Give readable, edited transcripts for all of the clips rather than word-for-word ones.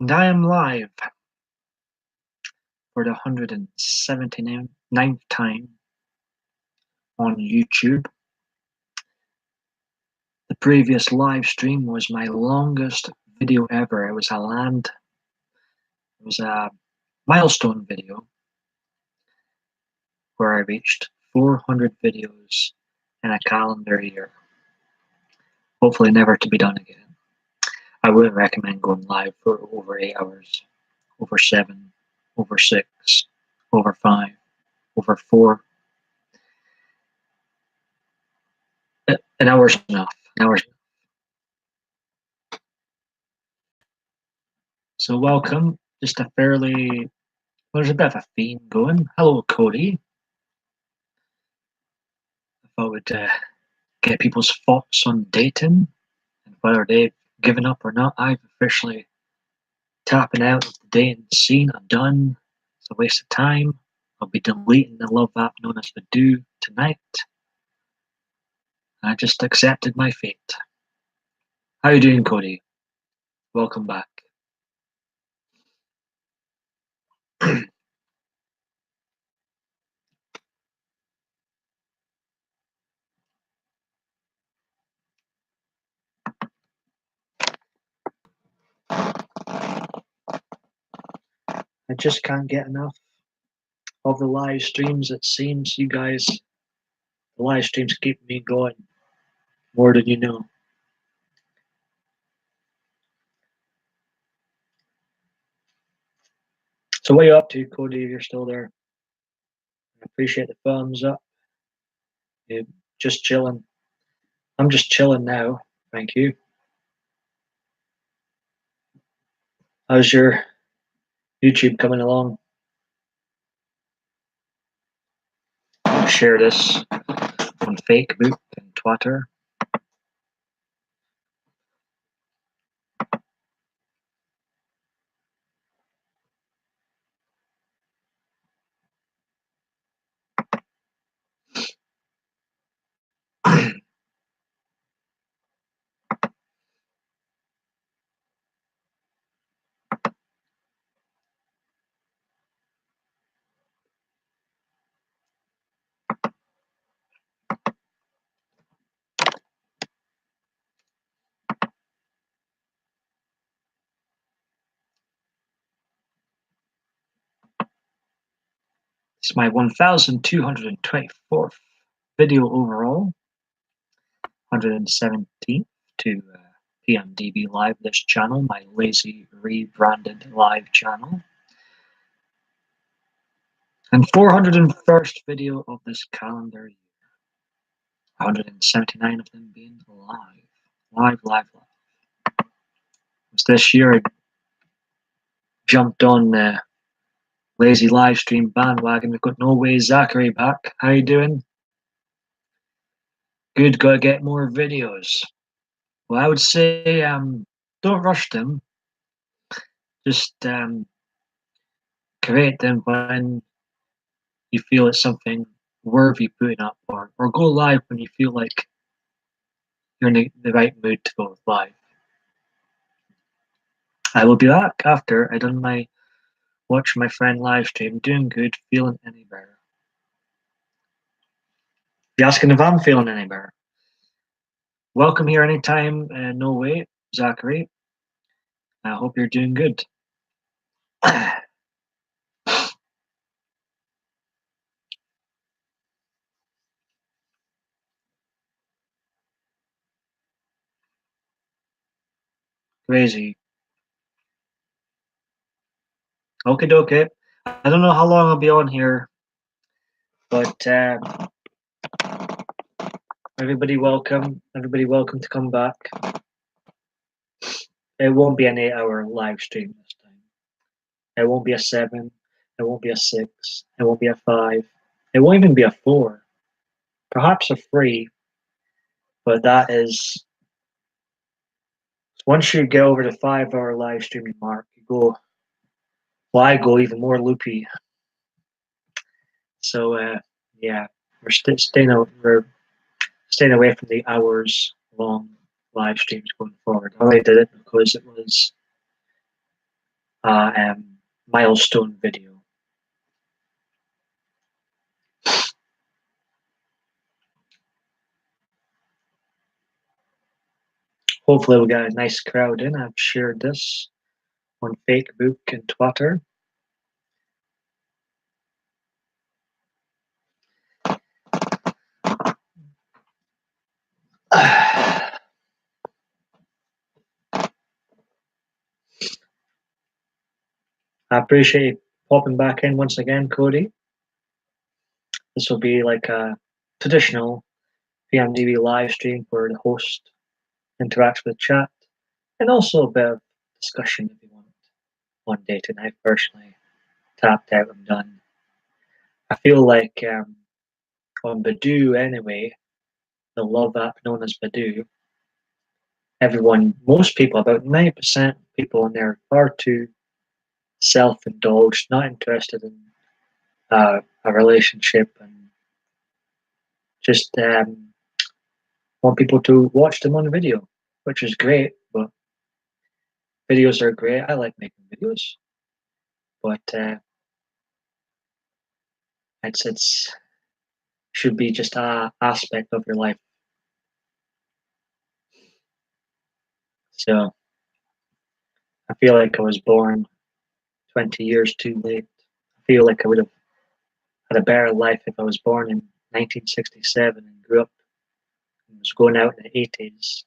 And I am live for the 179th time on YouTube. The previous live stream was my longest video ever. It was a milestone video where I reached 400 videos in a calendar year. Hopefully never to be done again. I wouldn't recommend going live for over 8 hours, over 7, over 6, over 5, over 4. An hour's enough. An hour's enough. So welcome. Just a fairly, there's a bit of a theme going. Hello, Cody. I thought I would get people's thoughts on dating and whether they've given up or not. I've officially tapping out of the dating scene. I'm done. It's a waste of time. I'll be deleting the love app known as Badoo tonight. I just accepted my fate. How you doing, Cody? Welcome back. I just can't get enough of the live streams. It seems you guys, the live streams keep me going more than you know. So what are you up to, Cody, if you're still there? I appreciate the thumbs up. You're just chilling. I'm just chilling now. Thank you. How's your YouTube coming along? I'll share this on Facebook and Twitter. It's my 1,224th video overall, 117th to PMDB Live, this channel, my lazy rebranded live channel, and 401st video of this calendar year, 179 of them being live. This year I jumped on the lazy live stream bandwagon. We've got No Way Zachary back. How you doing? Good, gotta get more videos. Well, I would say don't rush them. Just create them when you feel it's something worthy putting up, or go live when you feel like you're in the right mood to go live. I will be back after I done my watch my friend live stream. Doing good, feeling any better. You're asking if I'm feeling any better. Welcome here anytime. No way, Zachary. I hope you're doing good. Crazy. Okay. I don't know how long I'll be on here, but everybody welcome to come back. It won't be an 8-hour live stream this time. It won't be a 7. It won't be a 6. It won't be a 5. It won't even be a 4. Perhaps a 3. But that is, once you get over the 5-hour live streaming mark, you go, well, I go even more loopy. So yeah, we're staying away from the hours long live streams going forward. I only did it because it was milestone video. Hopefully we got a nice crowd in. I've shared this on Facebook and Twitter. I appreciate you popping back in once again, Cody. This will be like a traditional PMDB live stream where the host interacts with chat and also a bit of discussion if you want. One day tonight, personally tapped out and done. I feel like on Badoo anyway, the love app known as Badoo, most people, about 90% of people on there are far too self-indulged, not interested in a relationship, and just want people to watch them on video, which is great. But videos are great. I like making videos, but it's should be just a aspect of your life. So I feel like I was born 20 years too late. I feel like I would have had a better life if I was born in 1967 and grew up and was going out in the 80s.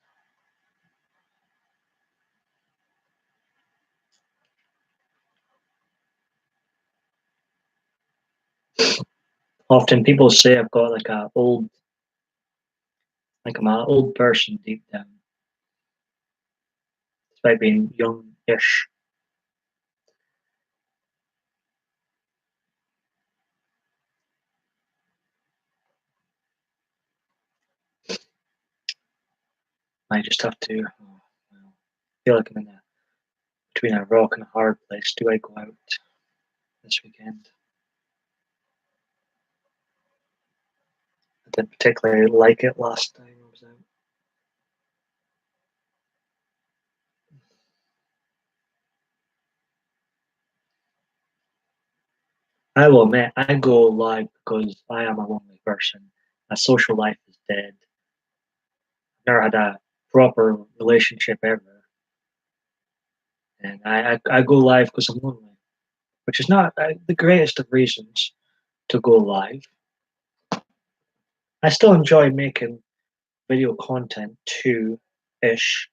Often people say I've got like I'm an old person deep down, despite being young-ish. I just have to. I feel like I'm between a rock and a hard place. Do I go out this weekend? I didn't particularly like it last time I was out. I will admit, I go live because I am a lonely person. My social life is dead. Never had a proper relationship ever, and I go live because I'm lonely, which is not the greatest of reasons to go live. I still enjoy making video content too, ish.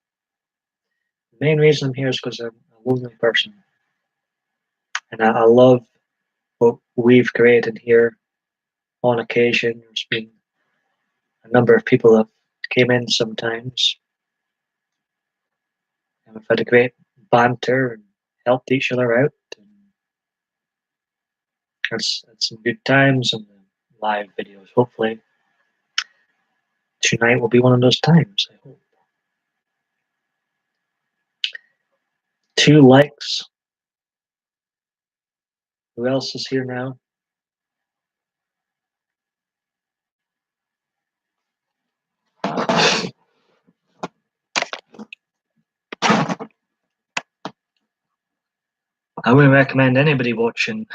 The main reason I'm here is because I'm a lonely person, and I love what we've created here. On occasion, there's been a number of people that came in sometimes, and we've had a great banter and helped each other out. And it's some good times on the live videos. Hopefully, tonight will be one of those times. I hope. 2 likes. Who else is here now? I wouldn't recommend anybody watching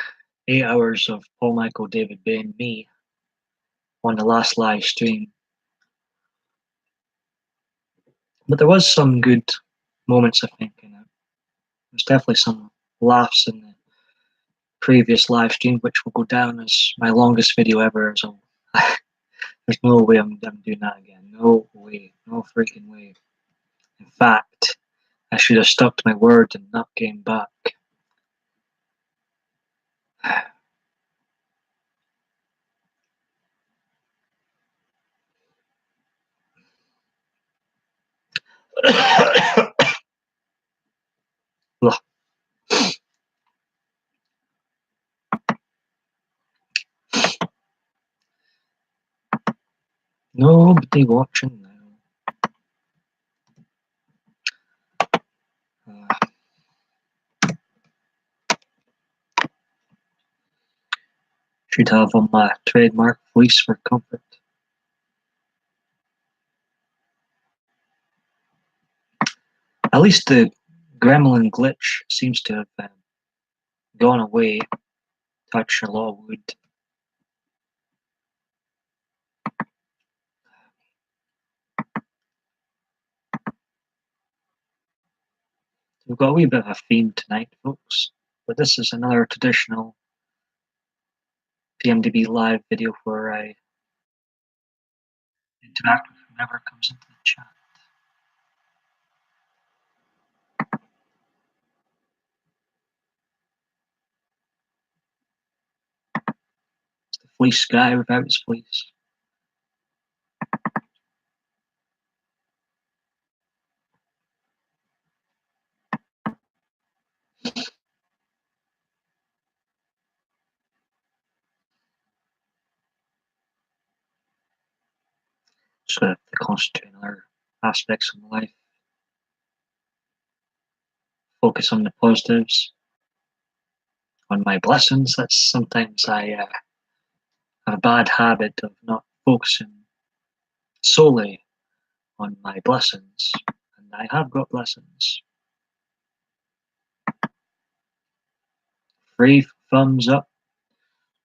8 hours of Paul Michael, David Bay, and me on the last live stream. But there was some good moments, I think, in it. There's definitely some laughs in the previous live stream, which will go down as my longest video ever. So there's no way I'm doing that again. No way. No freaking way. In fact, I should have stuck to my word and not came back. Nobody watching now. Should have on my trademark Fleece for comfort. At least the gremlin glitch seems to have gone away. Touch a lot of wood. We've got a wee bit of a theme tonight, folks, but this is another traditional PMDB live video where I interact with whoever comes into the chat. It's the fleece guy without his fleece. Just got to concentrate on other aspects of my life. Focus on the positives, on my blessings. That's sometimes I have a bad habit of not focusing solely on my blessings, and I have got blessings. 3 thumbs up.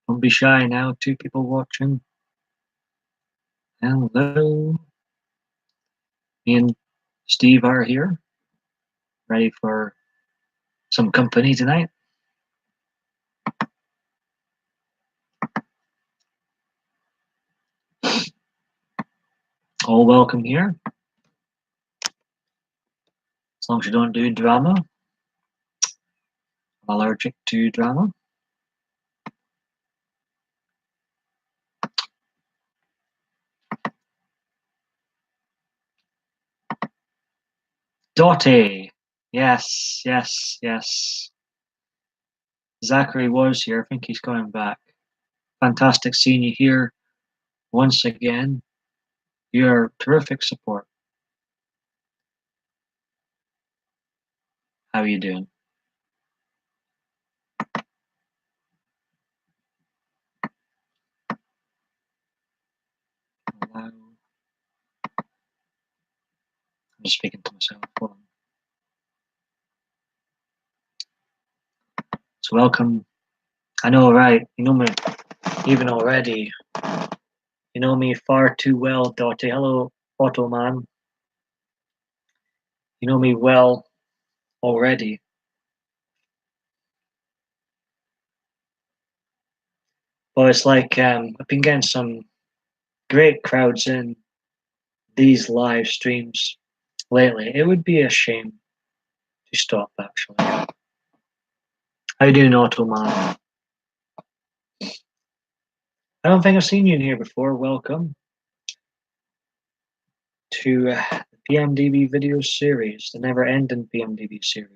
Don't be shy now. 2 people watching. Hello. Me and Steve are here, ready for some company tonight. All welcome here. As long as you don't do drama. I'm allergic to drama. Dottie. Yes, yes, yes. Zachary was here. I think he's coming back. Fantastic seeing you here once again. Your terrific support. How are you doing? Hello. I'm just speaking to myself. Hold on. So welcome. I know, right? You know me even already. You know me far too well, Dottie. Hello, Ottoman. You know me well already. But it's like I've been getting some great crowds in these live streams lately. It would be a shame to stop, actually. How you doing, Ottoman? I don't think I've seen you in here before. Welcome to the PMDB video series, the never-ending PMDB series.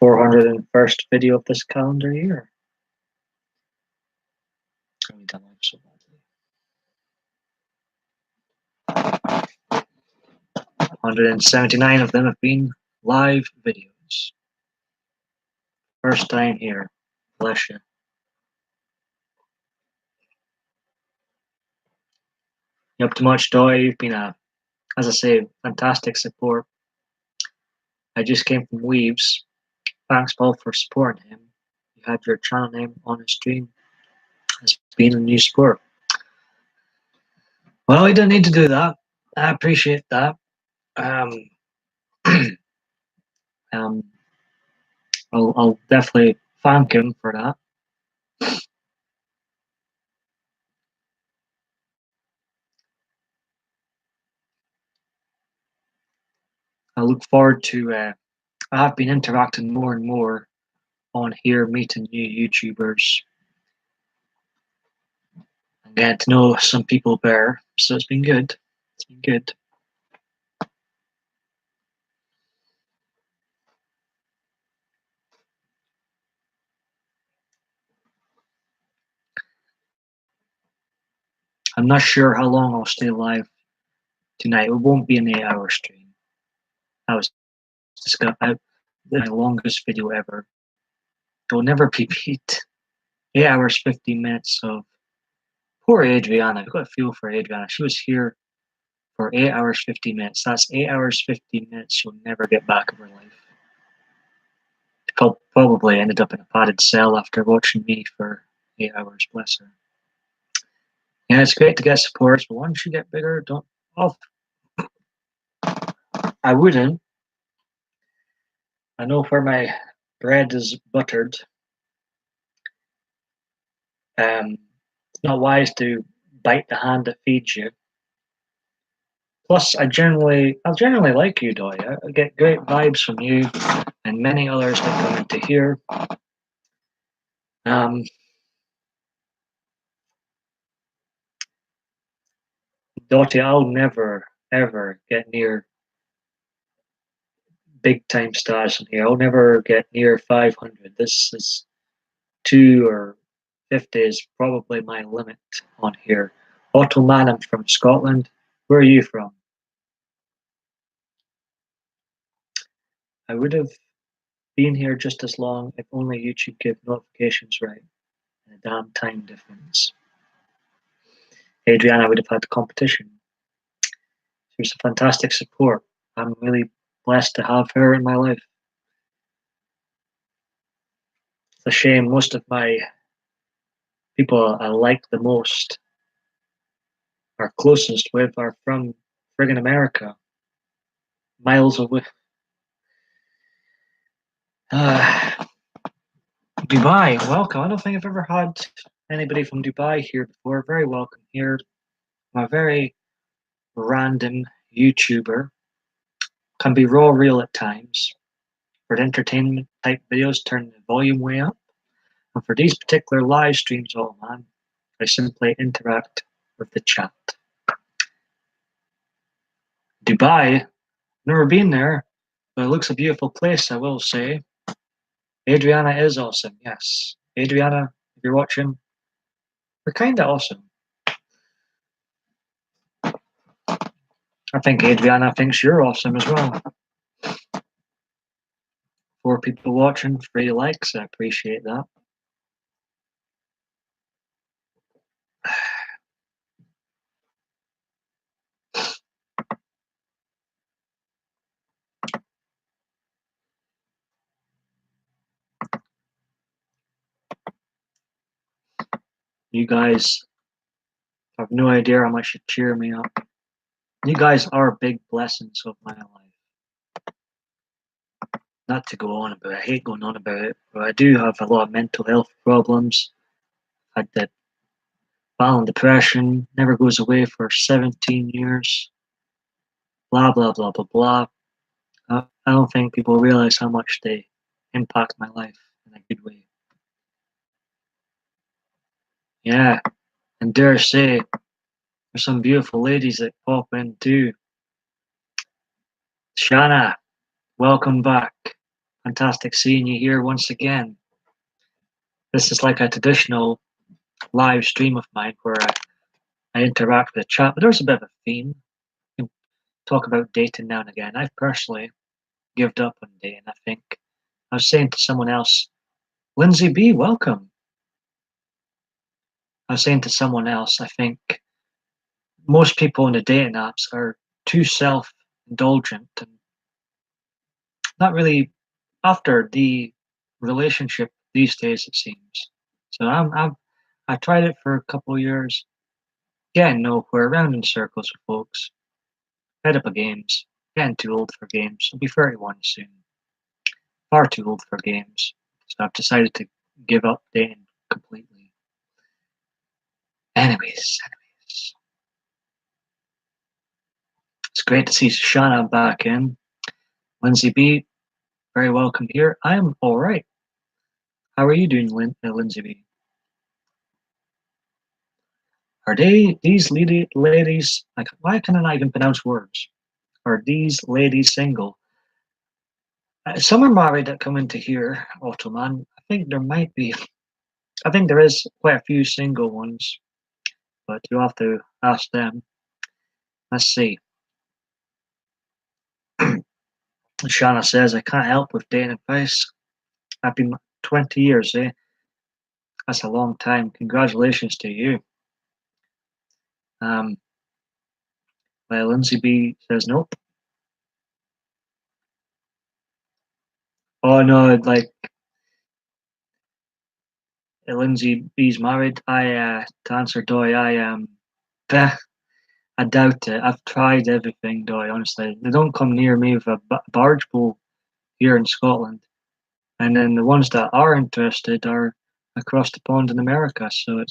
401st video of this calendar year. Have we done live so badly? 179 of them have been live videos. First time here. Bless you. You up to much, Doy? You've been as I say, fantastic support. I just came from Weaves. Thanks, Paul, for supporting him. You had your channel name on his stream. It's been a new support. Well, you don't need to do that. I appreciate that. I'll definitely thank him for that. I look forward to. I have been interacting more and more on here, meeting new YouTubers, and getting to know some people better. So it's been good. It's been good. I'm not sure how long I'll stay live tonight. It won't be an 8-hour stream. I was my longest video ever. It will never be beat. 8 hours, 15 minutes of poor Adriana. I've got a feel for Adriana. She was here for 8 hours, 50 minutes. That's 8 hours, 50 minutes you'll never get back of her life. She probably ended up in a padded cell after watching me for 8 hours, bless her. Yeah, it's great to get support, but once you get bigger, don't. Oh, I wouldn't. I know where my bread is buttered. It's not wise to bite the hand that feeds you. Plus, I generally like you, Doy. I get great vibes from you and many others that come into here. Dottie, I'll never ever get near big time stars in here. I'll never get near 500. This is 2 or 50 is probably my limit on here. Ottoman, I'm from Scotland. Where are you from? I would have been here just as long if only YouTube gave notifications right and a damn time difference. Adriana would have had competition. She was a fantastic support. I'm really blessed to have her in my life. It's a shame most of my people I like the most, are closest with, are from friggin' America. Miles away. Dubai, welcome. I don't think I've ever had anybody from Dubai here before. Very welcome here. I'm a very random YouTuber. Can be raw real at times. For entertainment type videos, turn the volume way up. And for these particular live streams, oh man, I simply interact with the chat. Dubai, never been there, but it looks a beautiful place, I will say. Adriana is awesome, yes. Adriana, if you're watching, you're kind of awesome. I think Adriana thinks you're awesome as well. 4 people watching, 3 likes, I appreciate that. You guys have no idea how much you cheer me up. You guys are big blessings of my life. Not to go on about it, I hate going on about it, but I do have a lot of mental health problems. I had that violent depression, never goes away for 17 years. Blah, blah, blah, blah, blah. I don't think people realize how much they impact my life in a good way. Yeah, and dare say, there's some beautiful ladies that pop in too. Shana, welcome back. Fantastic seeing you here once again. This is like a traditional live stream of mine where I interact with the chat, but there's a bit of a theme. You can talk about dating now and again. I've personally given up on dating, I think. I was saying to someone else, Lindsay B, welcome. I was saying to someone else, I think most people in the dating apps are too self-indulgent and not really after the relationship these days, it seems. So I tried it for a couple of years, getting nowhere, around in circles with folks, fed up of games, getting too old for games. I'll be 31 soon. Far too old for games. So I've decided to give up dating completely. Anyways. It's great to see Shana back in. Lindsay B, very welcome here. I'm all right. How are you doing, Lindsay B? Are these ladies, like, why can I not even pronounce words? Are these ladies single? Some are married that come into here, Ottoman. I think there might be, I think there is quite a few single ones, but you have to ask them. Let's see. Shana says, I can't help with dating advice. I've been 20 years, eh? That's a long time. Congratulations to you. Lindsay B says nope. Oh no, like Lindsay B's married. To answer Doy, I doubt it. I've tried everything, Doy. Honestly, they don't come near me with a barge pole here in Scotland, and then the ones that are interested are across the pond in America. So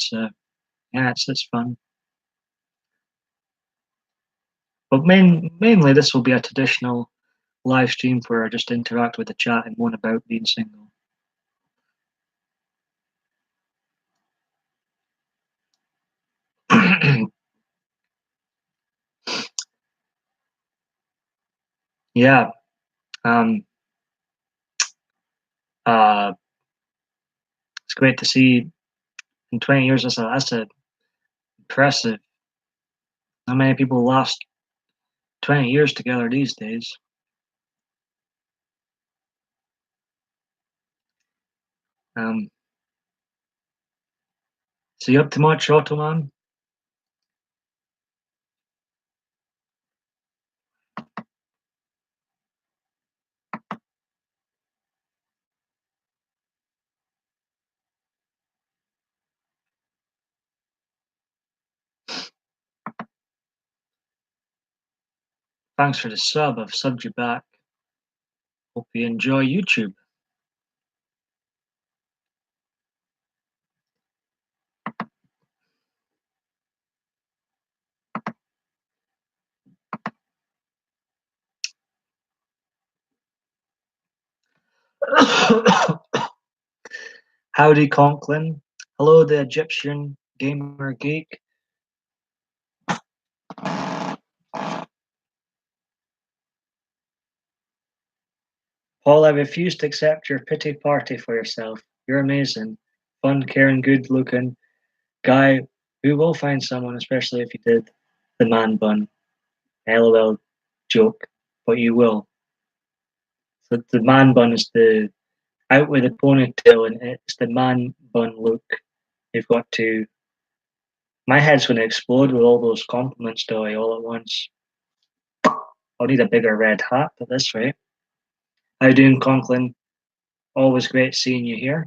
yeah, it's fun. But mainly this will be a traditional live stream where I just interact with the chat and moan about being single. Yeah. Um, uh, it's great to see in 20 years. That's impressive. How many people last 20 years together these days? Um, so you up to much, Ottoman? Thanks for the sub. I've subbed you back. Hope you enjoy YouTube. Howdy, Conklin. Hello, the Egyptian gamer geek. Paul, I refuse to accept your pity party for yourself. You're amazing. Fun, caring, good looking guy who will find someone, especially if you did the man bun. LOL joke, but you will. So the man bun is the out with the ponytail, and it's the man bun look. You've got to. My head's going to explode with all those compliments, Doy, all at once. I'll need a bigger red hat at this rate. How you doing, Conklin? Always great seeing you here.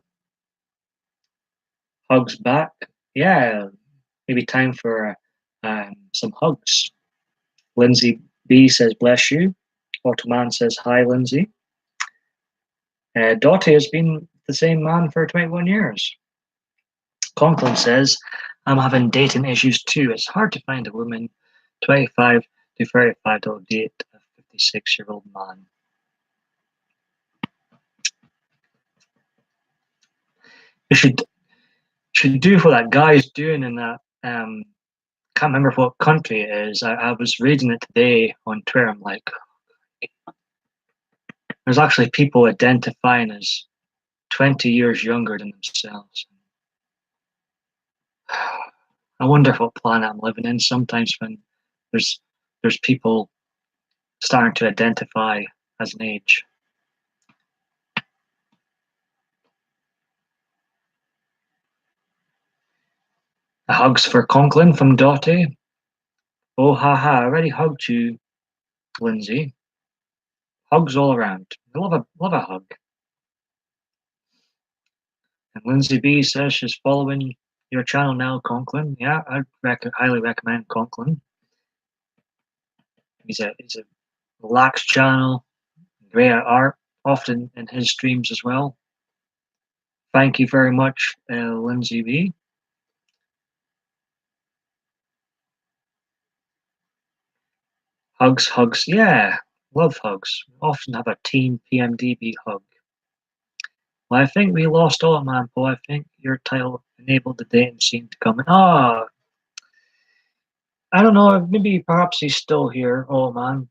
Hugs back. Yeah, maybe time for some hugs. Lindsay B says, bless you. Ottoman says, hi, Lindsay. Dottie has been the same man for 21 years. Conklin says, I'm having dating issues too. It's hard to find a woman 25 to 35 to date a 56-year-old man. You should do what that guy's doing in that. Can't remember what country it is. I was reading it today on Twitter. I'm like, there's actually people identifying as 20 years younger than themselves. I wonder what planet I'm living in sometimes when there's there's people starting to identify as an age. Hugs for Conklin from Dottie. Oh haha, I already hugged you, Lindsay. Hugs all around. I love a hug. And Lindsay B says she's following your channel now, Conklin. Yeah, I'd highly recommend Conklin. He's a relaxed channel, great at art, often in his streams as well. Thank you very much, Lindsay B. Hugs, hugs. Yeah, love hugs. Often have a team PMDB hug. Well, I think we lost all, man, Paul. I think your title enabled the dating scene to come in. Ah, I don't know. Maybe perhaps he's still here, oh man.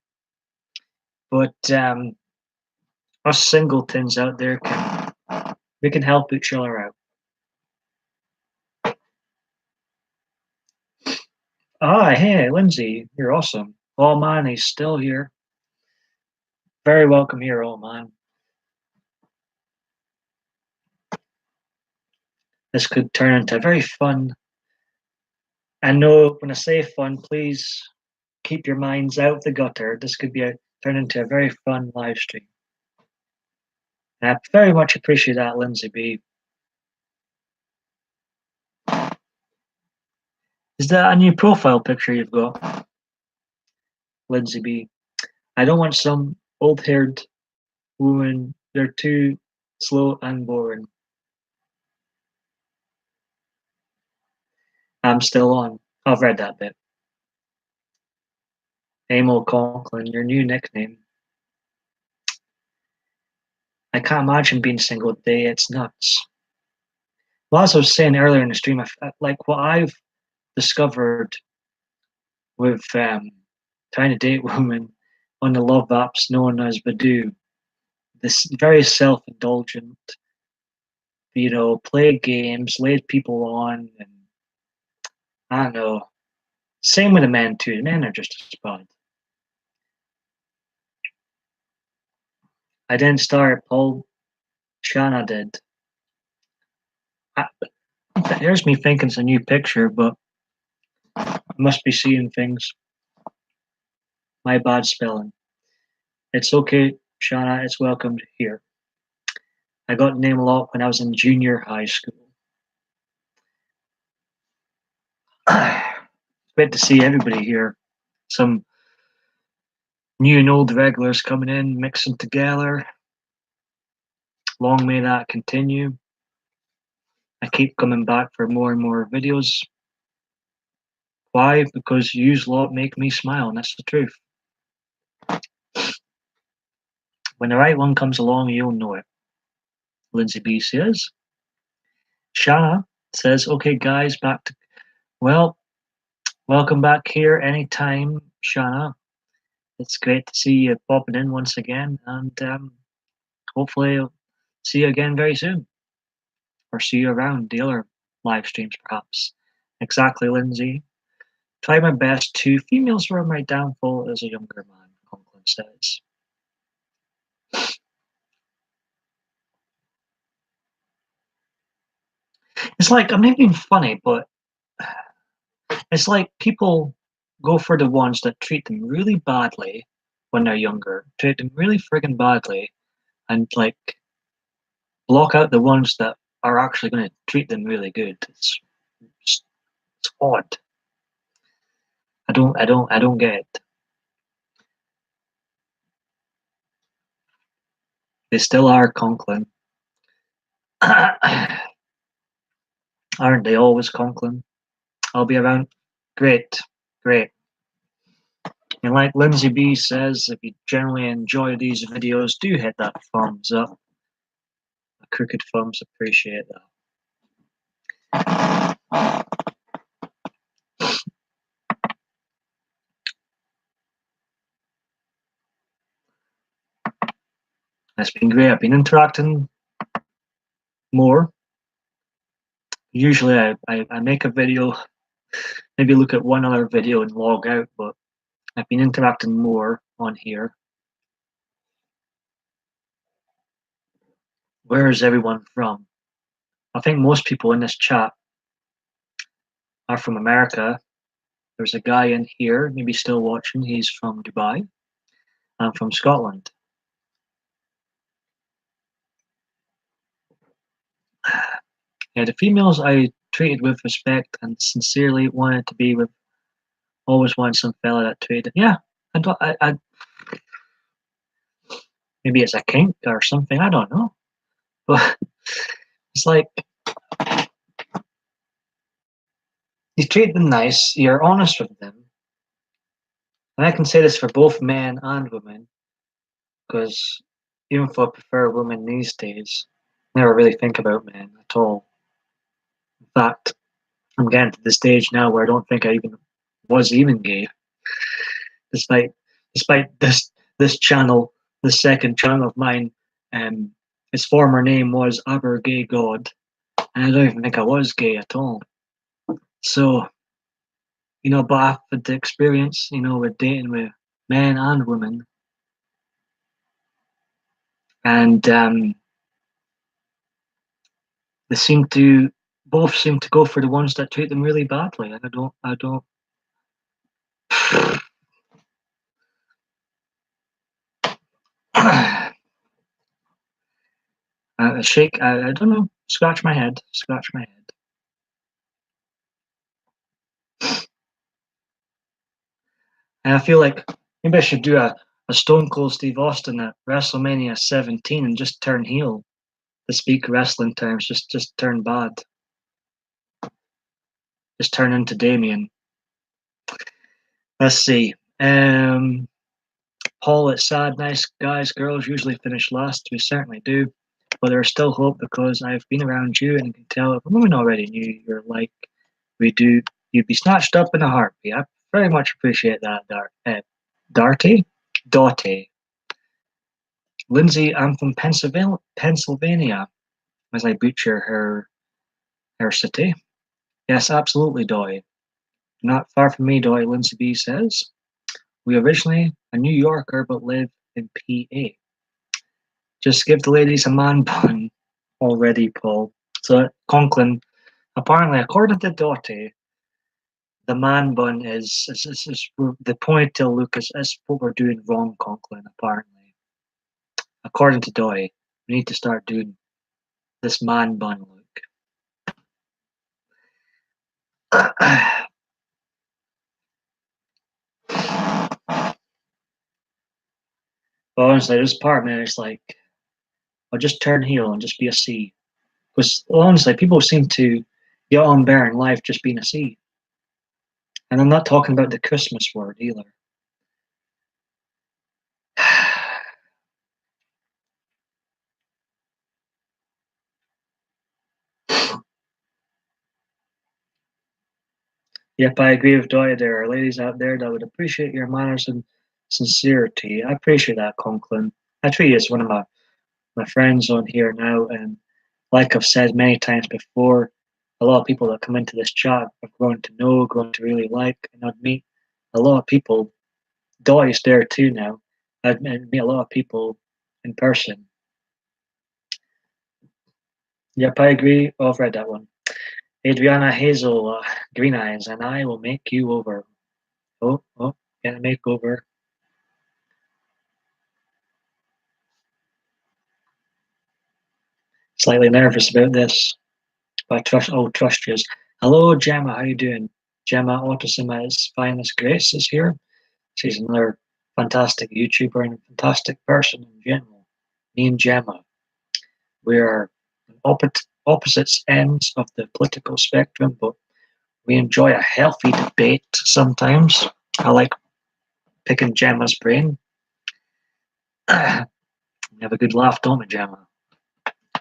But us singletons out there we can help each other out. Ah, hey, Lindsay, you're awesome. Oh man, he's still here. Very welcome here, oh man. This could turn into a very fun. I know when I say fun, please keep your minds out of the gutter. This could be turn into a very fun live stream. And I very much appreciate that, Lindsay B. Is that a new profile picture you've got, Lindsay B? I don't want some old-haired woman. They're too slow and boring. I'm still on. I've read that bit. Emil Conklin, your new nickname. I can't imagine being single today. It's nuts. Well, as I was saying earlier in the stream, like what I've discovered with trying to date women on the love apps known as Badoo, this very self-indulgent, play games, laid people on, and I don't know. Same with the men too. The men are just as bad. I didn't start. Paul Shanna did. There's me thinking it's a new picture, but I must be seeing things. My bad spelling. It's okay, Shanna. It's welcomed here. I got the name a lot when I was in junior high school. It's great to see everybody here. Some new and old regulars coming in, mixing together. Long may that continue. I keep coming back for more and more videos. Why? Because yous lot make me smile, and that's the truth. When the right one comes along, you'll know it. Lindsay B says. Shanna says, okay, guys, back to. Well, welcome back here anytime, Shanna. It's great to see you popping in once again, and hopefully I'll see you again very soon. Or see you around the other live streams, perhaps. Exactly, Lindsay. Try my best to. Females were my downfall as a younger man, Conklin says. It's like, I'm not being funny, but it's like people go for the ones that treat them really badly when they're younger, treat them really friggin' badly, and like block out the ones that are actually going to treat them really good. It's odd. I don't get it. They still are Conklin. Aren't they always Conklin? I'll be around. Great, great. And like Lindsay B says, if you generally enjoy these videos, do hit that thumbs up. A crooked thumbs, appreciate that. It's been great. I've been interacting more. Usually I make a video, maybe look at one other video and log out, but I've been interacting more on here. Where is everyone from? I think most people in this chat are from America. There's a guy in here, maybe still watching. He's from Dubai. I'm from Scotland. Yeah, the females I treated with respect and sincerely wanted to be with. Always wanted some fella that treated. Yeah, I maybe it's a kink or something. I don't know, but it's like you treat them nice. You're honest with them, and I can say this for both men and women, because even if I prefer women these days, I never really think about men at all. In fact, I'm getting to the stage now where I don't think I even was even gay, despite this channel, the second channel of mine, its former name was Aber Gay God, and I don't even think I was gay at all. So, but I've had the experience, with dating with men and women, and they both seem to go for the ones that treat them really badly, and I don't. Shake. I don't know. Scratch my head. Scratch my head. And I feel like maybe I should do a Stone Cold Steve Austin at WrestleMania 17 and just turn heel. To speak wrestling terms, just turn bad. Just turn into Damien. Let's see. Paul, it's sad. Nice guys, girls usually finish last. We certainly do. But there's still hope because I've been around you and can tell if a woman already knew you're like we do, you'd be snatched up in a heartbeat. I very much appreciate that, Darty? Dottie. Lindsay, I'm from Pennsylvania, as I butcher her city. Yes, absolutely, Doy. Not far from me, Doy, Lindsay B says. We originally a New Yorker but live in PA. Just give the ladies a man bun already, Paul. So Conklin, apparently, according to Dottie, the man bun is the ponytail look is what we're doing wrong, Conklin, apparently. According to Dottie, we need to start doing this man bun look. But honestly, this part, man, it's like, I'll just turn heel and just be a C. Because honestly, people seem to get on better in life just being a C. And I'm not talking about the Christmas word either. Yep, I agree with Doya. There are ladies out there that would appreciate your manners and sincerity. I appreciate that, Conklin. I treat you as one of my friends on here now, and like I've said many times before, a lot of people that come into this chat I've grown to know, grown to really like, and I'd meet a lot of people. Doya's there too now. I'd meet a lot of people in person. Yep, I agree. Oh, I've read that one. Adriana Hazel, Green Eyes, and I will make you over. Oh, get a makeover. Slightly nervous about this, but trust you. Hello, Gemma. How you doing? Gemma Autosima's finest Grace is here. She's another fantastic YouTuber and a fantastic person in general. Me and Gemma, we are opposite ends of the political spectrum, but we enjoy a healthy debate sometimes. I like picking Gemma's brain. We have a good laugh, don't we, Gemma?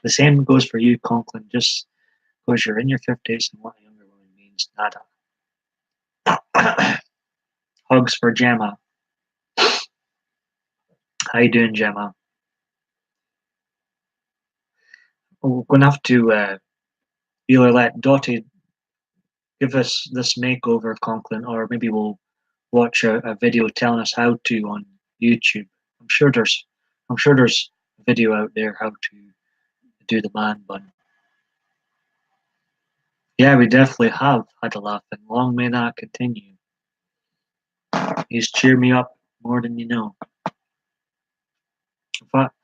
The same goes for you, Conklin. Just because you're in your 50s and what a younger woman means, nada. Hugs for Gemma. How you doing, Gemma? We're going to have to either let Dottie give us this makeover, Conklin, or maybe we'll watch a video telling us how to on YouTube. I'm sure there's a video out there how to do the man bun. Yeah, we definitely have had a laugh, and long may that continue. He's cheered me up more than you know. In fact,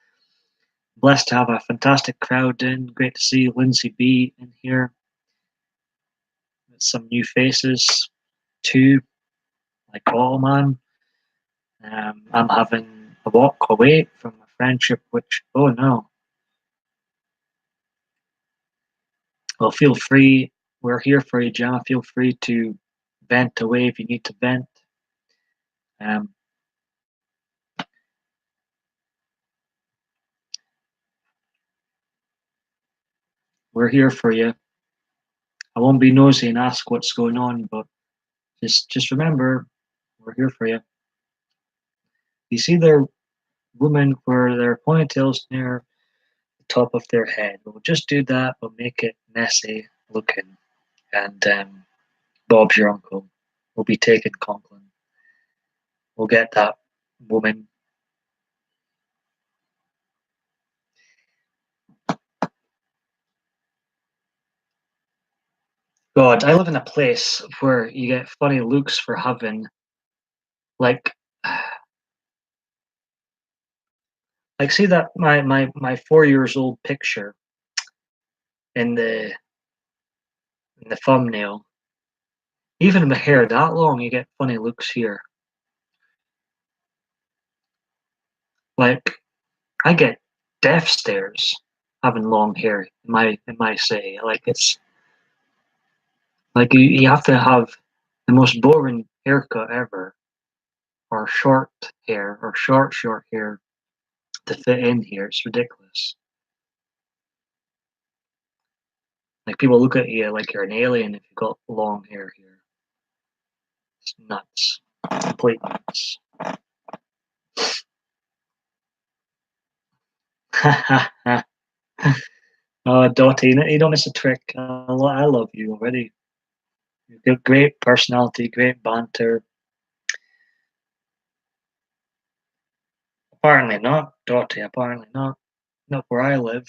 blessed to have a fantastic crowd in. Great to see Lindsay B in here. With some new faces too, like Allman. I'm having a walk away from a friendship which, oh no. Well, feel free. We're here for you, Gemma. Feel free to vent away if you need to vent. Um, we're here for you. I won't be nosy and ask what's going on, but just remember, we're here for you. You see their women where their ponytails near the top of their head. We'll just do that. We'll make it messy looking, and Bob's your uncle. We'll be taking Conklin. We'll get that woman. God, I live in a place where you get funny looks for having like Like, see that my 4 years old picture in the thumbnail. Even with hair that long, you get funny looks here. Like, I get death stares having long hair in my city. Like, it's like you have to have the most boring haircut ever, or short hair, or short hair to fit in here. It's ridiculous. Like, people look at you like you're an alien if you've got long hair here. It's nuts. Complete nuts. Oh, Dottie, you don't miss a trick. I love you already. You've got great personality, great banter. Apparently not, Dottie. Apparently not. Not where I live.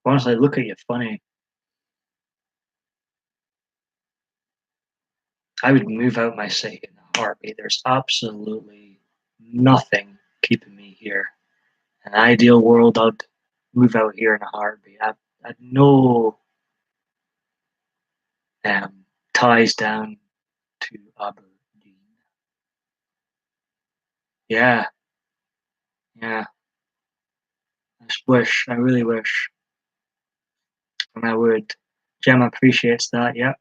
Honestly, look at you funny. I would move out my city in a heartbeat. There's absolutely nothing keeping me here. In an ideal world, I'd move out here in a heartbeat. I'd no ties down to Aberdeen. Yeah, yeah. I just wish. I really wish. And I would. Gemma appreciates that. Yeah.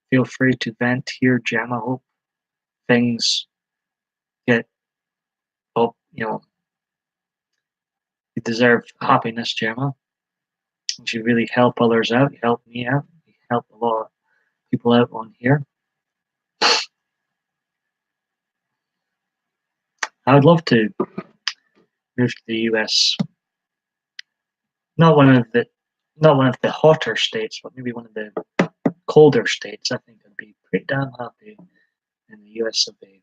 Feel free to vent here, Gemma. Hope things get up. You deserve happiness, Gemma. You really help others out. You help me out. You help a lot of people out on here. I would love to move to the US. Not one of the not one of the hotter states, but maybe one of the colder states. I think I'd be pretty damn happy in the US of A.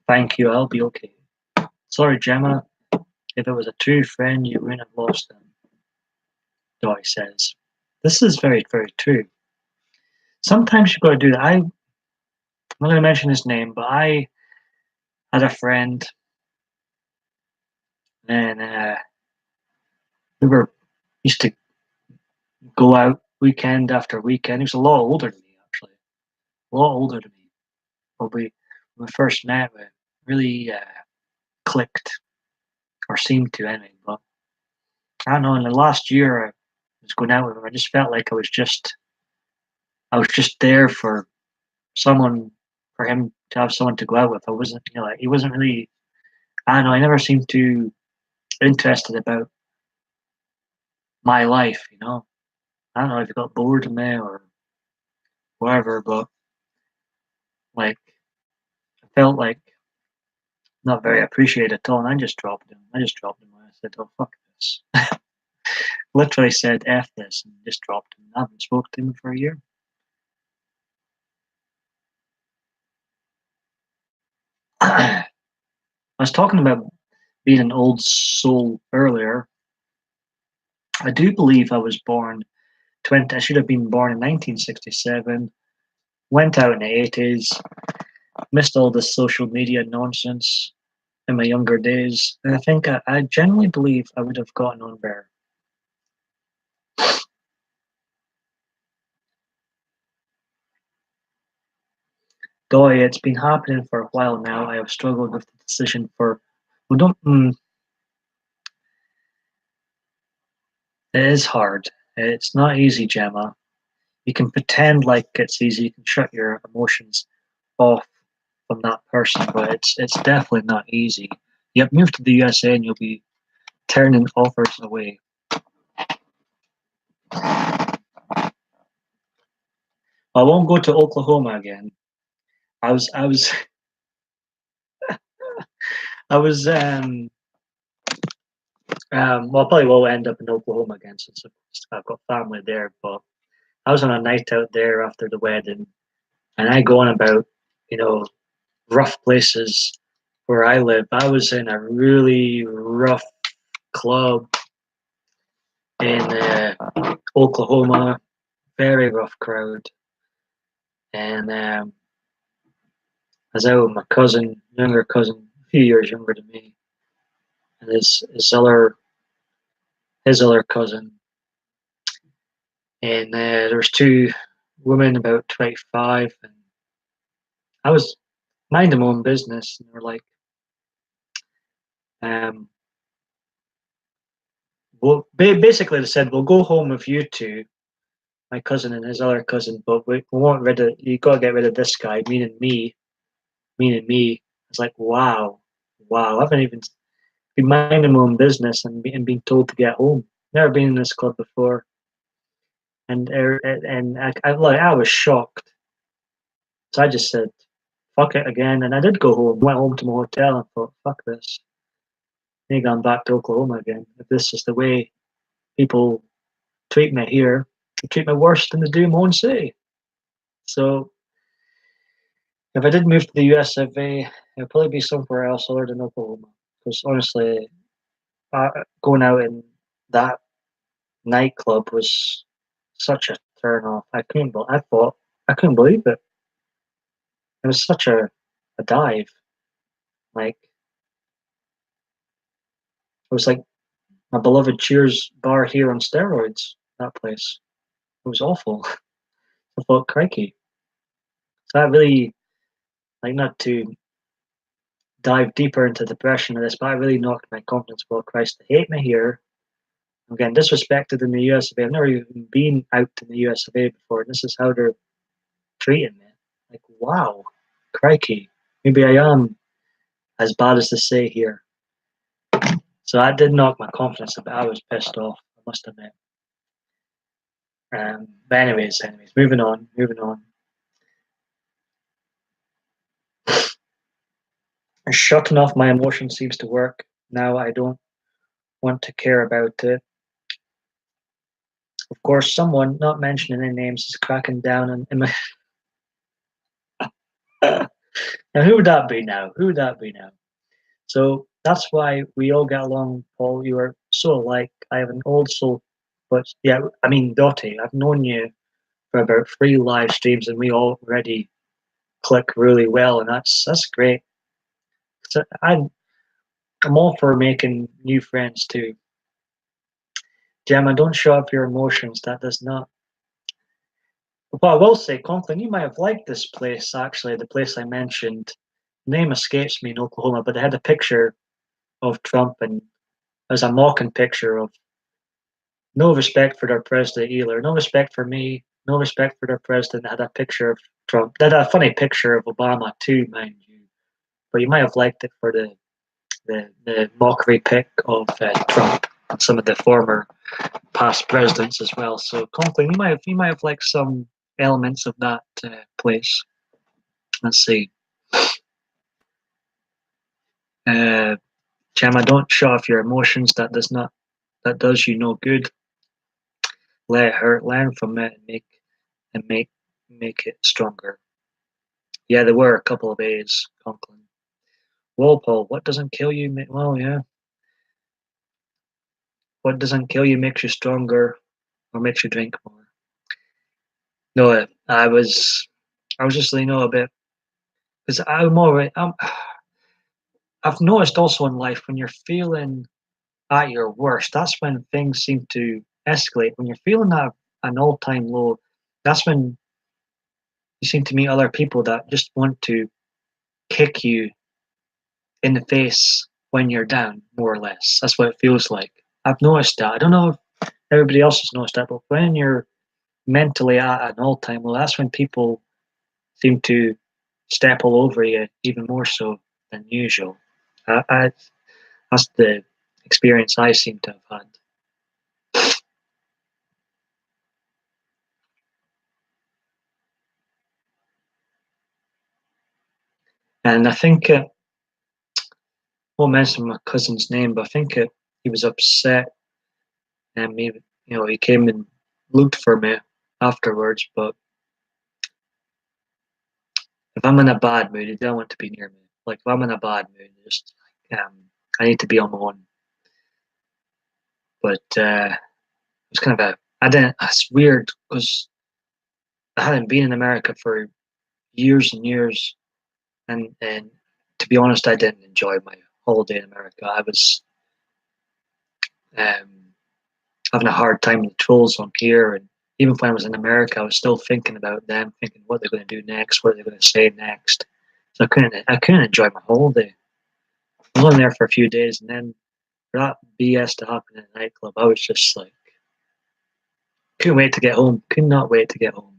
Thank you. I'll be okay. Sorry, Gemma. If it was a true friend, you wouldn't have lost them. Dory says. This is very, very true. Sometimes you've got to do that. I'm not going to mention his name, but I had a friend, and we were used to go out weekend after weekend. He was a lot older than me, actually. A lot older than me. Probably when we first met, we really clicked, or seemed to anyway. But I don't know. In the last year, I was going out with him. I just felt like I was just there for someone, for him to have someone to go out with. I wasn't, like, he wasn't really. I don't know. I never seemed too interested about my life. I don't know if he got bored of me or whatever, but like, I felt like not very appreciated at all, and I just dropped him. I just dropped him. I said, "Oh, fuck this." Literally said "F this" and just dropped him. I haven't spoken to him for a year. I was talking about being an old soul earlier. I do believe I was born 20. I should have been born in 1967. Went out in the 80s. Missed all this social media nonsense in my younger days, and I think I genuinely believe I would have gotten on better. Doy, it's been happening for a while now. I have struggled with the decision for. Well, don't. It is hard. It's not easy, Gemma. You can pretend like it's easy. You can shut your emotions off from that person, but it's definitely not easy. Yep, move to the USA and you'll be turning offers away. I won't go to Oklahoma again. I was I was well, I probably will end up in Oklahoma again since I've got family there. But I was on a night out there after the wedding, and I go on about you know rough places where I live. I was in a really rough club in Oklahoma, very rough crowd, and I was out with my cousin, younger cousin, a few years younger than me. and his other cousin, and there was two women about 25, and I was minding my own business, and they were like, um, well, basically they said, we'll go home with you two, my cousin and his other cousin, but we want rid of, you got to get rid of this guy, meaning me. It's like, wow, I haven't even been minding my own business and being told to get home. Never been in this club before, and I was shocked. So I just said, fuck it again, and I did go home. Went home to my hotel and thought, fuck this. I ain't going back to Oklahoma again. If this is the way people treat me here, they treat me worse than they do in my own city. So if I did move to the US of A, it'd probably be somewhere else other than Oklahoma. Because honestly, going out in that nightclub was such a turn off. I couldn't believe it. It was such a dive. Like it was like my beloved Cheers bar here on steroids. That place. It was awful. I thought, crikey. So that really, like, not to dive deeper into the depression of this, but I really knocked my confidence. Well, Christ, they hate me here. I'm getting disrespected in the US of A. I've never even been out in the US of A before, and this is how they're treating me. Like, wow, crikey. Maybe I am as bad as they say here. So that did knock my confidence a bit. I was pissed off, I must admit. But anyways, moving on. Shutting off my emotions seems to work. Now I don't want to care about it. Of course, someone, not mentioning any names, is cracking down in my. Now, who would that be now? So that's why we all get along, Paul. You are so alike. I have an old soul, but yeah, I mean, Dottie, I've known you for about 3 live streams, and we already click really well, and that's great. So I'm all for making new friends too. Gemma, don't show off your emotions. That does not. But I will say, Conklin, you might have liked this place actually. The place I mentioned, name escapes me in Oklahoma, but they had a picture of Trump, and there's a mocking picture of no respect for their president either. No respect for me. No respect for their president. They had a picture of Trump. They had a funny picture of Obama too, mind you. But you might have liked it for the mockery pic of Trump and some of the former past presidents as well. So Conklin, you might have liked some elements of that place. Let's see. Gemma, don't show off your emotions. That does you no good. Let it hurt. Learn from it and make it stronger. Yeah, there were a couple of A's, Conklin. Walpole, what doesn't kill you well, yeah. What doesn't kill you makes you stronger or makes you drink more. No, I was just a bit because I've noticed also in life when you're feeling at your worst, that's when things seem to escalate. When you're feeling at an all-time low, that's when you seem to meet other people that just want to kick you in the face when you're down, more or less. That's what it feels like. I've noticed that. I don't know if everybody else has noticed that, but when you're mentally at an all-time low, that's when people seem to step all over you even more so than usual. That's the experience I seem to have had. And I think, won't mention my cousin's name, but I think he was upset, and maybe he came and looked for me afterwards. But if I'm in a bad mood, he don't want to be near me. Like if I'm in a bad mood, just I need to be on my own. But it was kind of I didn't. It's weird because I hadn't been in America for years and years, and to be honest, I didn't enjoy my holiday in America. I was having a hard time with the trolls on here. And even when I was in America, I was still thinking about them, thinking what they're going to do next, what they're going to say next. So I couldn't enjoy my holiday. I was only there for a few days, and then for that BS to happen in the nightclub, I was just like, couldn't wait to get home. Could not wait to get home.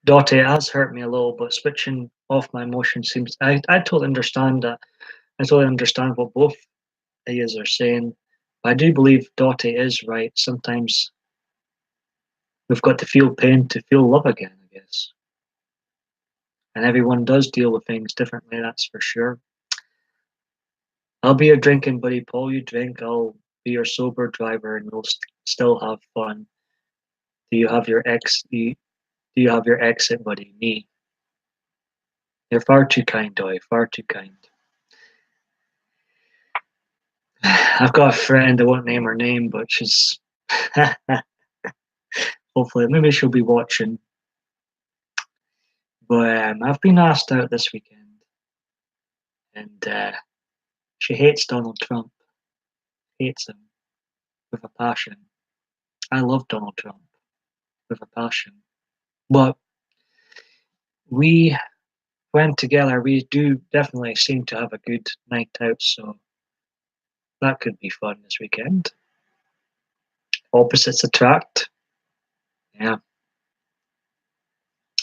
Dottie has hurt me a little, but switching off my emotion seems. I totally understand that. I totally understand what both of you are saying. But I do believe Dottie is right. Sometimes we've got to feel pain to feel love again, I guess. And everyone does deal with things differently, that's for sure. I'll be your drinking buddy, Paul. You drink. I'll be your sober driver, and we'll still have fun. Do you have your do you have your exit buddy? Me. You're far too kind, Doy. Far too kind. I've got a friend. I won't name her name, but she's hopefully maybe she'll be watching. But I've been asked out this weekend, and she hates Donald Trump. Hates him with a passion. I love Donald Trump with a passion, but we went together. We do definitely seem to have a good night out, so that could be fun this weekend. Opposites attract. Yeah.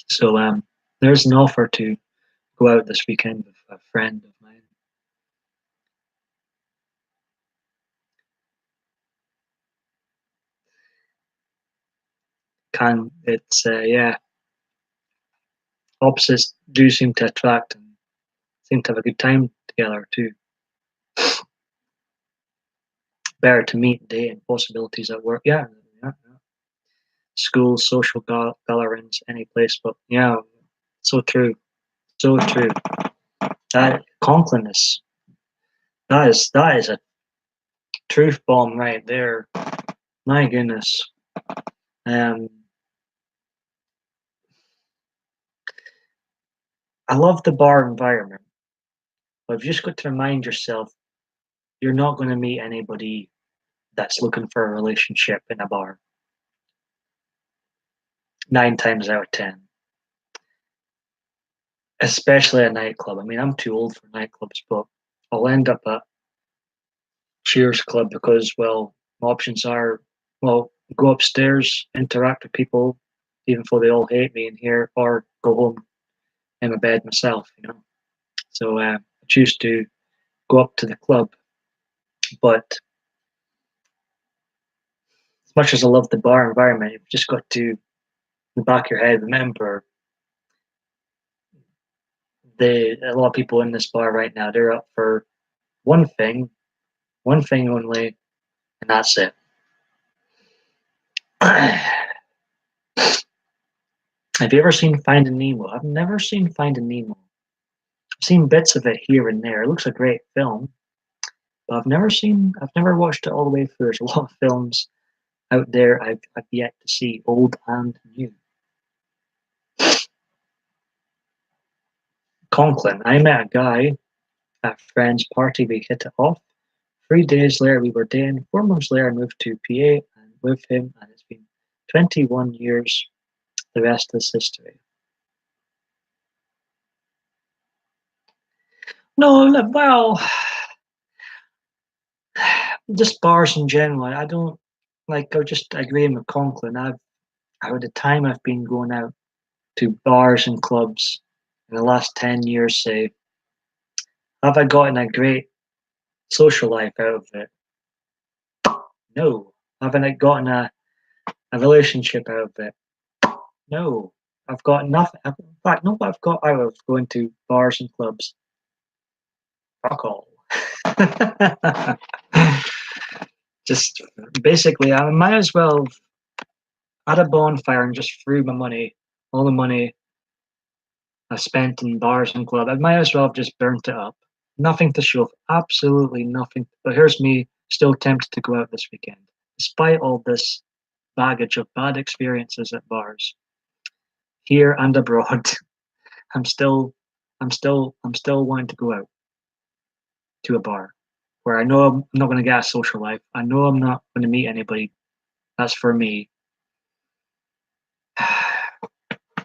So there's an offer to go out this weekend with a friend of mine. Yeah. Opposites do seem to attract and seem to have a good time together too. Better to meet, date, and possibilities at work. Yeah, yeah, yeah. Schools, social gatherings, any place. But yeah, so true, so true. That Conklin is that is a truth bomb right there. My goodness. Um, I love the bar environment, but you've just got to remind yourself you're not going to meet anybody that's looking for a relationship in a bar. 9 times out of 10, especially a nightclub. I mean, I'm too old for nightclubs, but I'll end up at Cheers Club because, well, my options are, well, go upstairs, interact with people, even though they all hate me in here, or go home in my bed myself, you know. So I choose to go up to the club. But as much as I love the bar environment, you've just got to, in the back of your head, remember a lot of people in this bar right now, they're up for one thing only, and that's it. Have you ever seen Finding Nemo? I've never seen Finding Nemo. I've seen bits of it here and there. It looks a great film, but I've never watched it all the way through. There's a lot of films out there I've yet to see, old and new. Conklin, I met a guy at a friend's party. We hit it off. 3 days later, we were dating. 4 months later, I moved to PA and with him, and it's been 21 years. The rest is history. No, well, just bars in general. I don't like. I just agreeing with Conklin. Out of the time I've been going out to bars and clubs in the last 10 years, say, have I gotten a great social life out of it? No. Haven't I gotten a relationship out of it? No. I've got nothing. In fact, no, what I've got out of going to bars and clubs. Fuck all. Just basically, I might as well had a bonfire and just threw my money, all the money I spent in bars and clubs. I might as well have just burnt it up. Nothing to show, absolutely nothing. But here's me, still tempted to go out this weekend. despite all this baggage of bad experiences at bars, here and abroad, I'm still wanting to go out to a bar where I know I'm not going to get a social life. I know I'm not going to meet anybody. That's for me. I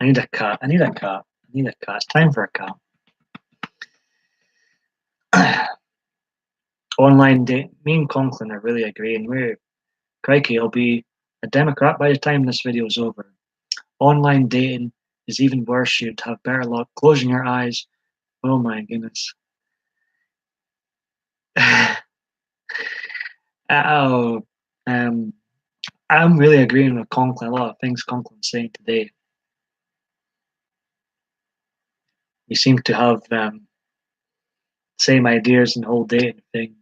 need a cat. I need a cat. I need a cat. It's time for a cat. Online date. Me and Conklin are really agreeing. We're crikey. I'll be a Democrat by the time this video is over. Online dating is even worse. You'd have better luck closing your eyes. Oh my goodness. Oh, I'm really agreeing with Conklin. A lot of things Conklin's saying today. We seem to have same ideas in the whole dating thing.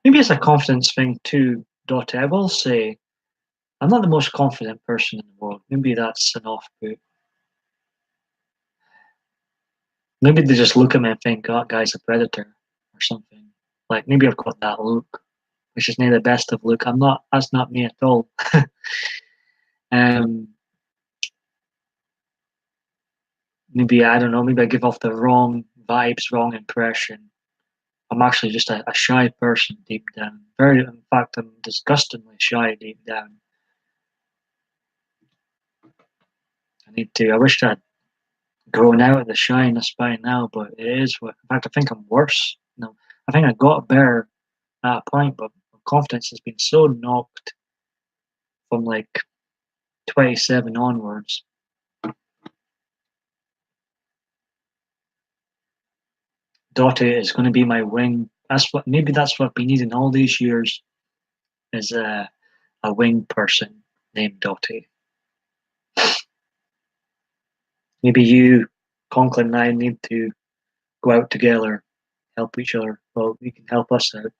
Maybe it's a confidence thing too, Dottie. I will say I'm not the most confident person in the world. Maybe that's an off-put. Maybe they just look at me and think, "Oh, that guy's a predator," or something. Like maybe I've got that look, which is near the best of look. I'm not. That's not me at all. um, maybe I don't know. Maybe I give off the wrong vibes, wrong impression. I'm actually just a shy person deep down. In fact, I'm disgustingly shy deep down. I need to. I wish I'd grown out of the shyness by now, but it is what. In fact, I think I'm worse. No, I think I got better at a point, but my confidence has been so knocked from like 27 onwards. Dottie is going to be my wing. Maybe that's what I've been needing all these years is a wing person named Dottie. Maybe you, Conklin, and I need to go out together, help each other. Well, you can help us out.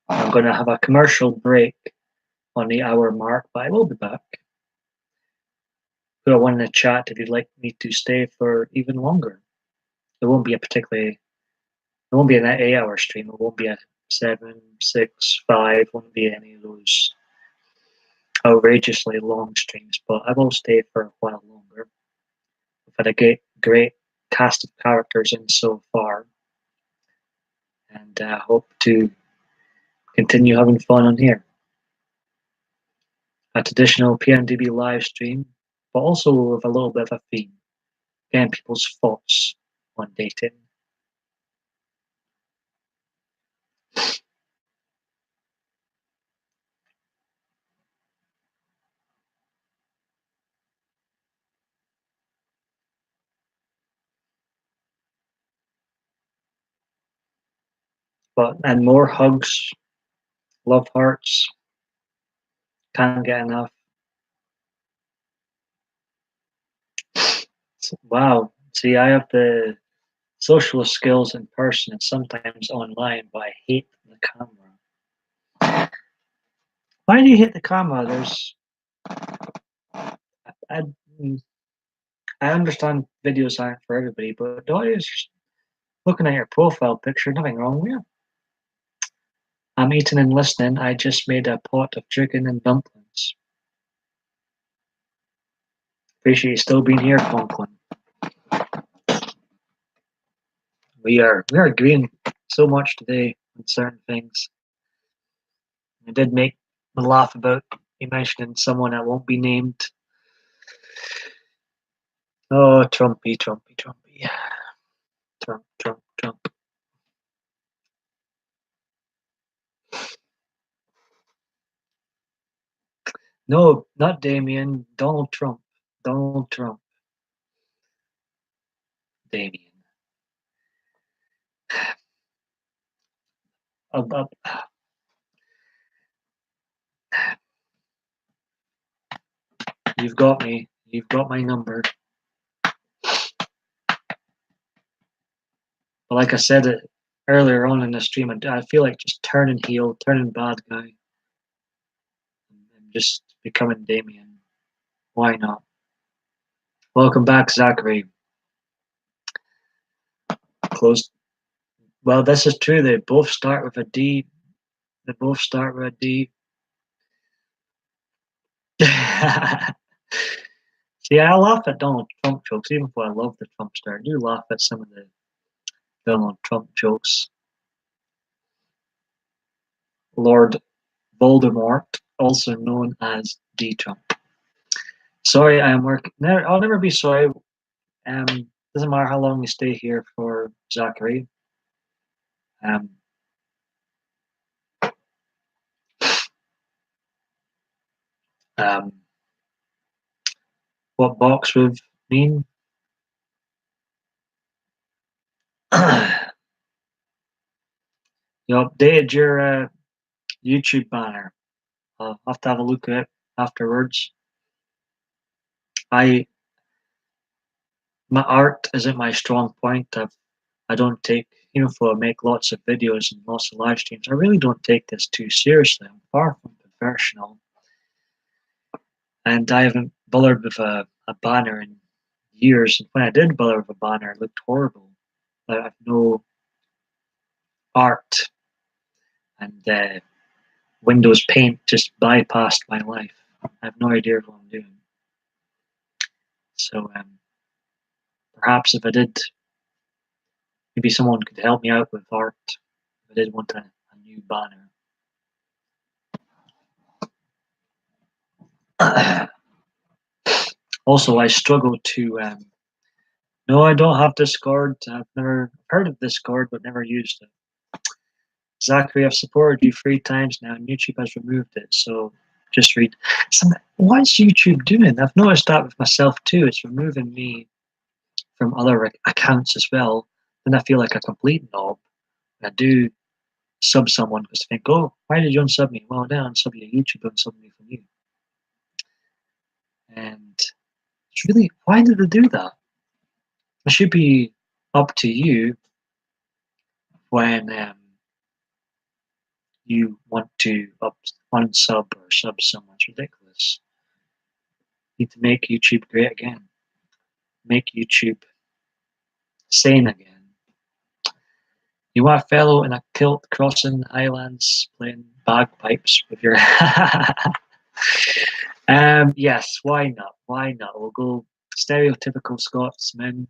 I'm going to have a commercial break on the hour mark, but I will be back. Put one in the chat if you'd like me to stay for even longer. It won't be it won't be an 8-hour stream. It won't be a 7, 6, 5. It won't be any of those outrageously long streams. But I will stay for a while longer. We've had a great cast of characters in so far, and hope to continue having fun on here. A traditional PMDB live stream, but also with a little bit of a theme, getting people's thoughts on dating. And more hugs, love hearts, can't get enough. Wow. See, I have the social skills in person and sometimes online, but I hate the camera. Why do you hate the camera? I, I understand videos aren't for everybody, but looking at your profile picture, nothing wrong with you. I'm eating and listening. I just made a pot of chicken and dumplings. Appreciate you still being here, Conklin. We are agreeing so much today on certain things. I did make me laugh about you mentioning someone that won't be named. Oh, Trumpy. Trump. No, not Damien. Donald Trump. Donald Trump. Damien. You've got me. You've got my number. But like I said it earlier on in the stream, I feel like just turning heel, turning bad guy, and just becoming Damien. Why not? Welcome back, Zachary. Close. Well, this is true. They both start with a D. They both start with a D. See, I laugh at Donald Trump jokes, even though I love the Trumpster. I do laugh at some of the Donald Trump jokes. Lord Voldemort, also known as D. Trump. Sorry, I am working. I'll never be sorry. Doesn't matter how long you stay here for, Zachary. Um, um, what box would mean? You updated your YouTube banner. I'll have to have a look at it afterwards. My art isn't my strong point. I don't take, even though I make lots of videos and lots of live streams, I really don't take this too seriously. I'm far from professional. And I haven't bothered with a banner in years. And when I did bother with a banner, it looked horrible. I have no art, and Windows Paint just bypassed my life. I have no idea what I'm doing. So perhaps if I did, maybe someone could help me out with art. If I did want a new banner. Also, I struggle to. No, I don't have Discord. I've never heard of Discord, but never used it. Zachary, I've supported you 3 times now, and YouTube has removed it. So just read. What's YouTube doing? I've noticed that with myself too. It's removing me from other accounts as well. Then I feel like a complete knob. I do sub someone because I think, oh, why did you unsub me? Well, now unsub you. YouTube unsub me from you. And it's really, why did they do that? It should be up to you when you want to unsub or sub someone. It's ridiculous. You need to make YouTube great again. Make YouTube sane again. You want a fellow in a kilt crossing highlands playing bagpipes with your. Yes, why not? Why not? We'll go stereotypical Scotsman.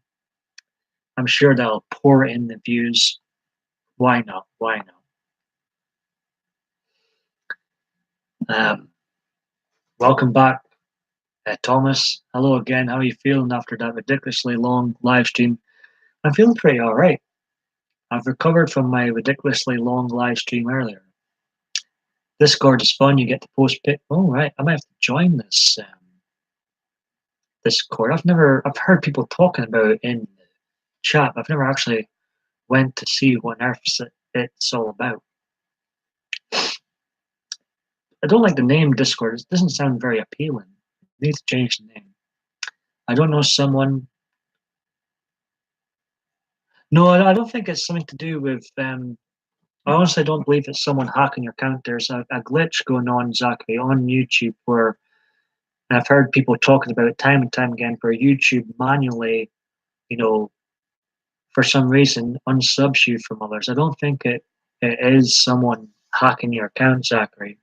I'm sure they'll pour in the views. Why not? Why not? Welcome back, Thomas. Hello again. How are you feeling after that ridiculously long live stream? I'm feeling pretty all right. I've recovered from my ridiculously long live stream earlier. Discord is fun. You get to post pic. Oh right, I might have to join this Discord. I've heard people talking about it in the chat. I've never actually went to see what on earth it's all about. I don't like the name Discord. It doesn't sound very appealing. I need to change the name. I don't know someone. No, I don't think it's something to do with. I honestly don't believe it's someone hacking your account. There's a glitch going on, Zachary, on YouTube where, and I've heard people talking about it time and time again, where YouTube manually, for some reason, unsubs you from others. I don't think it is someone hacking your account, Zachary.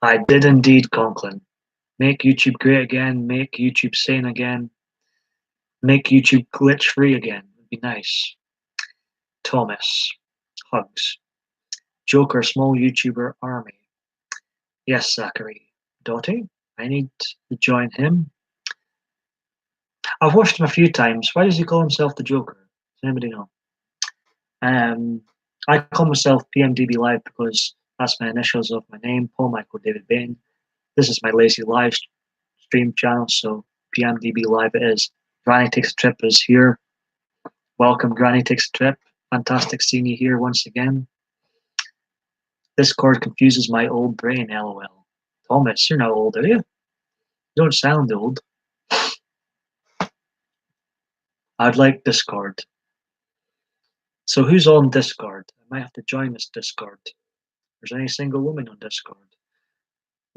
I did indeed, Conklin. Make YouTube great again. Make YouTube sane again. Make YouTube glitch free again. Would be nice. Thomas. Hugs. Joker, small YouTuber army. Yes, Zachary. Dottie, I need to join him. I've watched him a few times. Why does he call himself the Joker? Does anybody know? I call myself PMDB Live because that's my initials of my name, Paul Michael David Bain. This is my lazy live stream channel, so PMDB Live it is. Granny Takes a Trip is here. Welcome, Granny Takes a Trip. Fantastic seeing you here once again. Discord confuses my old brain, lol. Thomas, you're not old, are you? You don't sound old. I'd like Discord. So who's on Discord? I might have to join this Discord. There's any single woman on Discord?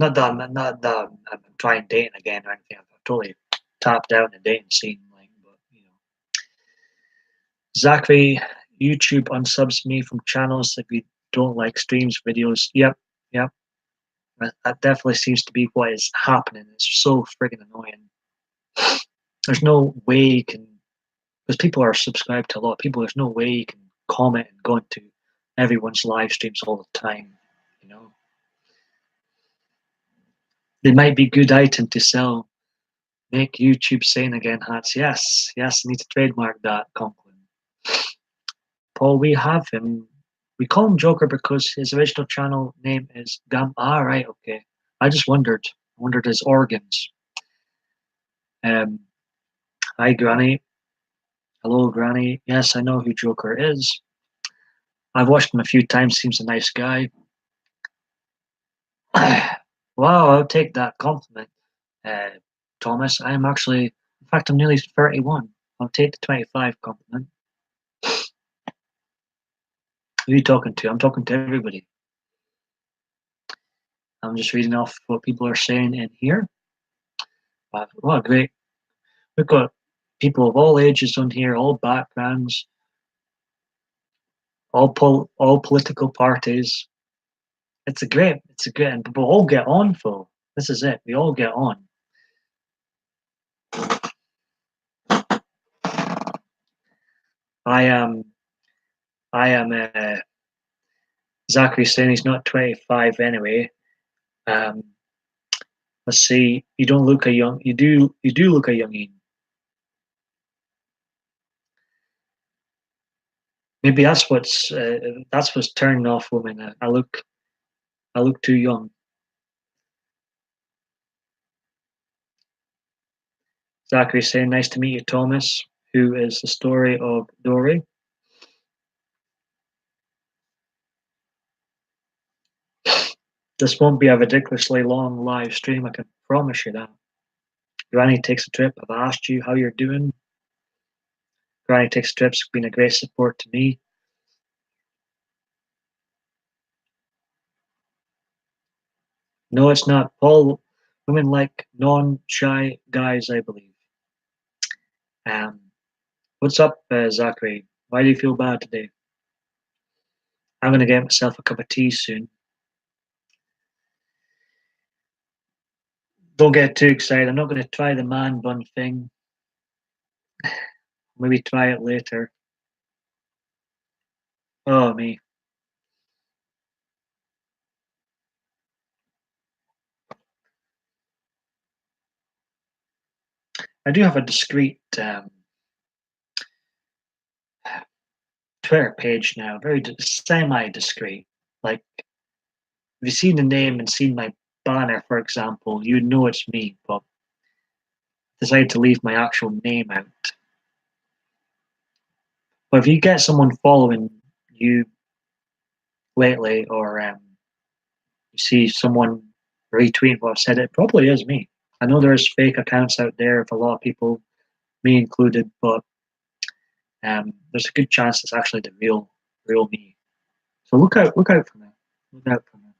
Not that I'm trying dating again or anything. I've totally tapped out in the dating scene, like, but Zachary, YouTube unsubs me from channels if you don't like streams, videos. Yep, yep. That definitely seems to be what is happening. It's so friggin' annoying. There's no way you can, because people are subscribed to a lot of people. There's no way you can comment and go into everyone's live streams all the time. You know, they might be good item to sell. Make YouTube sane again hats. Yes, yes, I need to trademark that, Conklin. Paul, we have him. We call him Joker because his original channel name is Gam. Ah, right, okay. I just wondered. I wondered his organs. Um, Hi, Granny. Hello, Granny. Yes, I know who Joker is. I've watched him a few times. Seems a nice guy. Wow, I'll take that compliment, uh, Thomas. I am actually, in fact, I'm nearly 31. I'll take the 25 compliment. Who are you talking to? I'm talking to everybody. I'm just reading off what people are saying in here. Wow, great. We've got people of all ages on here, all backgrounds, all political parties. It's a great, and we all get on, Phil. This is it. We all get on. I am, I am. Zachary saying he's not 25 anyway. Um, let's see. You don't look a young. You do. You do look a youngin. Maybe that's what's turning off women. I look too young. Zachary saying, "Nice to meet you, Thomas." Who is the story of Dory? This won't be a ridiculously long live stream. I can promise you that. Granny takes a trip. I've asked you how you're doing. Granny takes trips. Been a great support to me. No, it's not. Paul, women like non-shy guys, I believe. Um, what's up, Zachary? Why do you feel bad today? I'm gonna get myself a cup of tea soon. Don't get too excited. I'm not gonna try the man bun thing. Maybe try it later. Oh me. I do have a discreet Twitter page now, very semi-discreet. Like, if you've seen the name and seen my banner, for example, you know it's me, but I decided to leave my actual name out. But if you get someone following you lately, or you see someone retweeting what I've said, it probably is me. I know there's fake accounts out there of a lot of people, me included, but there's a good chance it's actually the real me. So look out for me. Look out for me.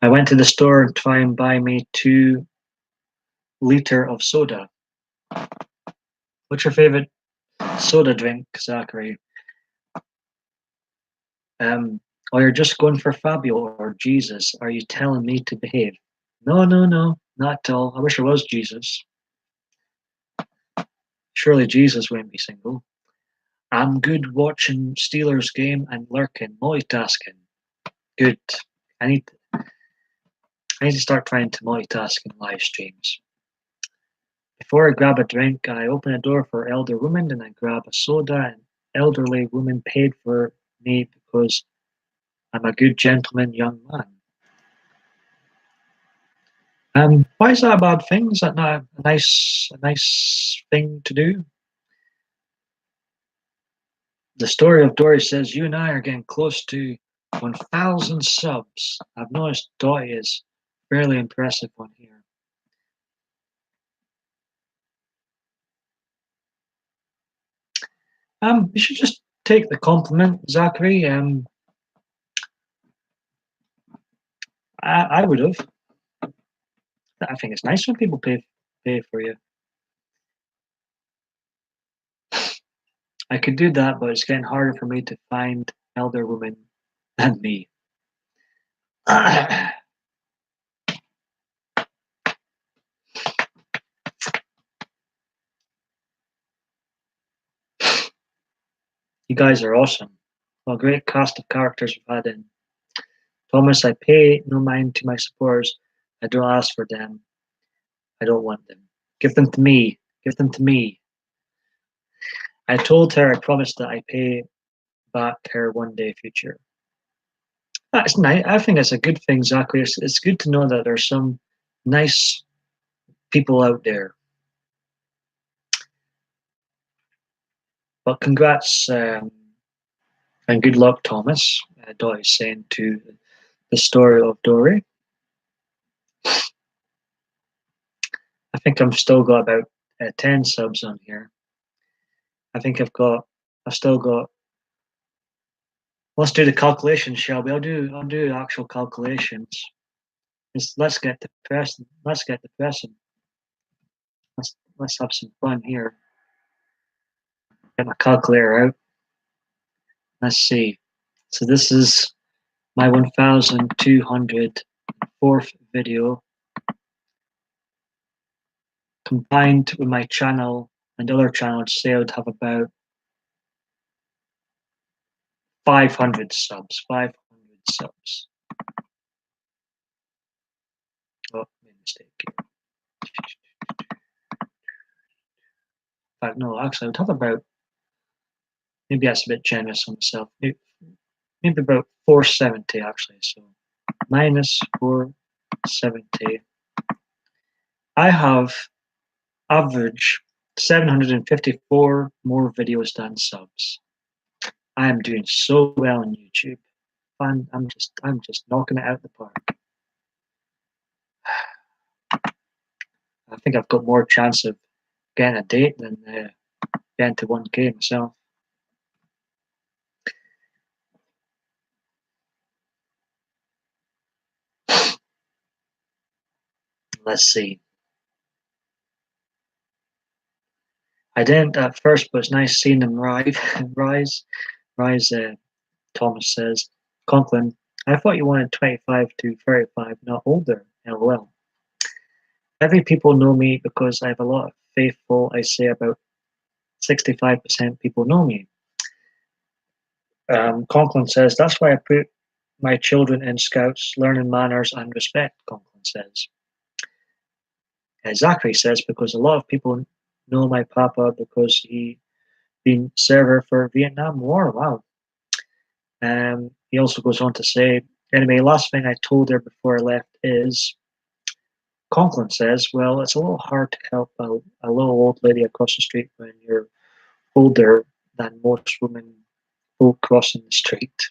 I went to the store to try and buy me 2 liter of soda. What's your favorite soda drink, Zachary? Or you're just going for Fabio or Jesus? Are you telling me to behave? No, no, no, not at all. I wish I was Jesus. Surely Jesus wouldn't be single. I'm good watching Steelers game and lurking, multitasking. Good. I need I need to start trying to multitask in live streams. Before I grab a drink, I open a door for elder women and I grab a soda. An elderly woman paid for me because I'm a good gentleman young man. Why is that a bad thing? Is that not a nice thing to do? The story of Dory says you and I are getting close to 1,000 subs. I've noticed Dottie is fairly impressive on here. You should just take the compliment, Zachary. I would have. I think it's nice when people pay for you. I could do that, but it's getting harder for me to find elder women than me. You guys are awesome. Well, great cast of characters we've had in. Thomas, I pay no mind to my supporters. I don't ask for them. I don't want them. Give them to me. Give them to me. I told her I promised that I pay back her one day future. That's nice. I think it's a good thing, Zachary. It's good to know that there's some nice people out there. But congrats and good luck, Thomas. Dot is saying to the story of Dory. I think I've still got about 10 subs on here. I think I've still got. Let's do the calculations, shall we? I'll do actual calculations. Let's get depressing. Let's get depressing. Let's have some fun here. Get my calculator out. Let's see. So this is my 1204th video. Combined with my channel and other channels, say I would have about 500 subs. 500 subs. Oh, made a mistake here. No, actually, I would have about, maybe that's a bit generous on myself. Maybe about 470 actually. So minus 470. I have average 754 more videos than subs. I am doing so well on YouTube. I'm just knocking it out of the park. I think I've got more chance of getting a date than getting to 1K myself. Let's see. I didn't at first, but it's nice seeing them rise. Thomas says, Conklin, I thought you wanted 25 to 35, not older. LOL. Every people know me because I have a lot of faithful. I say about 65% people know me. Conklin says, that's why I put my children in scouts, learning manners and respect, Conklin says. Zachary says, because a lot of people know my papa because he been server for Vietnam War. Wow. He also goes on to say, anyway, last thing I told her before I left is, Conklin says, well, it's a little hard to help a little old lady across the street when you're older than most women folk crossing the street.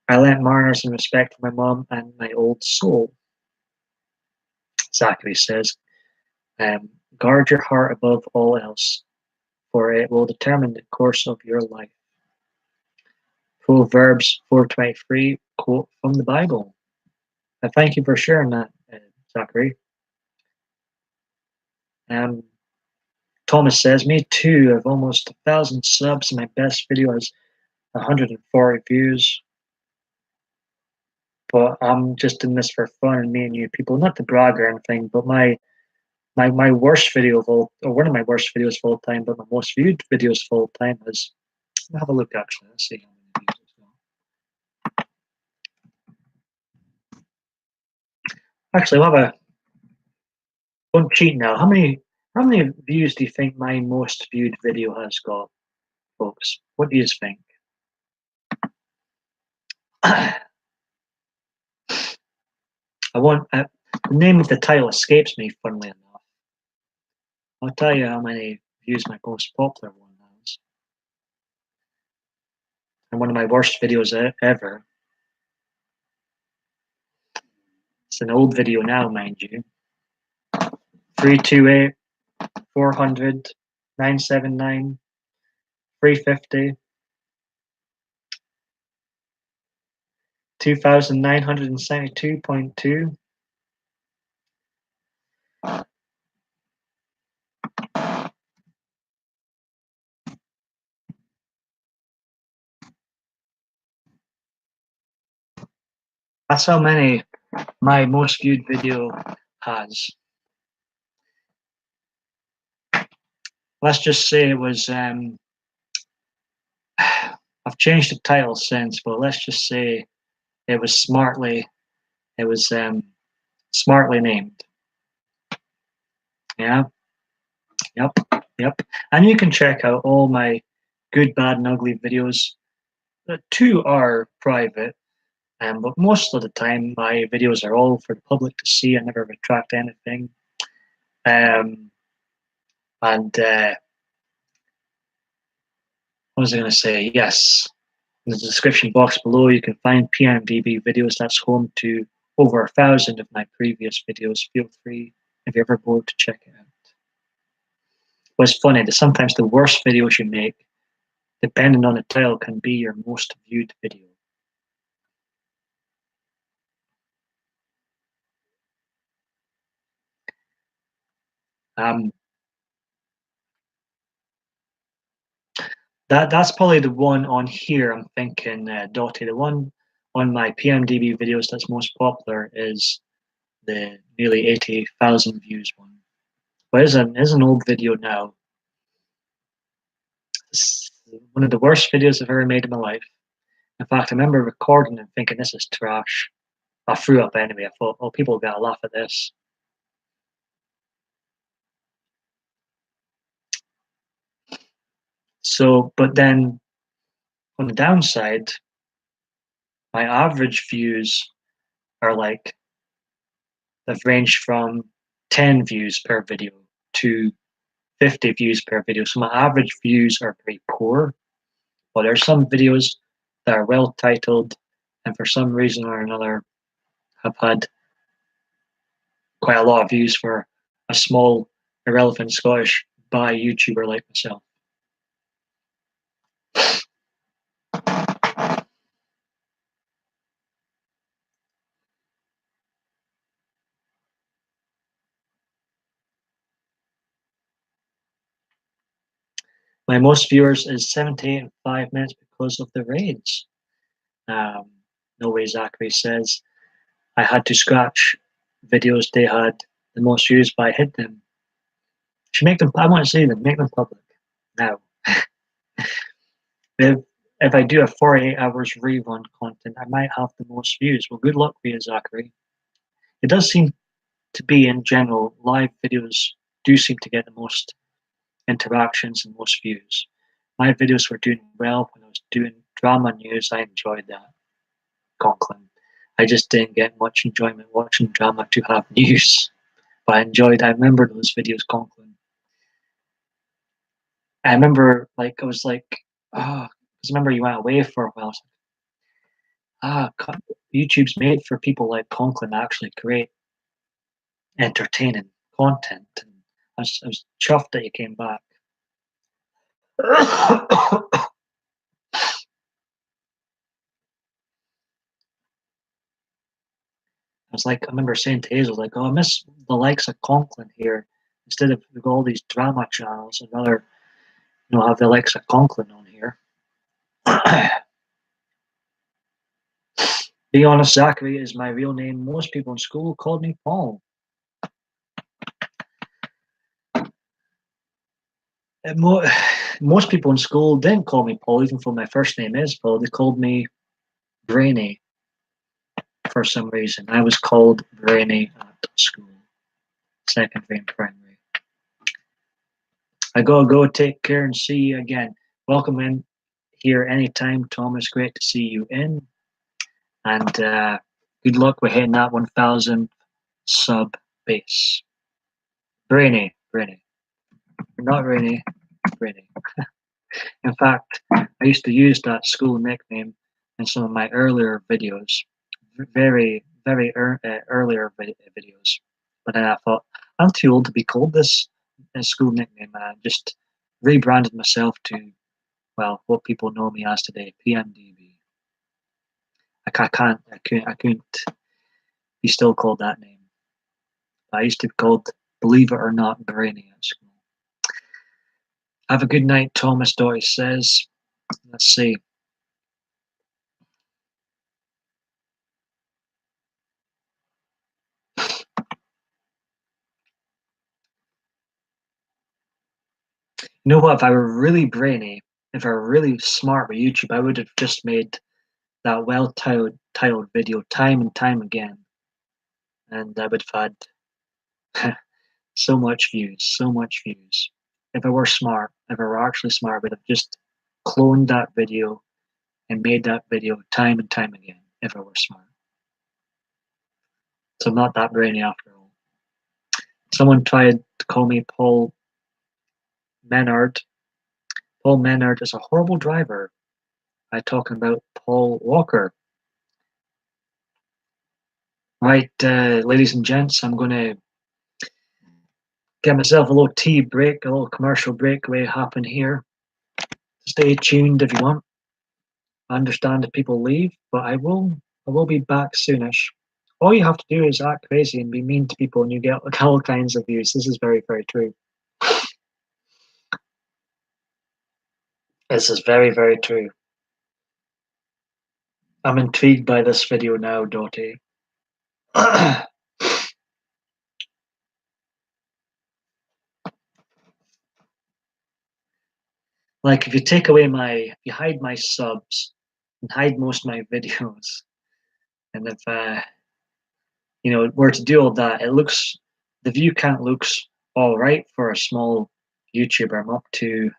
I lent manners and respect for my mom and my old soul. Zachary says, guard your heart above all else, for it will determine the course of your life. Proverbs 4:23, quote from the Bible. Thank you for sharing that, Zachary. Thomas says, me too. I have almost 1,000 subs and my best video has 140 views. But I'm just doing this for fun and me and you people, not to brag or anything, but my worst video of all, or one of my worst videos of all time, but my most viewed videos of all time is, have a look actually, let's see how many views it's got. Actually, we'll have a, don't cheat now. How many views do you think my most viewed video has got, folks? What do you think? The name of the title escapes me, funnily enough. I'll tell you how many views my most popular one has. And one of my worst videos ever. It's an old video now, mind you. 328, 400, 979, 350, 2,972.2. That's how many my most viewed video has. Let's just say it was, I've changed the title since, but let's just say it was smartly named. Yeah, yep. And you can check out all my good, bad, and ugly videos. The two are private, but most of the time my videos are all for the public to see. I never retract anything. And what was I going to say? Yes, in the description box below, you can find PMDB videos. That's home to over 1,000 of my previous videos. Feel free, if you're ever bored, to check it out. But it's funny that sometimes the worst videos you make, depending on the title, can be your most viewed video. That's probably the one on here. I'm thinking, Dottie. The one on my PMDB videos that's most popular is the nearly 80,000 views one. But it's an old video now. It's one of the worst videos I've ever made in my life. In fact, I remember recording and thinking, this is trash. I threw up anyway. I thought, oh, people are gonna laugh at this. So, but then on the downside, my average views are like, they've ranged from 10 views per video to 50 views per video. So my average views are pretty poor. But there's some videos that are well titled and for some reason or another have had quite a lot of views for a small, irrelevant Scottish bi YouTuber like myself. My most viewers is 78 and 5 minutes because of the raids. No Way Zachary says, I had to scratch videos they had the most views by hit them. Should make them, I want to see them, make them public now. If I do a 48 hours rerun content, I might have the most views. Well, good luck with you, Zachary. It does seem to be, in general, live videos do seem to get the most interactions and most views. My videos were doing well when I was doing drama news. I enjoyed that. Conklin. I just didn't get much enjoyment watching drama to have news. But I remember those videos, Conklin. I remember, like, I was like, because I remember you went away for a while. YouTube's made for people like Conklin to actually create entertaining content. And I was chuffed that you came back. I remember saying to Hazel, like, oh, I miss the likes of Conklin here. Instead of all these drama channels, I'd rather, have the likes of Conklin on here. Be honest, Zachary is my real name. Most people in school called me Paul. Most people in school didn't call me Paul, even though my first name is Paul. They called me Brainy for some reason. I was called Brainy at school, secondary and primary. I gotta go, take care, and see you again. Welcome in here anytime, Tom. It's great to see you in. And good luck with hitting that 1,000 sub base. Brainy. Not Rainy, Brainy. In fact, I used to use that school nickname in some of my earlier videos, very earlier videos. But then I thought, I'm too old to be called this school nickname. I just rebranded myself to, well, what people know me as today, PMDB. I I couldn't be still called that name. I used to be called, believe it or not, Brainy at school. Have a good night, Thomas Doty says. Let's see. You know what? If I were really brainy, if I were really smart with YouTube, I would have just made that well-titled video time and time again, and I would have had so much views, so much views. If I were smart, if I were actually smart, I would have just cloned that video and made that video time and time again. If I were smart, so I'm not that brainy after all. Someone tried to call me Paul Menard. Paul Menard is a horrible driver. I'm talking about Paul Walker. Right, ladies and gents, I'm going to get myself a little tea break, a little commercial break way happen here. Stay tuned if you want. I understand if people leave, but I will be back soonish. All you have to do is act crazy and be mean to people and you get all kinds of views. This is very, very true. This is very, very true. I'm intrigued by this video now, Dottie. Like if you take away if you hide my subs and hide most of my videos, and if were to do all that, the view count looks all right for a small YouTuber. I'm up to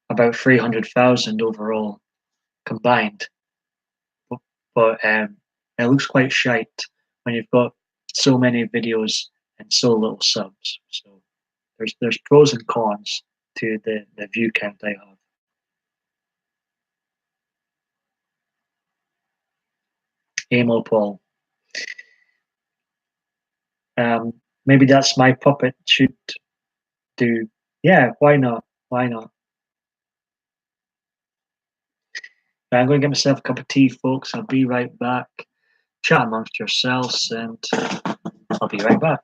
about 300,000 overall combined, but it looks quite shite when you've got so many videos and so little subs. So there's pros and cons to the view count I have. Amo Paul. Maybe that's my puppet should do. Yeah, why not? Why not? I'm going to get myself a cup of tea, folks. I'll be right back. Chat amongst yourselves, and I'll be right back.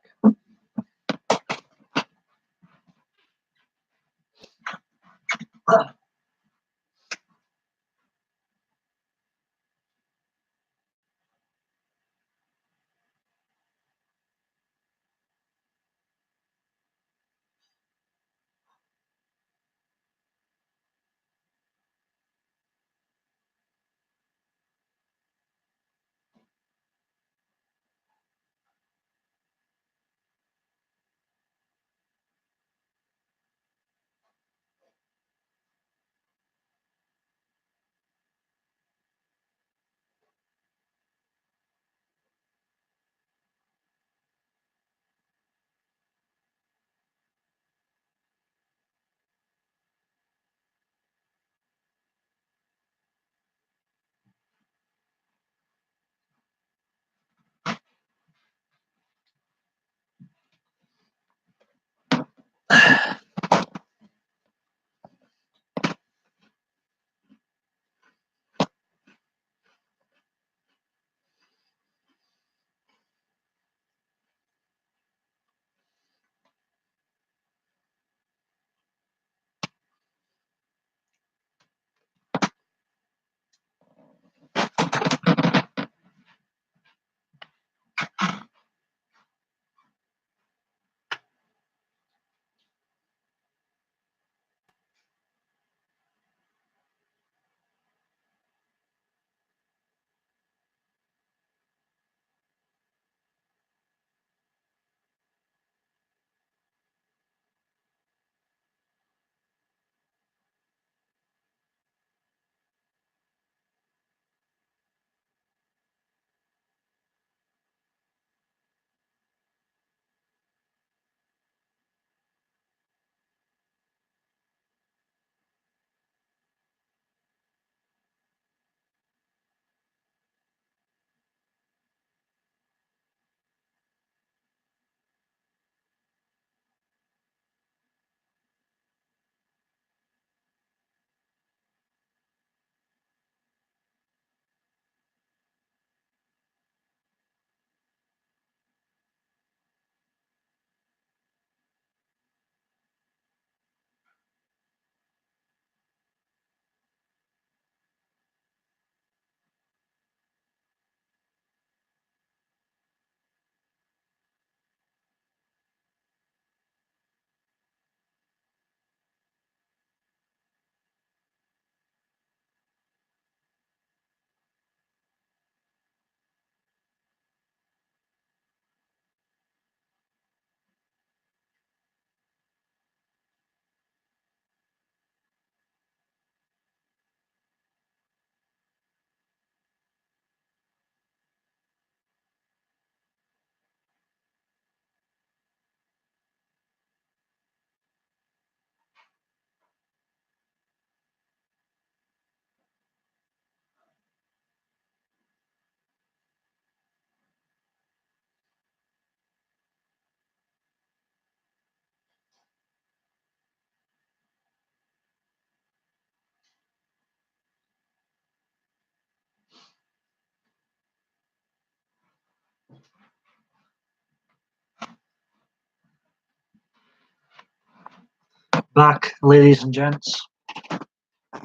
Back, ladies and gents.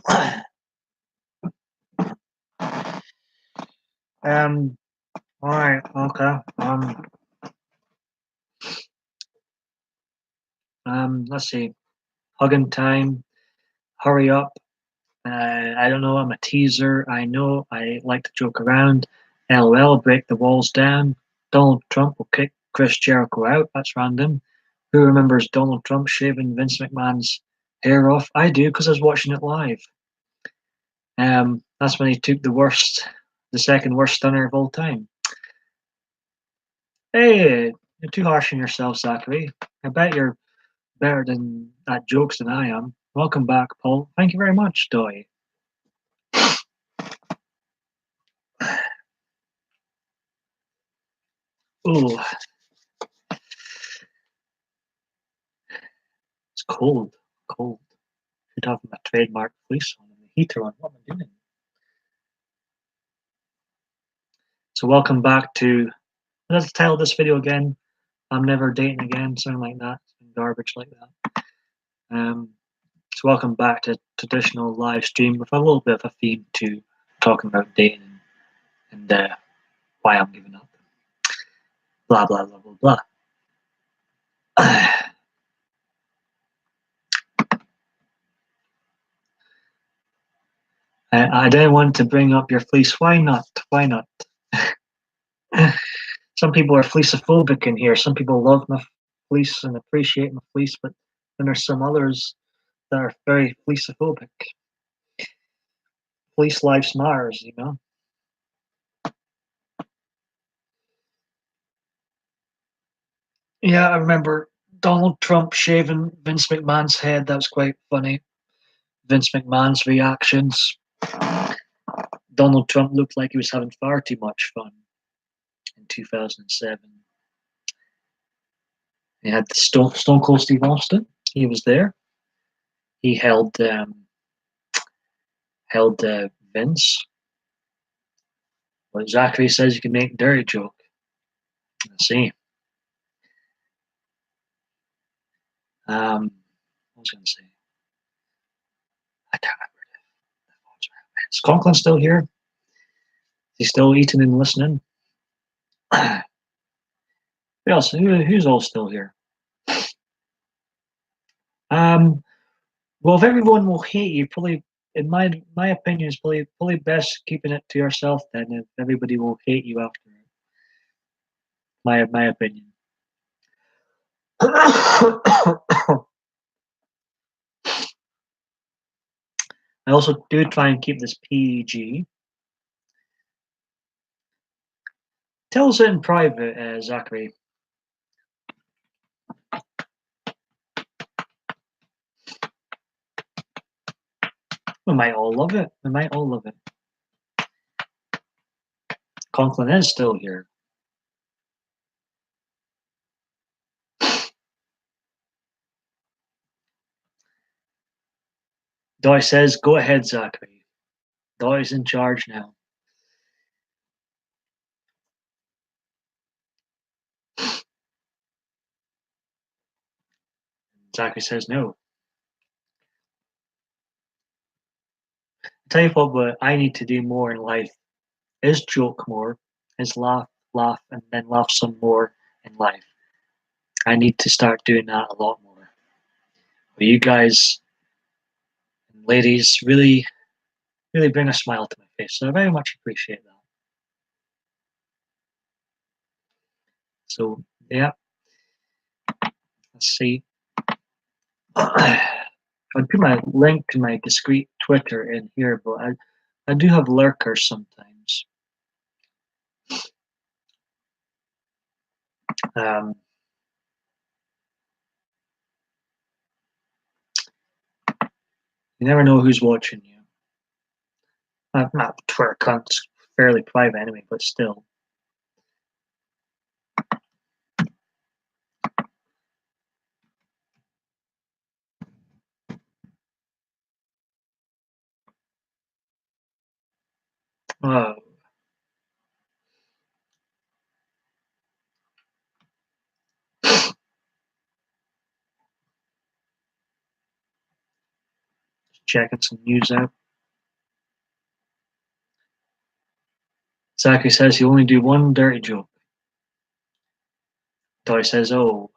All right, okay. Let's see. Hugging time. Hurry up. I don't know. I'm a teaser. I know. I like to joke around. LOL. Break the walls down. Donald Trump will kick Chris Jericho out. That's random. Who remembers Donald Trump shaving Vince McMahon's hair off? I do because I was watching it live. That's when he took the second worst stunner of all time. Hey, you're too harsh on yourself, Zachary. I bet you're better at jokes than I am. Welcome back, Paul. Thank you very much, Doy. Ooh, it's cold. Cold. Should have my trademark fleece on and the heater on. What am I doing? So welcome back to, let's title this video again. I'm never dating again, something like that. Garbage like that. So welcome back to traditional live stream with a little bit of a theme to talking about dating and why I'm giving up. Blah blah blah blah blah. I didn't want to bring up your fleece. Why not? Why not? Some people are fleecophobic in here. Some people love my fleece and appreciate my fleece, but then there's some others that are very fleecophobic. Fleece lives matters, you know. Yeah, I remember Donald Trump shaving Vince McMahon's head. That was quite funny. Vince McMahon's reactions. Donald Trump looked like he was having far too much fun in 2007. He had the Stone Cold Steve Austin. He was there. He held Vince. Well, Zachary says you can make a dirty joke. Let's see. What was I going to say? I can't remember. Is Conklin still here? Is he still eating and listening? Who else? Who's all still here? Well, if everyone will hate you, probably, in my opinion, is probably best keeping it to yourself. Then, if everybody will hate you after it. My opinion. I also do try and keep this PG. Tell us in private, Zachary. We might all love it. We might all love it. Conklin is still here. Doy says, "Go ahead, Zachary. Doy's in charge now." Zachary says, "No." I tell you what I need to do more in life is joke more, is laugh, and then laugh some more in life. I need to start doing that a lot more. But you guys and ladies really, really bring a smile to my face. So I very much appreciate that. So yeah, let's see. I'd put my link to my discreet Twitter in here, but I do have lurkers sometimes. You never know who's watching you. My Twitter account's fairly private anyway, but still. Oh. checking some news out. Zachary says he'll only do one dirty joke. Toy says, oh.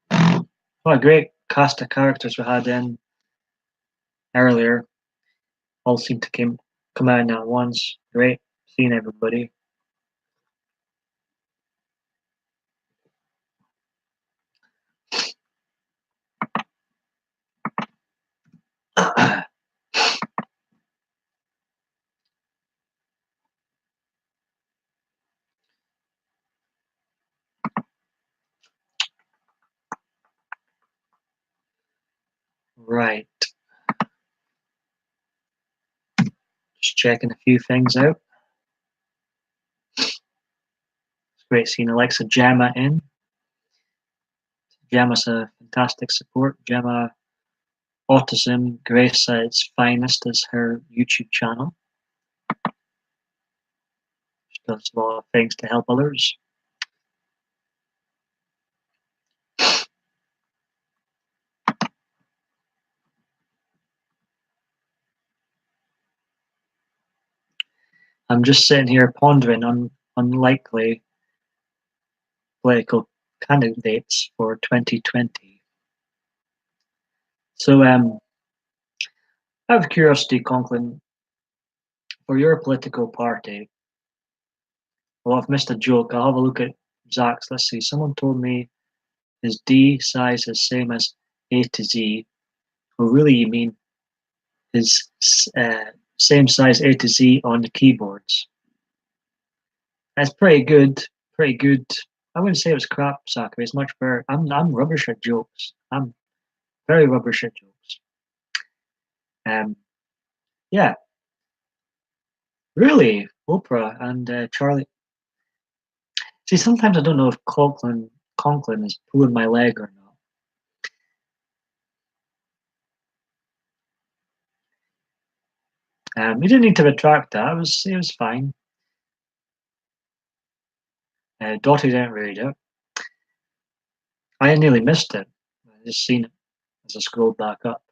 What a great cast of characters we had in earlier. All seem to come out at once. Great seeing everybody. Right. Just checking a few things out. It's great seeing Alexa Gemma in. Gemma's a fantastic support. Gemma Autism Grace at its finest is her YouTube channel. She does a lot of things to help others. I'm just sitting here pondering on unlikely political candidates for 2020. So, out of curiosity, Conklin, for your political party, well, I've missed a joke. I'll have a look at Zach's. Let's see. Someone told me his D size is same as A to Z. Well, really, you mean his same size A to Z on the keyboards. That's pretty good. Pretty good. I wouldn't say it was crap, Zachary. It's much better. I'm rubbish at jokes. I'm very rubbish at jokes. Yeah. Really, Oprah and Charlie. See, sometimes I don't know if Conklin is pulling my leg or not. You didn't need to retract that. It was fine. Dottie didn't read it. I nearly missed it. I just seen it as I scrolled back up.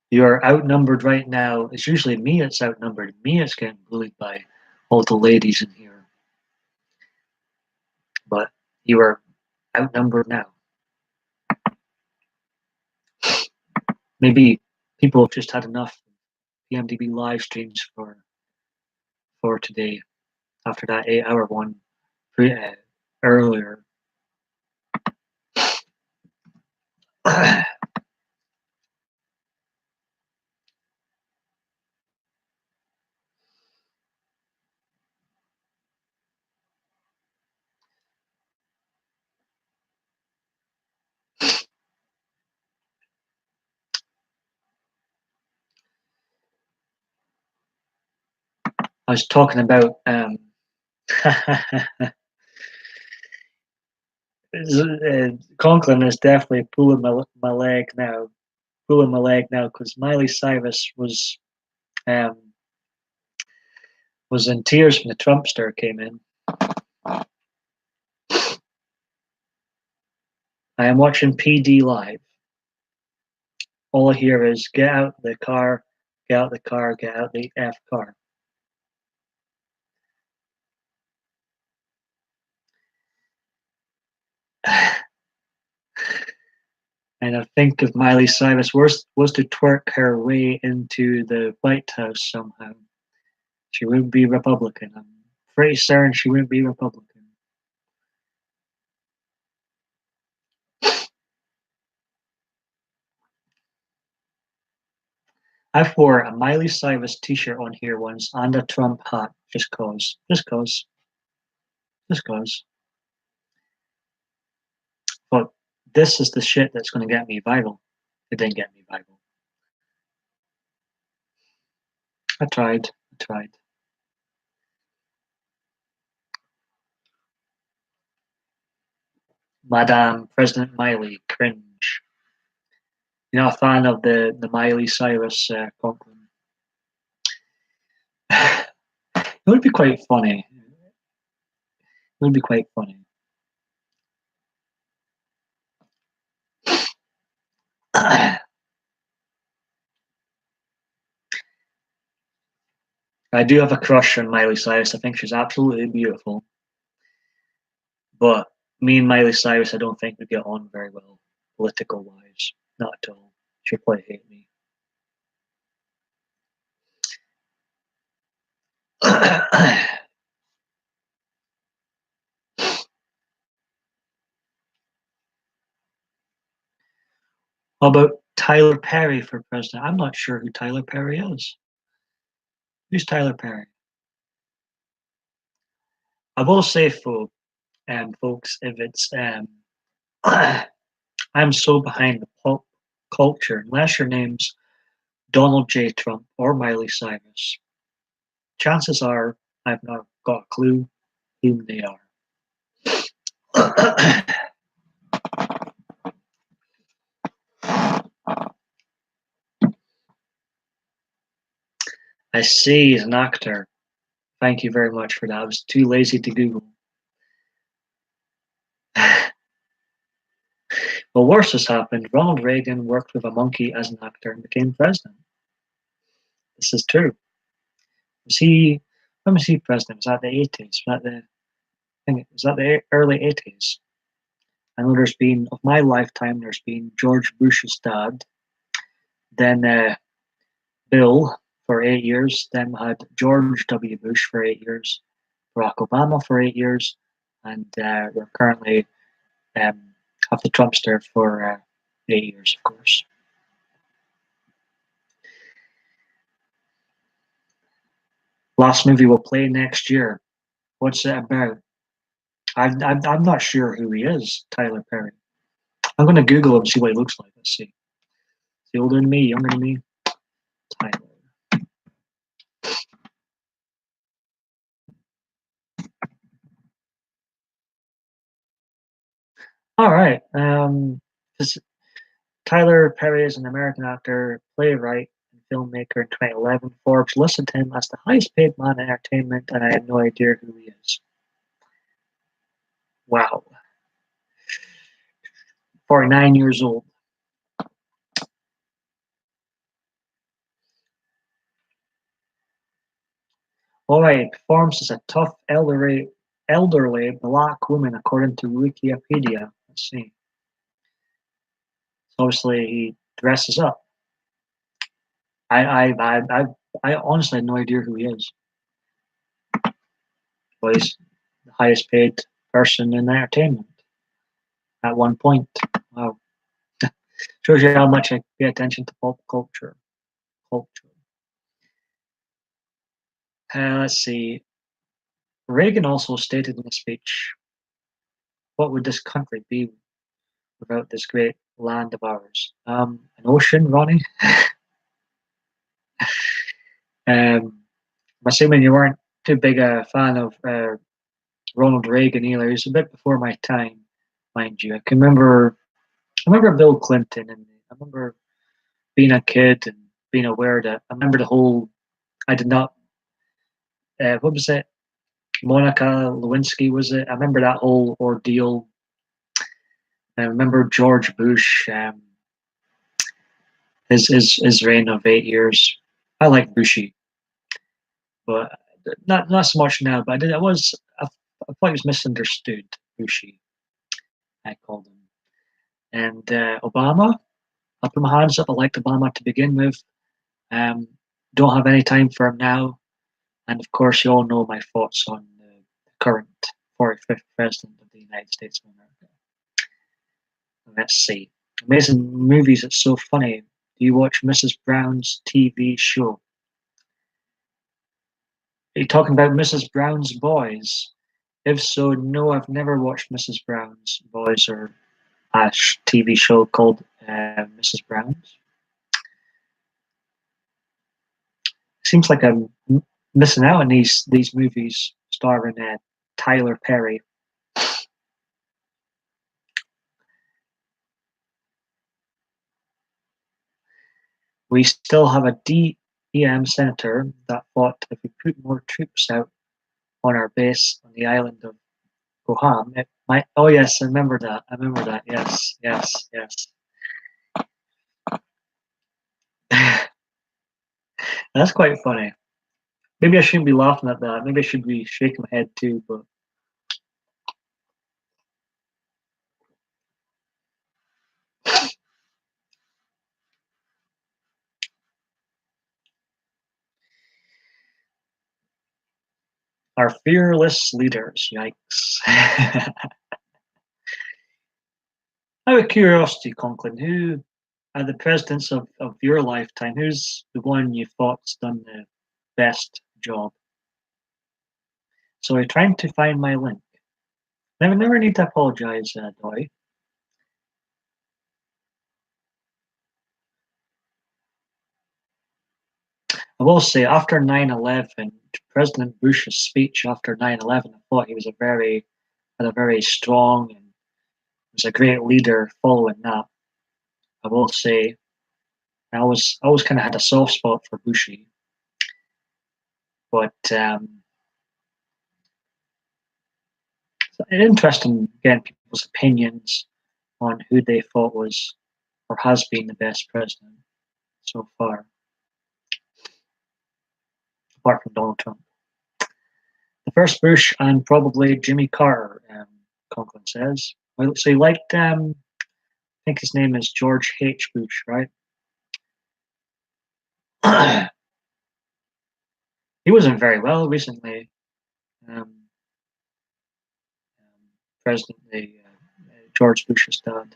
You're outnumbered right now. It's usually me that's outnumbered. Me that's getting bullied by all the ladies in here. But you are outnumbered now. Maybe people have just had enough PMDB live streams for today after that 8-hour one earlier. I was talking about Conklin is definitely pulling my leg now. Pulling my leg now because Miley Cyrus was in tears when the Trumpster came in. I am watching PD live. All I hear is get out the car, get out the car, get out the F car. And I think if Miley Cyrus was to twerk her way into the White House somehow, she wouldn't be Republican. I'm pretty certain she wouldn't be Republican. I wore a Miley Cyrus t-shirt on here once and a Trump hat just cause. But this is the shit that's going to get me viral. It didn't get me viral. I tried. Madame President Miley, cringe. You're not a fan of the Miley Cyrus Conklin. It would be quite funny. It would be quite funny. I do have a crush on Miley Cyrus. I think she's absolutely beautiful. But me and Miley Cyrus, I don't think we get on very well, political wise. Not at all. She'd probably hate me. How about Tyler Perry for president? I'm not sure who Tyler Perry is. Who's Tyler Perry? I will say, folks, if it's I'm so behind the pop culture, unless your name's Donald J. Trump or Miley Cyrus, chances are I've not got a clue who they are. I see he's an actor. Thank you very much for that. I was too lazy to Google. Well, worse has happened. Ronald Reagan worked with a monkey as an actor and became president. This is true. When was he president? Was that the 80s? Was that the early 80s? I know of my lifetime, there's been George Bush's dad, then Bill for 8 years, then we had George W. Bush for 8 years, Barack Obama for 8 years, and we're currently have the Trumpster for 8 years, of course. Last movie we'll play next year. What's it about? I'm not sure who he is, Tyler Perry. I'm going to Google him and see what he looks like. Let's see. Is he older than me, younger than me? Tyler. All right. Tyler Perry is an American actor, playwright, and filmmaker. In 2011, Forbes listed him as the highest paid man in entertainment, and I have no idea who he is. Wow. 49 years old. All right, performs as a tough elderly black woman, according to Wikipedia. Let's see. So obviously, he dresses up. I honestly had no idea who he is. But he's the highest paid person in entertainment at one point. Wow. Shows you how much I pay attention to pop culture. Let's see. Reagan also stated in a speech, "What would this country be without this great land of ours? An ocean, Ronnie." I'm assuming you weren't too big a fan of Ronald Reagan either. He's a bit before my time, mind you. I remember Bill Clinton, and I remember being a kid and being aware that I remember the whole. I did not. What was it? Monica Lewinsky was it? I remember that whole ordeal. I remember George Bush, his reign of 8 years. I like Bushy, but not so much now. But I thought he was misunderstood. Bushy, I called him. And Obama, I put my hands up. I liked Obama to begin with. Um, don't have any time for him now. And of course, you all know my thoughts on the current 45th President of the United States of America. Let's see. Amazing movies, it's so funny. Do you watch Mrs. Brown's TV show? Are you talking about Mrs. Brown's Boys? If so, no, I've never watched Mrs. Brown's Boys or a TV show called Mrs. Brown's. Seems like I'm missing out on these movies starring Tyler Perry. We still have a DEM senator that thought if we put more troops out, on our base on the island of Guam. Oh yes, I remember that. I remember that. Yes, yes, yes. That's quite funny. Maybe I shouldn't be laughing at that. Maybe I should be shaking my head too. But our fearless leaders, yikes! Out of curiosity, Conklin, who are the presidents of your lifetime? Who's the one you thought's done the best job? So I'm trying to find my link. Never need to apologize, Doy. I will say, after 9/11, President Bush's speech after 9/11, I thought he was had a very strong and was a great leader following that. I will say, I always kind of had a soft spot for Bushy, but it's interesting getting people's opinions on who they thought was or has been the best president so far, apart from Donald Trump. The first Bush and probably Jimmy Carter, Conklin says. So he liked, I think his name is George H. Bush, right? He wasn't very well recently. Um, President George Bush's dad.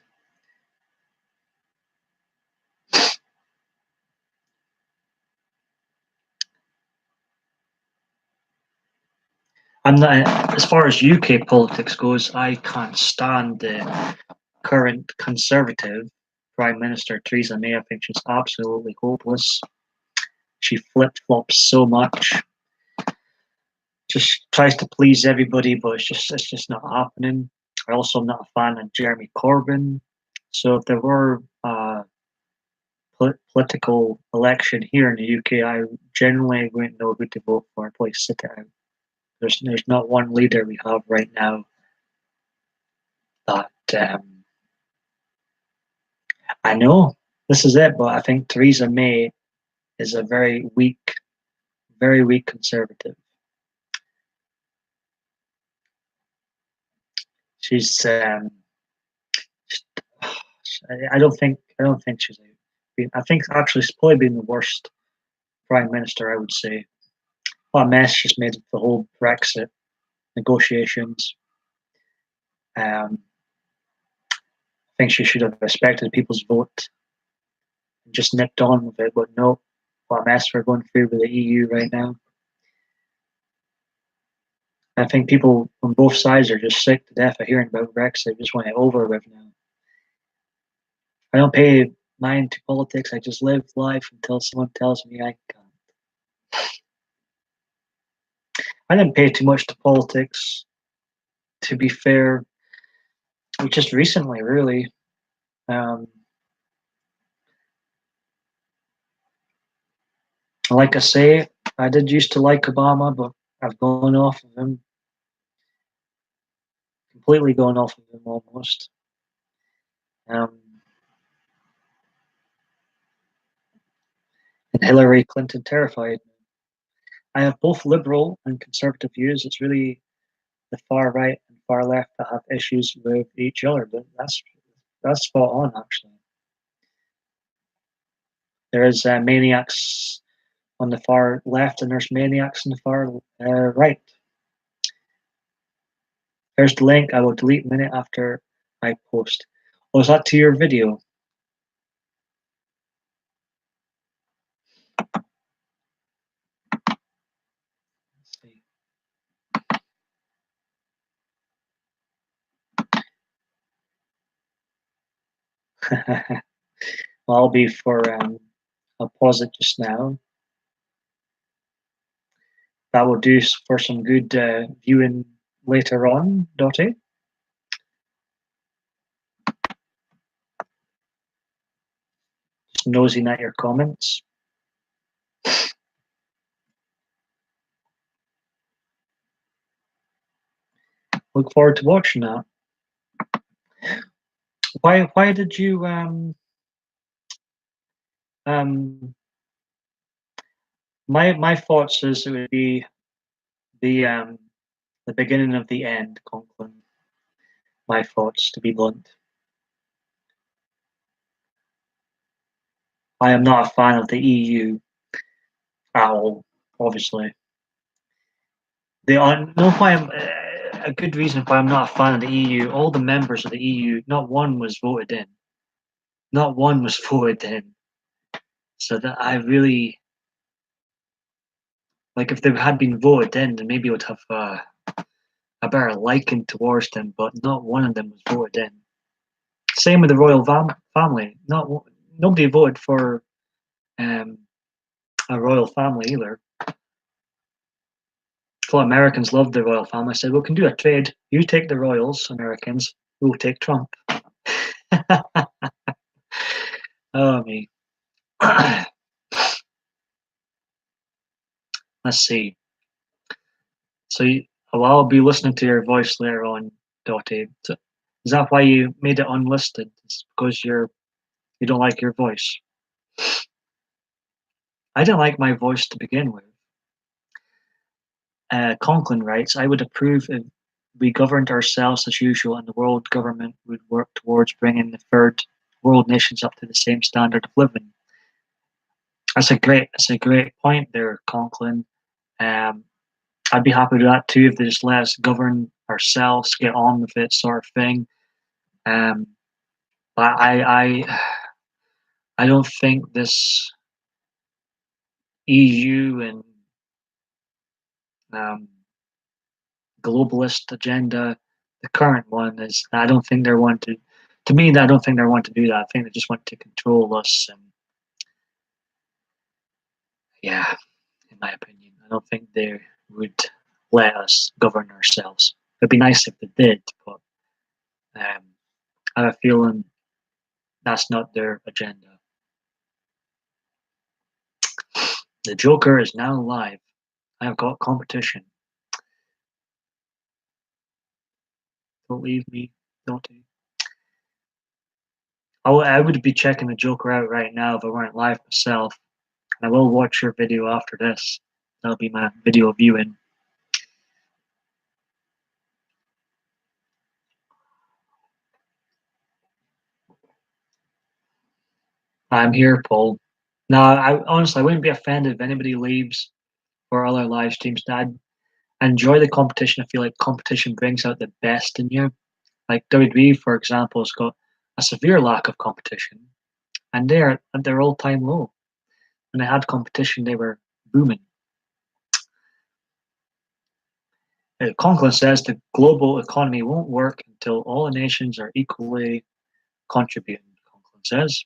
I'm not, as far as UK politics goes, I can't stand the current Conservative Prime Minister Theresa May. I think she's absolutely hopeless. She flip flops so much. Just tries to please everybody, but it's just not happening. I also am not a fan of Jeremy Corbyn. So if there were a political election here in the UK, I generally wouldn't know who to vote for. I'd probably sit it out. There's not one leader we have right now that I know this is it, but I think Theresa May is a very weak conservative. She's I don't think she's I think actually she's probably been the worst prime minister, I would say. What a mess she's made of the whole Brexit negotiations. I think she should have respected people's vote and just nipped on with it, but no, what a mess we're going through with the EU right now. I think people on both sides are just sick to death of hearing about Brexit, just want it over with now. I don't pay mind to politics, I just live life until someone tells me I can't. I didn't pay too much to politics, to be fair, just recently, really. Um, like I say, I did used to like Obama, but I've gone off of him, completely gone off of him almost. Um, and Hillary Clinton terrified me. I have both liberal and conservative views. It's really the far right and far left that have issues with each other, but that's spot on actually. There is maniacs on the far left, and there's maniacs on the far right. There's the link. I will delete a minute after I post. Was that to your video? Let's see. Well, I'll be for I'll pause it just now. That will do for some good viewing later on, Dottie. Just nosing at your comments. Look forward to watching that. Why did you um my thoughts is it would be the the beginning of the end, Conklin. My thoughts, to be blunt. I am not a fan of the EU at all, obviously. They are no why I'm a good reason why I'm not a fan of the EU. All the members of the EU, not one was voted in. Not one was voted in. So that I really like if they had been voted in, then maybe I would have a better liking towards them. But not one of them was voted in. Same with the royal family. Nobody voted for um, a royal family either. A lot of Americans love the royal family. I said, we can do a trade. You take the royals, Americans. We'll take Trump. Oh, me. Let's see. So, well, I'll be listening to your voice later on, Dottie. So, is that why you made it unlisted? It's because you don't like your voice. I didn't like my voice to begin with. Conklin writes, I would approve if we governed ourselves as usual and the world government would work towards bringing the third world nations up to the same standard of living. That's a great point there, Conklin. Um, I'd be happy with that too if they just let us govern ourselves, get on with it, sort of thing. Um, but I don't think this EU and um, globalist agenda, the current one, is. I don't think they're one to. To me, I don't think they want to do that. I think they just want to control us, and yeah, in my opinion, I don't think they would let us govern ourselves. It'd be nice if they did, but I have a feeling that's not their agenda. The Joker is now live. I have got competition. Don't leave me, don't you? I would be checking the Joker out right now if I weren't live myself. And I will watch your video after this. That'll be my video viewing. I'm here, Paul. Now, I honestly I wouldn't be offended if anybody leaves for other live streams. I enjoy the competition. I feel like competition brings out the best in you. Like WWE, for example, has got a severe lack of competition, and they're at their all-time low. When they had competition, they were booming. Conklin says the global economy won't work until all the nations are equally contributing. Conklin says,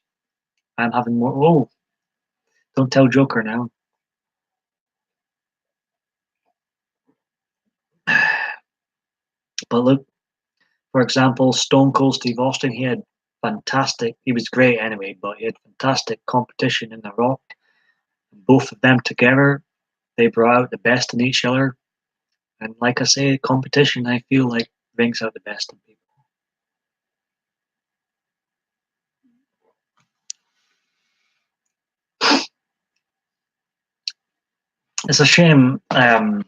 I'm having more. Oh, don't tell Joker now. But look, for example, Stone Cold Steve Austin, he was great anyway, but he had fantastic competition in The Rock. And both of them together, they brought out the best in each other. And like I say, competition, I feel like, brings out the best in people. It's a shame. I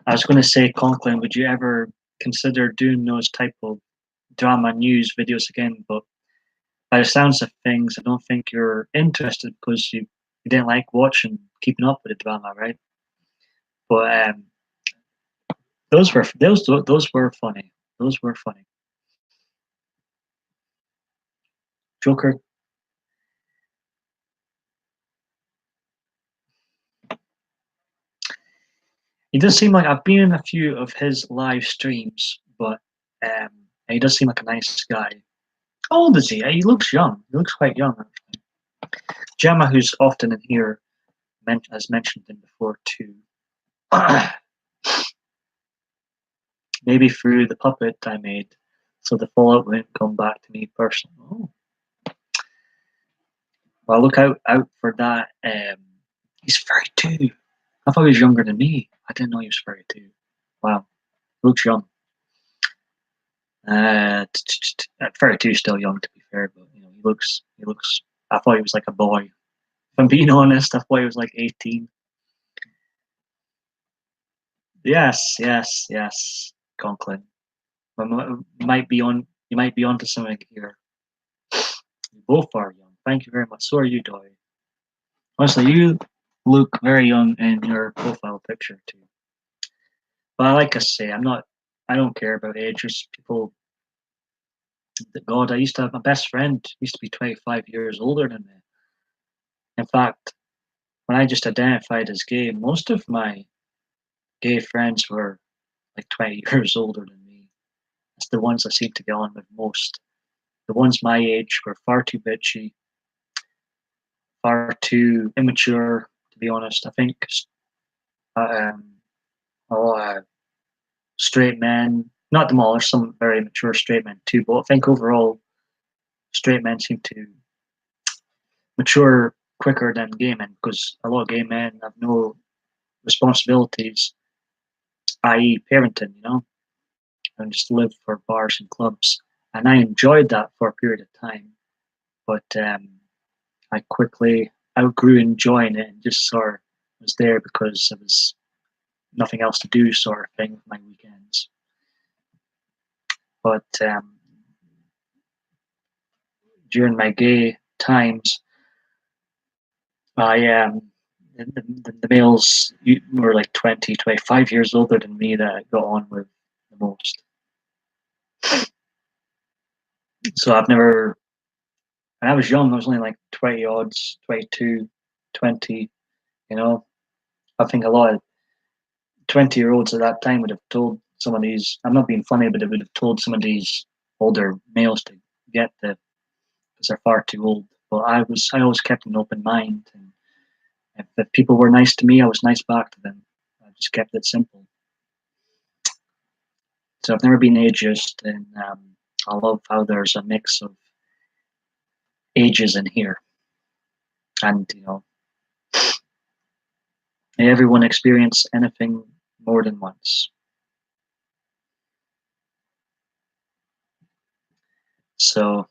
was going to say, Conklin, would you ever consider doing those type of drama news videos again? But by the sounds of things, I don't think you're interested because you didn't like watching, keeping up with the drama, right? But those were funny. Those were funny. Joker, he does seem like I've been in a few of his live streams, but um, he does seem like a nice guy. How old is he? He looks young. He looks quite young, actually. Gemma, who's often in here, has mentioned him before too. Maybe through the puppet I made, so the fallout won't come back to me personally. Oh. Well, look out for that. He's 32. I thought he was younger than me. I didn't know he was 32. Wow, looks young. 32 is still young, to be fair, but you know, he looks. I thought he was like a boy. If I'm being honest, I thought he was like 18. Yes, Conklin. You might be on. You might be onto something here. You both are young. Thank you very much. So are you, Doy. Honestly, you look very young in your profile picture too. But like I say, I'm not. I don't care about age. Just people. God, I used to have my best friend used to be 25 years older than me. In fact, when I just identified as gay, most of my gay friends were like 20 years older than me. It's the ones I seem to get on with most. The ones my age were far too bitchy, far too immature, to be honest. I think um, a lot of straight men, not them all, there's some very mature straight men too, but I think overall, straight men seem to mature quicker than gay men because a lot of gay men have no responsibilities, i.e., parenting, and just live for bars and clubs. And I enjoyed that for a period of time, but I quickly outgrew enjoying it and just sort of was there because there was nothing else to do, sort of thing, with my weekends. But during my gay times, the males were like 20, 25 years older than me that I got on with the most. So I've never, when I was young, I was only like 20 odds, 22, 20, you know. I think a lot of 20-year-olds at that time would have told some of these, I'm not being funny, but it would have told some of these older males to get the, because they're far too old. But I always kept an open mind. And if people were nice to me, I was nice back to them. I just kept it simple. So I've never been ageist, and I love how there's a mix of ages in here, and everyone experience anything more than once. So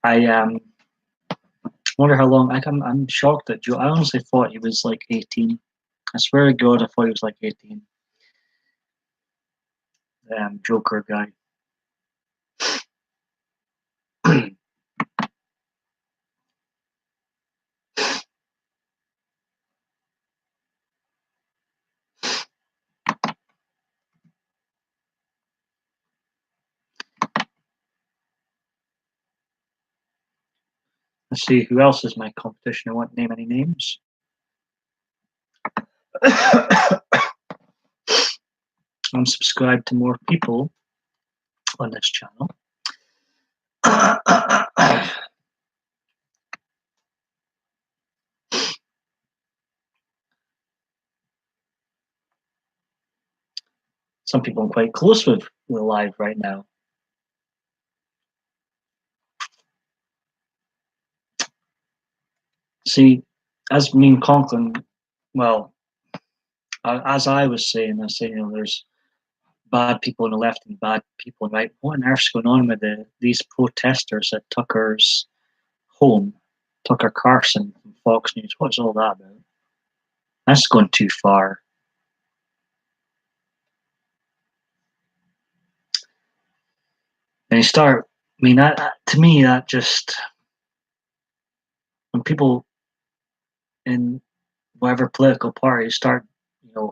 I wonder how long. I'm shocked that Joe. I honestly thought he was like 18. I swear to God, I thought he was like 18. Joker guy. Let's see who else is my competition. I won't name any names. I'm subscribed to more people on this channel. Some people I'm quite close with live right now. See, as me and Conklin, well, as I was saying, there's bad people on the left and bad people on the right. What on earth's going on with these protesters at Tucker's home, Tucker Carlson from Fox News? What's all that about? That's going too far. And you start, I mean, to me, that just, when people in whatever political party start,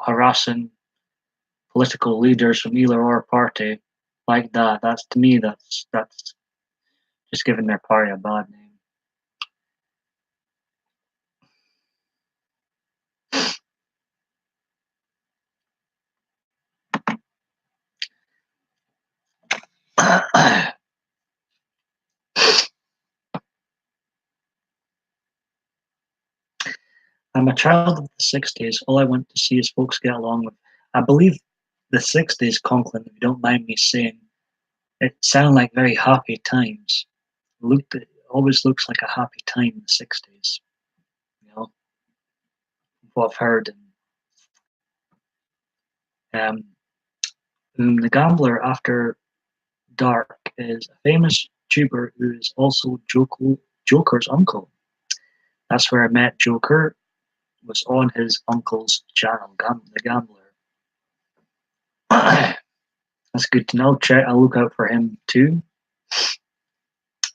harassing political leaders from either or party like that, that's, to me, that's just giving their party a bad name. I'm a child of the 60s. All I want to see is folks get along with. I believe the 60s, Conklin, if you don't mind me saying, It sounded like very happy times. It always looks like a happy time in the 60s, you know, what I've heard. And the Gambler After Dark is a famous tuber who is also Joker's uncle. That's where I met Joker, was on his uncle's channel, The Gambler. That's good to know. I'll look out for him too.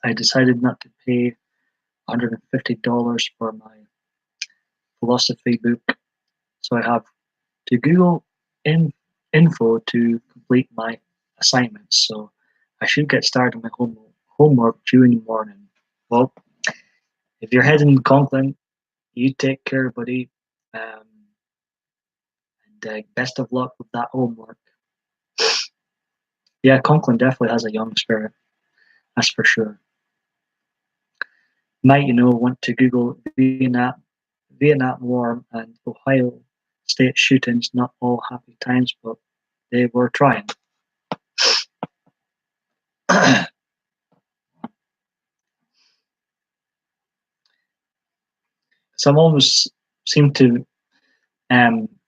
I decided not to pay $150 for my philosophy book, so I have to Google info to complete my assignments. So I should get started on my homework during the morning. Well, if you're heading to Conklin, you take care, buddy. And best of luck with that homework. Yeah, Conklin definitely has a young spirit. That's for sure. Might want to Google Vietnam War and Ohio State shootings. Not all happy times, but they were trying. Some always seem to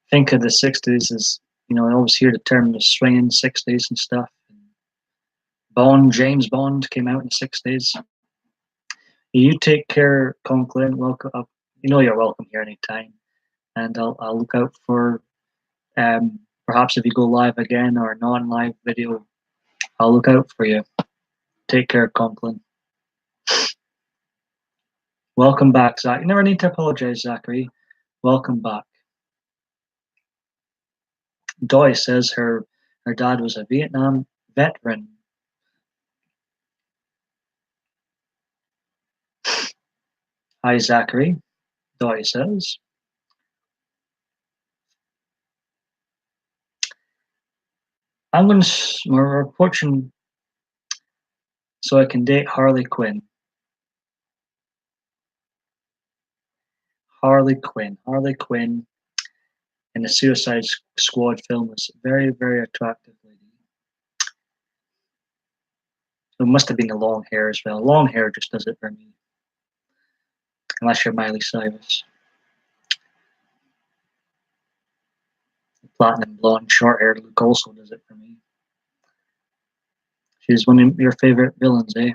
think of the 60s as, I always hear the term the swinging 60s and stuff. James Bond came out in the 60s. You take care, Conklin. Welcome. You're welcome here anytime. And I'll look out for, perhaps if you go live again or a non-live video, I'll look out for you. Take care, Conklin. Welcome back, Zach. You never need to apologize, Zachary. Welcome back. Doi says her dad was a Vietnam veteran. Hi, Zachary. Doi says. We're approaching so I can date Harley Quinn. Harley Quinn in the Suicide Squad film was a very, very attractive lady. It must have been the long hair as well. Long hair just does it for me. Unless you're Miley Cyrus. Platinum blonde, short haired look also does it for me. She's one of your favorite villains, eh?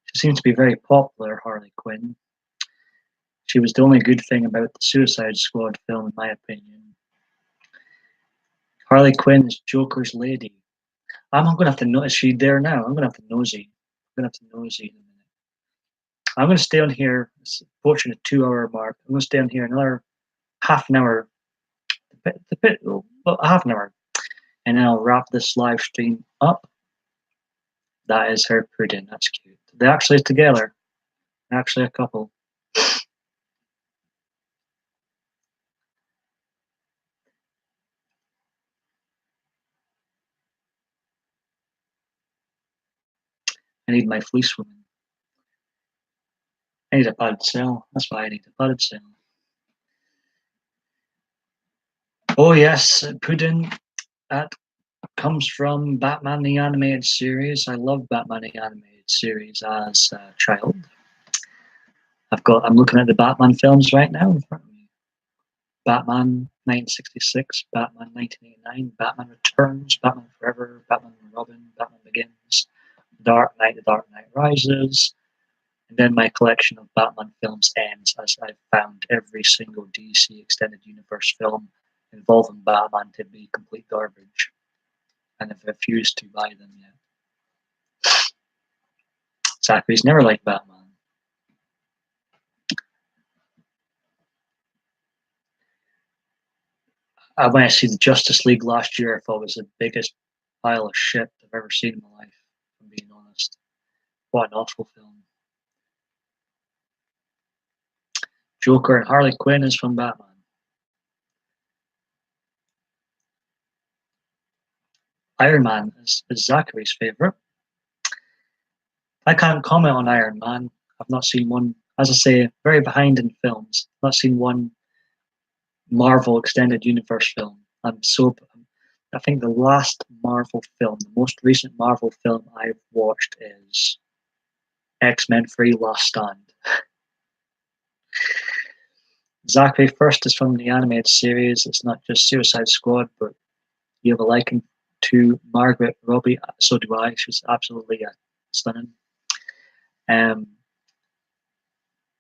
She seems to be very popular, Harley Quinn. She was the only good thing about the Suicide Squad film, in my opinion. Harley Quinn is Joker's lady. I'm going to have to know. Is she there now? I'm going to have to nosy. I'm going to have to nosy in a minute. I'm going to stay on here. It's approaching the 2-hour mark. I'm going to stay on here another half an hour. Half an hour. And then I'll wrap this live stream up. That is her pudding. That's cute. They're actually together. They're actually a couple. I need my fleece woman. I need a padded cell. That's why I need a padded cell. Oh yes, pudding. That comes from Batman the Animated Series. I love Batman the Animated Series as a child. I'm looking at the Batman films right now in front of me. Batman 1966, Batman 1989, Batman Returns, Batman Forever, Batman and Robin, Batman Begins, Dark Knight, The Dark Knight Rises, and then my collection of Batman films ends as I've found every single DC Extended Universe film involving Batman to be complete garbage, and I've refused to buy them yet. Zachary's never liked Batman. When I see the Justice League last year, I thought it was the biggest pile of shit I've ever seen in my life, if I'm being honest. What an awful film. Joker and Harley Quinn is from Batman. Iron Man is Zachary's favorite. I can't comment on Iron Man. I've not seen one. As I say, very behind in films. Not seen one Marvel Extended Universe film. I think the last Marvel film, the most recent Marvel film I've watched is X-Men 3: Last Stand. Zachary, first is from the animated series. It's not just Suicide Squad, but you have a liking to Margaret Robbie. So do I. She's absolutely stunning.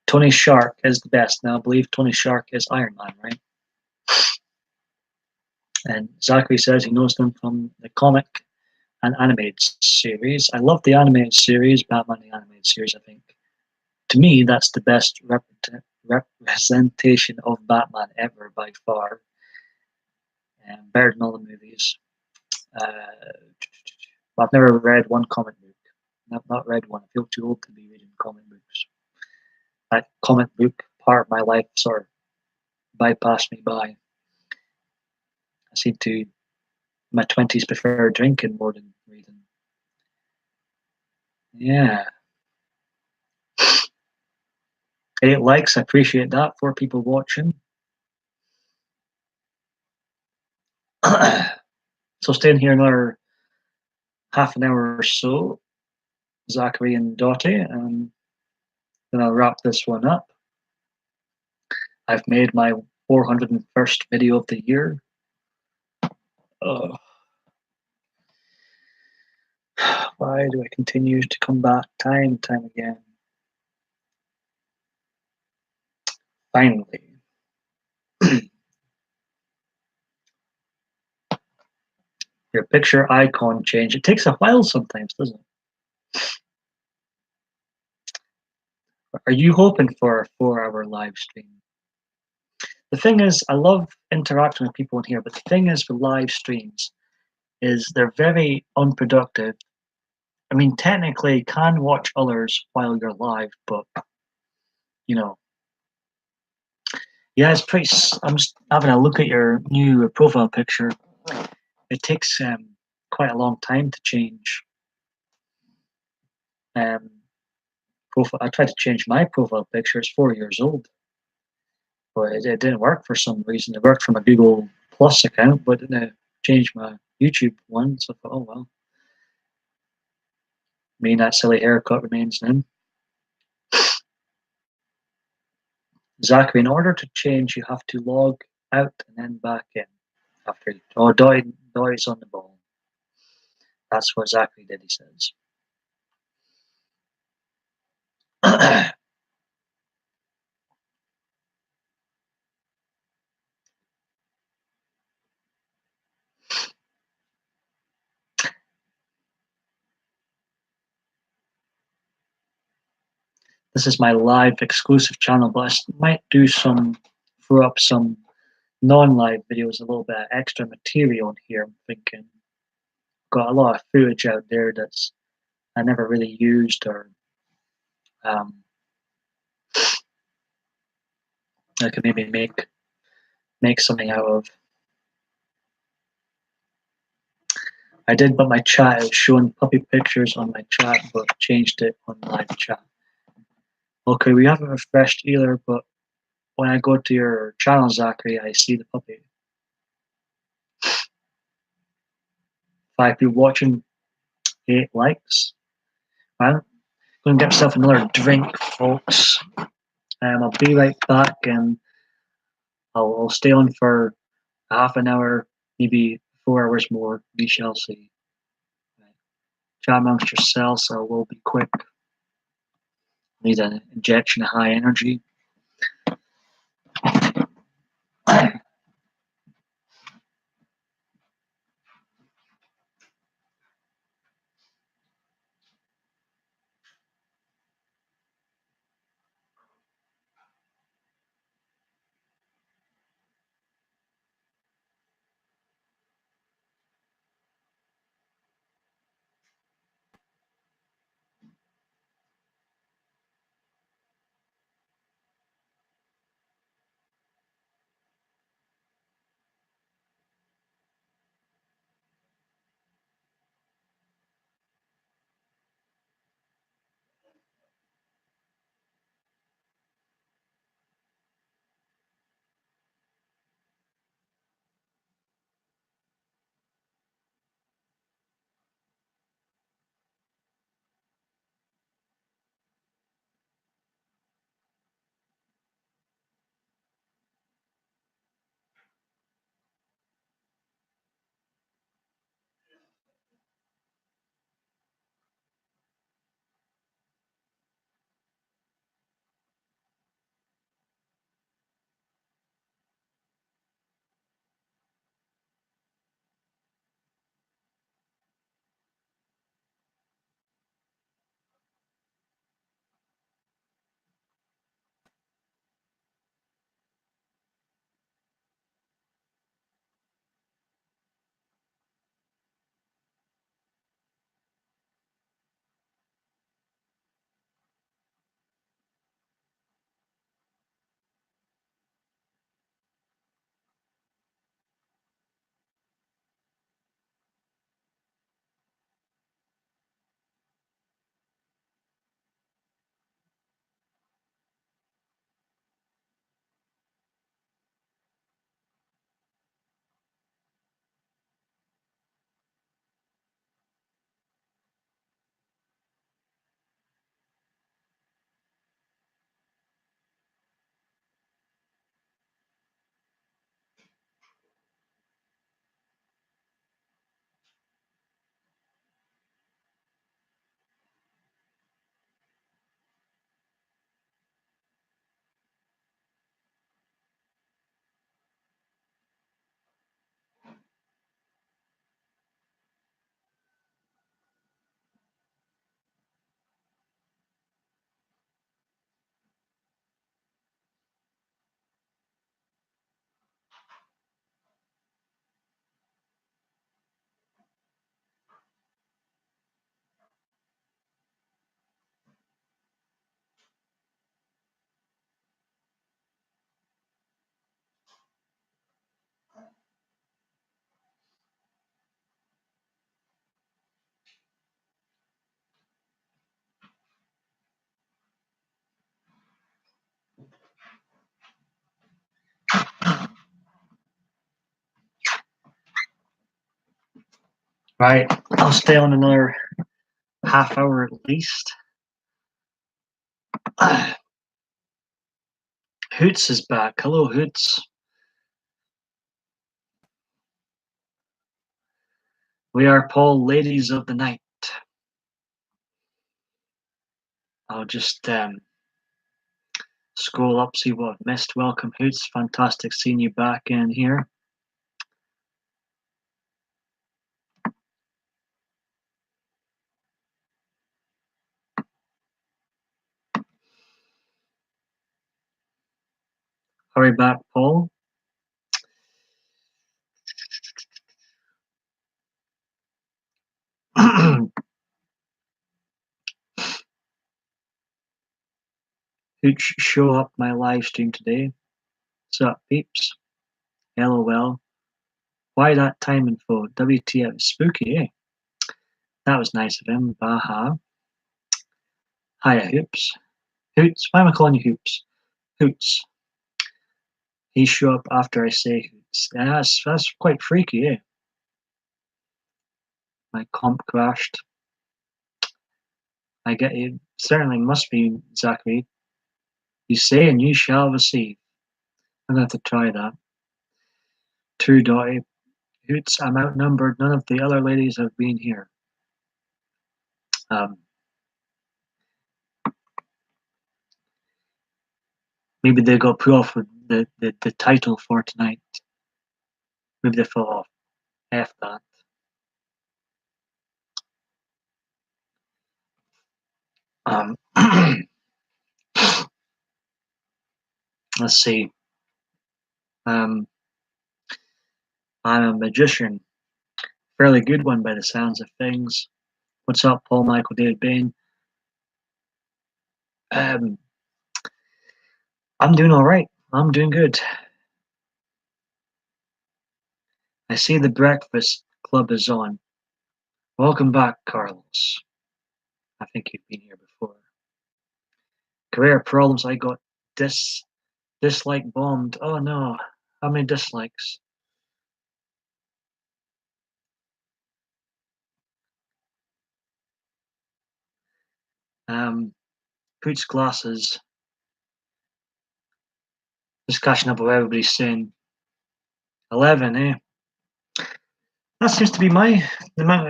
Tony Stark is the best. Now, I believe Tony Stark is Iron Man, right? And Zachary says he knows them from the comic and animated series. I love the animated series, Batman the animated series, I think. To me, that's the best representation of Batman ever by far. Better than all the movies. I've never read one comic book. I've not read one. I feel too old to be reading comic books. That comic book part of my life sort of bypassed me by. I seem to, in my 20s, prefer drinking more than reading. Yeah. 8 likes, I appreciate that. 4 people watching. So staying here another half an hour or so, Zachary and Dottie, and then I'll wrap this one up. I've made my 401st video of the year. Why do I continue to come back time and time again? Finally. Your picture icon change. It takes a while sometimes, doesn't it? Are you hoping for a 4-hour live stream? The thing is, I love interacting with people in here, but the thing is with live streams is they're very unproductive. I mean, technically, you can watch others while you're live, but, you know. Yeah, it's pretty... I'm just having a look at your new profile picture. It takes quite a long time to change. I tried to change my profile picture. It's 4 years old. But it didn't work for some reason. It worked from a Google Plus account, but it didn't change my YouTube one. So I thought, oh well. Me, that silly haircut remains then. Zachary, in order to change, you have to log out and then back in. After Doy's on the ball. That's what Zachary did, he says. This is my live exclusive channel, but I might throw up some non-live videos, a little bit of extra material in here. I'm thinking, got a lot of footage out there that's I never really used or I could maybe make something out of. I did, but my chat is showing puppy pictures on my chat, but changed it on live chat. Okay, we haven't refreshed either, but when I go to your channel, Zachary, I see the puppy. 5 people watching, 8 likes. I'm going to get myself another drink, folks. I'll be right back, and I'll stay on for half an hour, maybe 4 hours more. We shall see. Chat amongst yourselves, so we'll be quick. Need an injection of high energy. Right, I'll stay on another half hour at least. Hoots is back. Hello, Hoots. We are Paul, ladies of the night. I'll just scroll up, see what I've missed. Welcome, Hoots. Fantastic seeing you back in here. Hurry back, Paul. Hoots show up my live stream today. What's up, peeps? LOL. Why that time info? WTF. Spooky, eh? That was nice of him. Baha. Hiya, Hoops. Hoots. Why am I calling you Hoops? Hoots. He show up after I say Hoots. Yeah, that's quite freaky, eh? My comp crashed. I get you. Certainly must be, Zachary. You say and you shall receive. I'm going to have to try that. True, Dottie. Hoots, I'm outnumbered. None of the other ladies have been here. Maybe they got put off with the title for tonight. Maybe they fell off. F that. Let's see. I'm a magician. Fairly good one by the sounds of things. What's up, Paul Michael David Bain? I'm doing all right. I'm doing good. I see the Breakfast Club is on. Welcome back, Carlos. I think you've been here before. Career problems. I got dislike bombed. Oh no. How many dislikes? Puts glasses. Just catching up with what everybody's saying. 11, eh? That seems to be the amount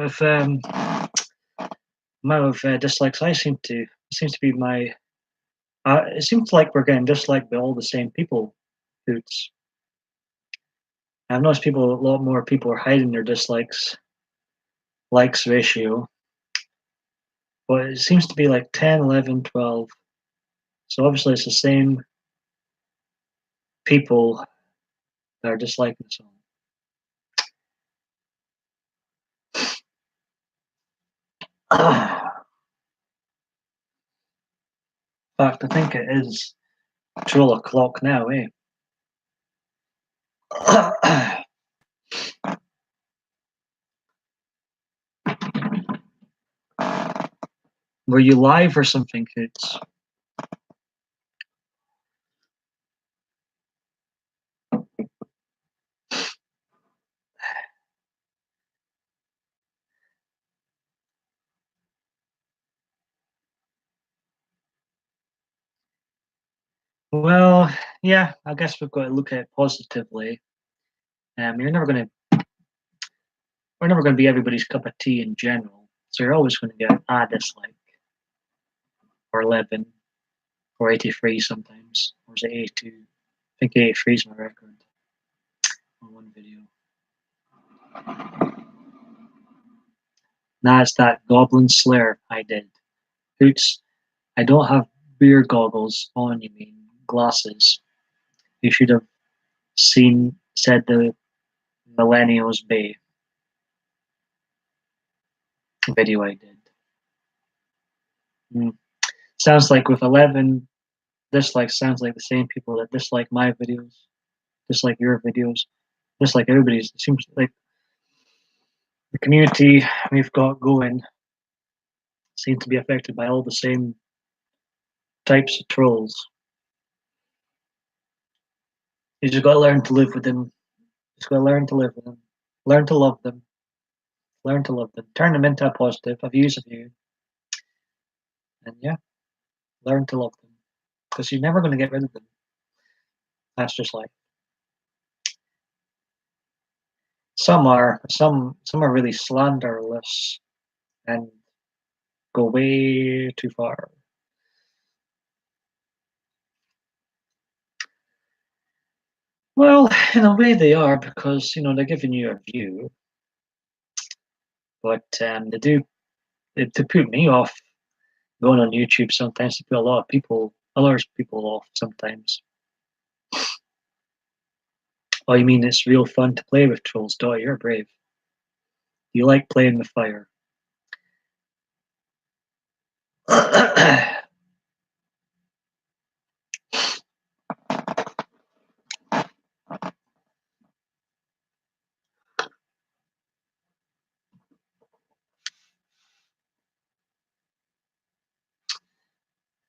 of dislikes I seem to. It seems to be my. It seems like we're getting disliked by all the same people. Hoots. I've noticed a lot more people are hiding their dislikes, likes ratio. But it seems to be like 10, 11, 12. So obviously it's the same people that are disliking the song. In fact, I think it is 12 o'clock now, eh? Were you live or something, Hoots? Well, yeah, I guess we've got to look at it positively. We're never going to be everybody's cup of tea in general. So you're always going to get a dislike, or 11, or 83 sometimes, or is it 82? I think 83 is my record on one video. Nah, it's that Goblin Slayer I did. Hoots, I don't have beer goggles on, you mean glasses. You should have said the Millennials Bay video I did. Sounds like with 11 dislikes, sounds like the same people that dislike my videos, dislike your videos, dislike everybody's. It seems like the community we've got going seems to be affected by all the same types of trolls. You just got to learn to live with them. Just got to learn to live with them. Learn to love them. Learn to love them. Turn them into a positive, a views of you. And yeah, learn to love them. Because you're never going to get rid of them. That's just like some are really slanderless and go way too far. Well, in a way they are, because they're giving you a view, but to put me off going on YouTube sometimes, to put a lot of other people off sometimes. Oh, you mean it's real fun to play with trolls? Dot, you're brave. You like playing with fire.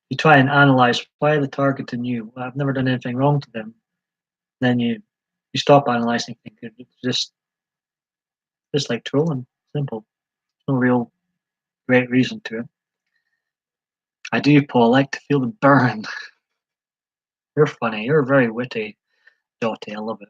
You try and analyze why they're targeting you. Well, I've never done anything wrong to them. Then you stop analyzing, thinking it's just like trolling. Simple. No real great reason to it. I do, Paul. I like to feel the burn. You're funny. You're very witty, Dottie. I love it.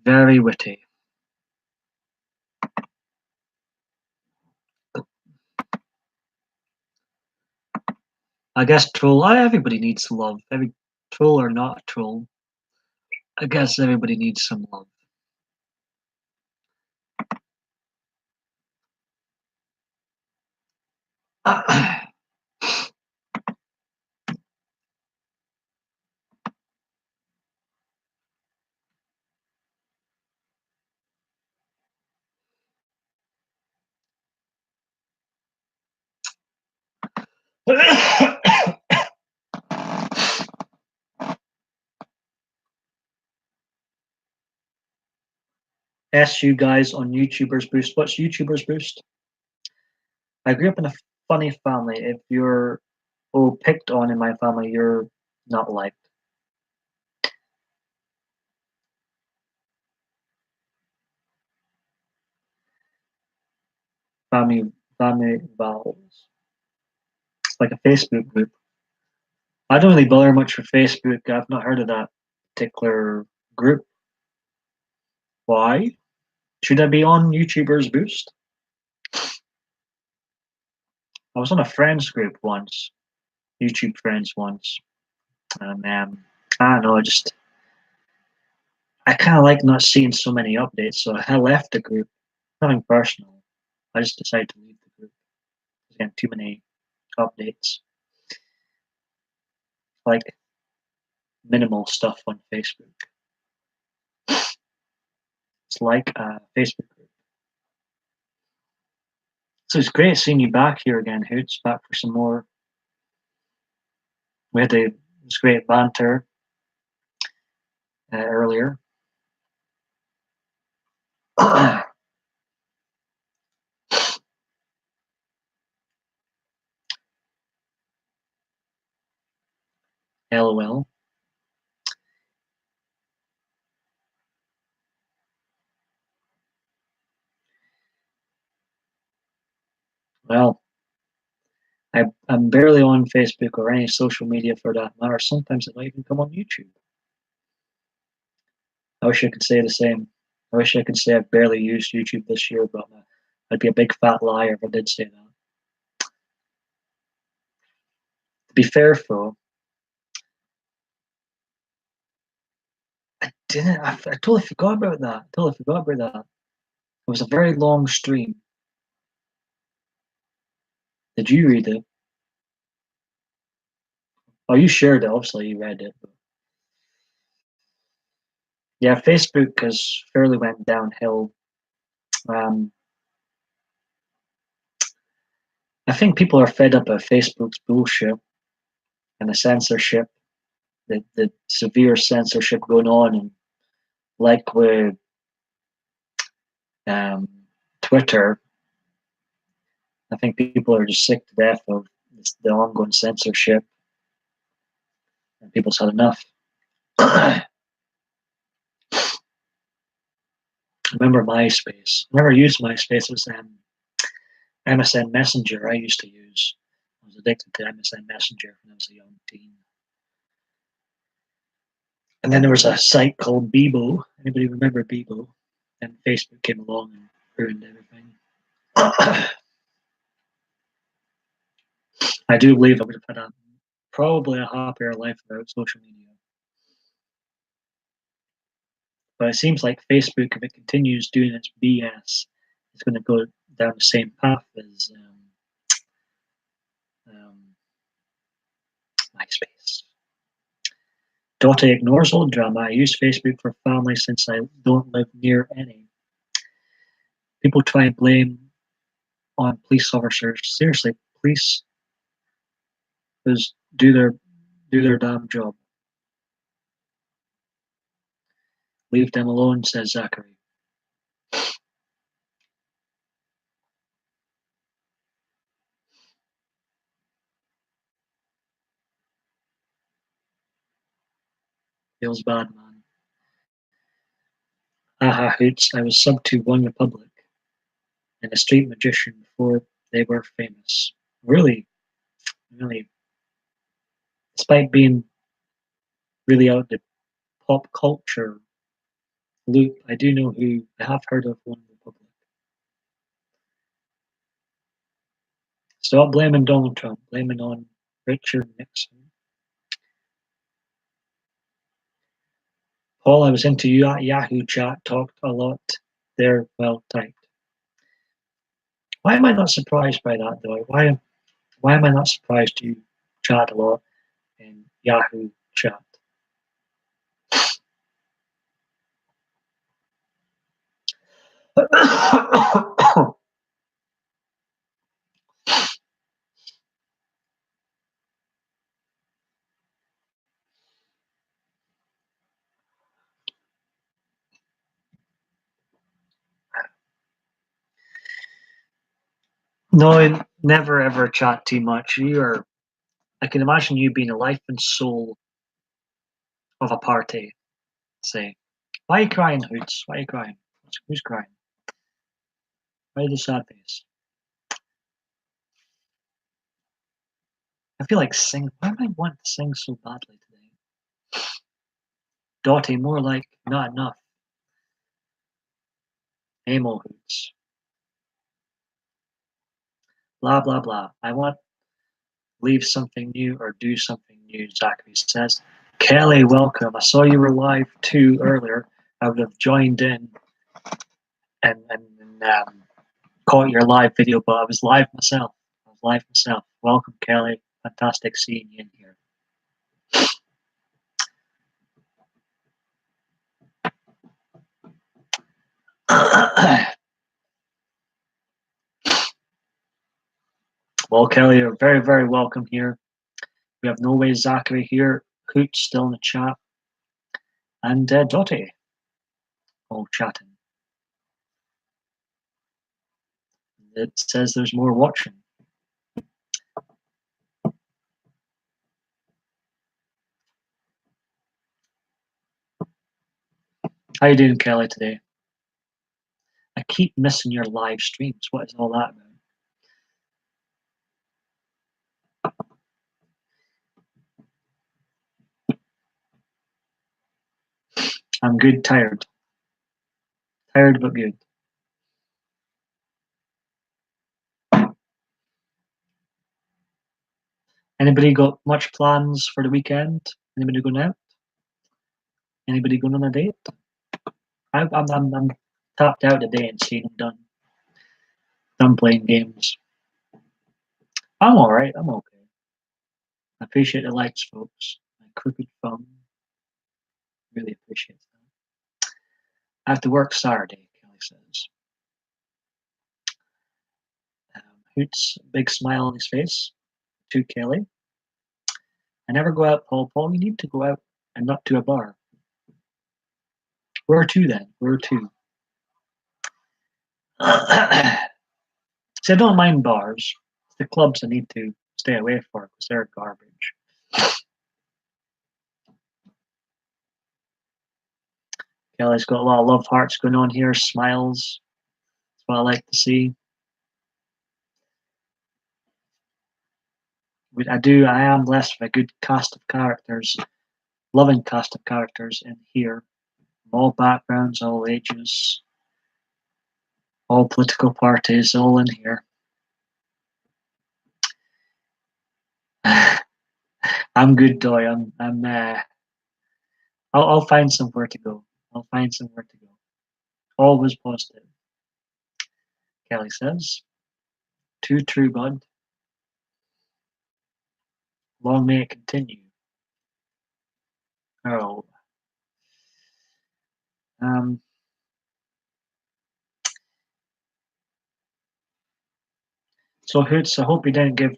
Very witty. I guess troll. Everybody needs love. Every troll or not a troll, I guess everybody needs some love. SU guys on YouTubers Boost. What's YouTubers Boost? I grew up in a funny family. If you're picked on in my family, you're not liked. Family vowels. It's like a Facebook group. I don't really bother much with Facebook. I've not heard of that particular group. Why? Should I be on YouTubers Boost? I was on a friends group once, YouTube friends once. I don't know, I kind of like not seeing so many updates, so I left the group. Nothing personal. I just decided to leave the group. Again, too many updates. Like minimal stuff on Facebook. It's like a Facebook group. So it's great seeing you back here again, Hoots. Back for some more. We had this great banter earlier. LOL. Well, I'm barely on Facebook or any social media for that matter. Sometimes it might even come on YouTube. I wish I could say the same. I wish I could say I've barely used YouTube this year, but I'd be a big fat liar if I did say that. To be fair, though, I didn't. I totally forgot about that. It was a very long stream. Did you read it? Oh, you shared it. Obviously, you read it. But yeah, Facebook has fairly went downhill. Um, I think people are fed up of Facebook's bullshit and the censorship, the severe censorship going on, and like with Twitter, I think people are just sick to death of the ongoing censorship, and people's had enough. I remember MySpace. I never used MySpace. It was MSN Messenger I used to use. I was addicted to MSN Messenger when I was a young teen. And then there was a site called Bebo. Anybody remember Bebo? And Facebook came along and ruined everything. I do believe I would have had probably a happier life without social media. But it seems like Facebook, if it continues doing its BS, is going to go down the same path as MySpace. Dottie ignores all the drama. I use Facebook for family since I don't live near any. People try and blame on police officers. Seriously, police do their damn job. Leave them alone, says Zachary. Feels bad, man. Haha, hoots. I was sub to One Republic and a street magician before they were famous. Really, really. Despite being really out the pop culture loop, I do know who I have heard of One Republic. Stop blaming Donald Trump, blaming on Richard Nixon. Paul, I was into you at Yahoo chat, talked a lot there, well typed. Why am I not surprised by that though? Why am I not surprised you chat a lot in Yahoo chat? No, never ever chat too much. I can imagine you being the life and soul of a party. Say, why are you crying, Hoots? Why are you crying? Who's crying? Why the sad face? I feel like sing. Why do I want to sing so badly today? Dottie, more like not enough. Amo Hoots. Blah blah blah. I want leave something new or do something new, Zachary says. Kelly, welcome. I saw you were live too earlier. I would have joined in and caught your live video, but I was live myself. Welcome, Kelly. Fantastic seeing you in here. Well, Kelly, you're very, very welcome here. We have No Way Zachary here, Hoot still in the chat, and Dottie all chatting. It says there's more watching. How you doing, Kelly, today? I keep missing your live streams. What is all that about? I'm good, tired. Tired but good. Anybody got much plans for the weekend? Anybody going out? Anybody going on a date? I'm tapped out today and seeing I'm done playing games. I'm alright, I'm okay. I appreciate the likes, folks. My crooked thumb. Really appreciate that. I have to work Saturday, Kelly says. Hoots, big smile on his face. To Kelly. I never go out, Paul. Paul, you need to go out and not to a bar. Where to then? Where to? So I don't mind bars. It's the clubs I need to stay away from because they're garbage. Kelly's got a lot of love hearts going on here, smiles. That's what I like to see. I am blessed with a good cast of characters, loving cast of characters in here. All backgrounds, all ages, all political parties, all in here. I'm good, Doy. I'll find somewhere to go. I'll find somewhere to go. Always positive. Kelly says. Too true, bud. Long may it continue. Oh. So Hoots, I hope you didn't give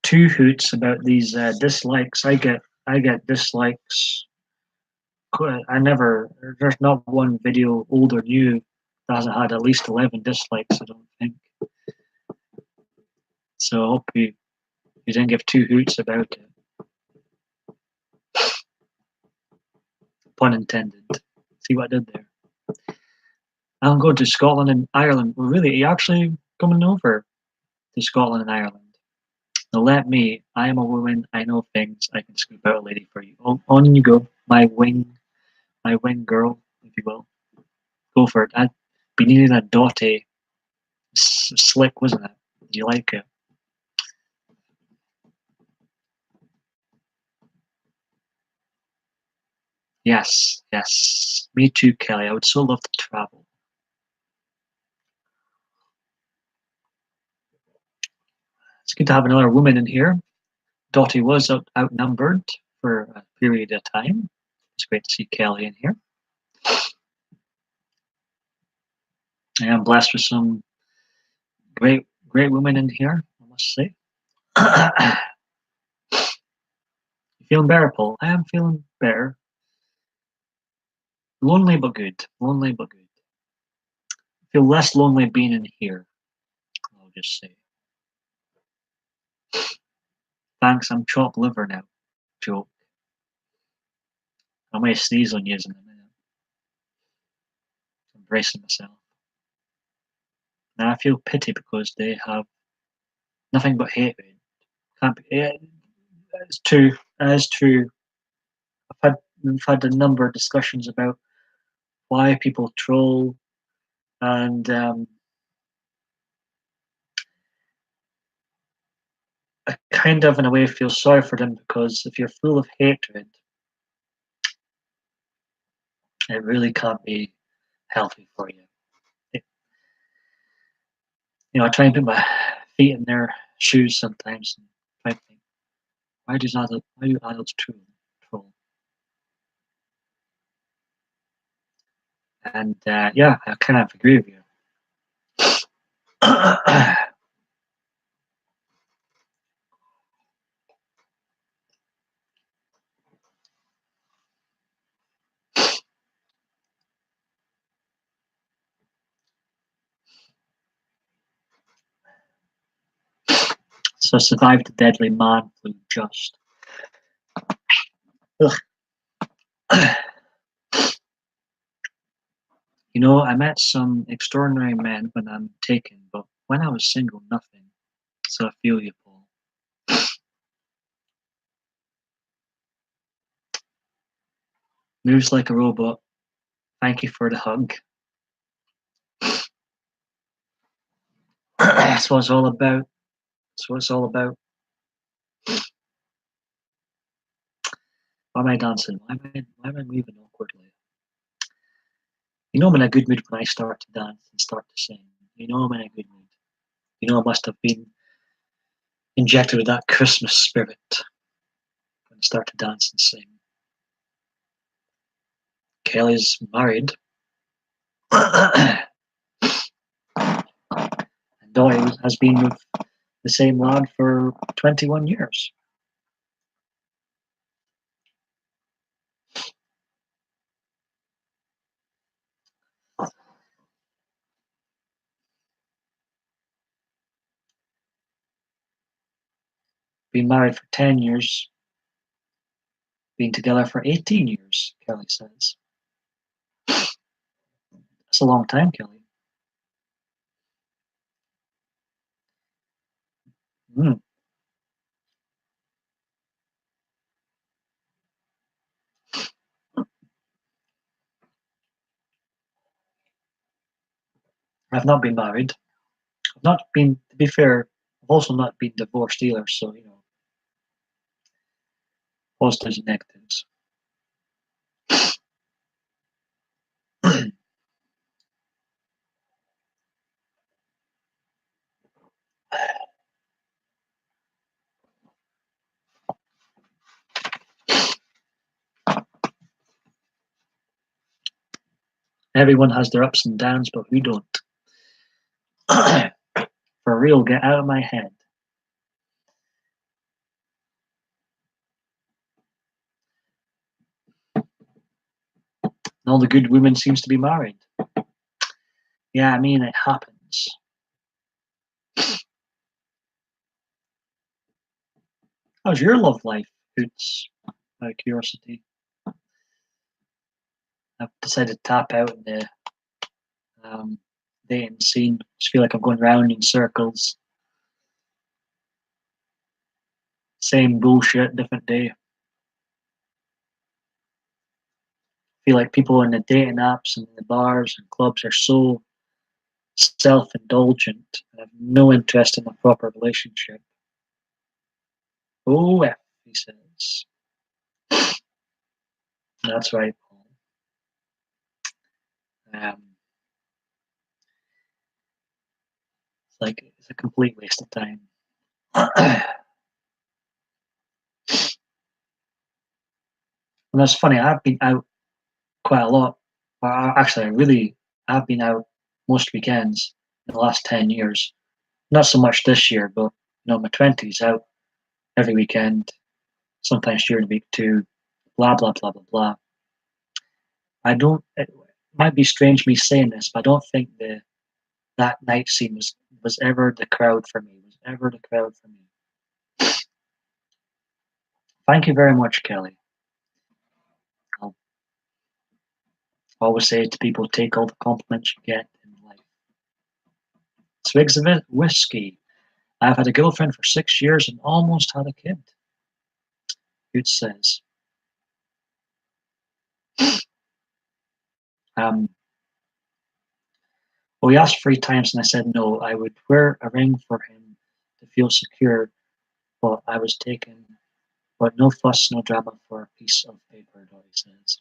two hoots about these dislikes. I get dislikes. There's not one video, old or new, that hasn't had at least 11 dislikes, I don't think. So I hope you didn't give two hoots about it. Pun intended. See what I did there? I'm going to Scotland and Ireland. Really, are you actually coming over to Scotland and Ireland? Now let me. I am a woman. I know things. I can scoop out a lady for you. On you go, my wing girl, if you will. Go for it. I'd be needing a dotty slick, wasn't it? Did you like it? Yes, yes. Me too, Kelly. I would so love to travel. It's good to have another woman in here. Dottie was outnumbered for a period of time. It's great to see Kelly in here. I am blessed with some great women in here, I must say. You feeling better, Paul? I am feeling better. Lonely but good. Lonely but good. I feel less lonely being in here, I'll just say. Thanks, I'm chopped liver now. Joke. I might sneeze on you in a minute. I'm bracing myself. Now I feel pity because they have nothing but hatred. Can't be, yeah, it's true. That is true. We've had a number of discussions about why people troll, and I kind of, in a way, feel sorry for them because if you're full of hatred, it really can't be healthy for you. I try and put my feet in their shoes sometimes and try to think, why do adults troll? And yeah, I kind of agree with you. So survived the deadly man flu just. Ugh. I met some extraordinary men when I'm taken, but when I was single, nothing. So I feel you, Paul. Moves like a robot. Thank you for the hug. That's what it's all about. That's what it's all about. Why am I dancing? Why am I moving awkwardly? I'm in a good mood when I start to dance and start to sing. I'm in a good mood. I must have been injected with that Christmas spirit when I start to dance and sing. Kelly's married. And Doy has been with the same lad for 21 years. Been married for 10 years. Been together for 18 years, Kelly says. That's a long time, Kelly. Mm. I've not been married. I've not been, to be fair, I've also not been divorced either, so, positives and negatives. Everyone has their ups and downs, but we don't. For real, get out of my head. And all the good women seems to be married. Yeah, I mean, it happens. How's your love life, Hoots? Out of curiosity. I've decided to tap out in the dating scene. Just feel like I'm going round in circles. Same bullshit, different day. Feel like people in the dating apps and the bars and clubs are so self-indulgent and have no interest in a proper relationship. Oh, F, he says. That's right, Paul. It's a complete waste of time. And that's funny. I've been out quite a lot. Actually, I've been out most weekends in the last 10 years. Not so much this year, but my 20s out every weekend, sometimes during the week too. Blah blah blah blah blah. I don't. It might be strange me saying this, but I don't think that night scene was ever the crowd for me. Was ever the crowd for me. Thank you very much, Kelly. I'll always say to people, take all the compliments you get in life. Swigs of it, whiskey. I've had a girlfriend for 6 years and almost had a kid. It says. Um, well, he asked 3 times and I said no. I would wear a ring for him to feel secure, but I was taken. But no fuss, no drama for a piece of paper, Dory says.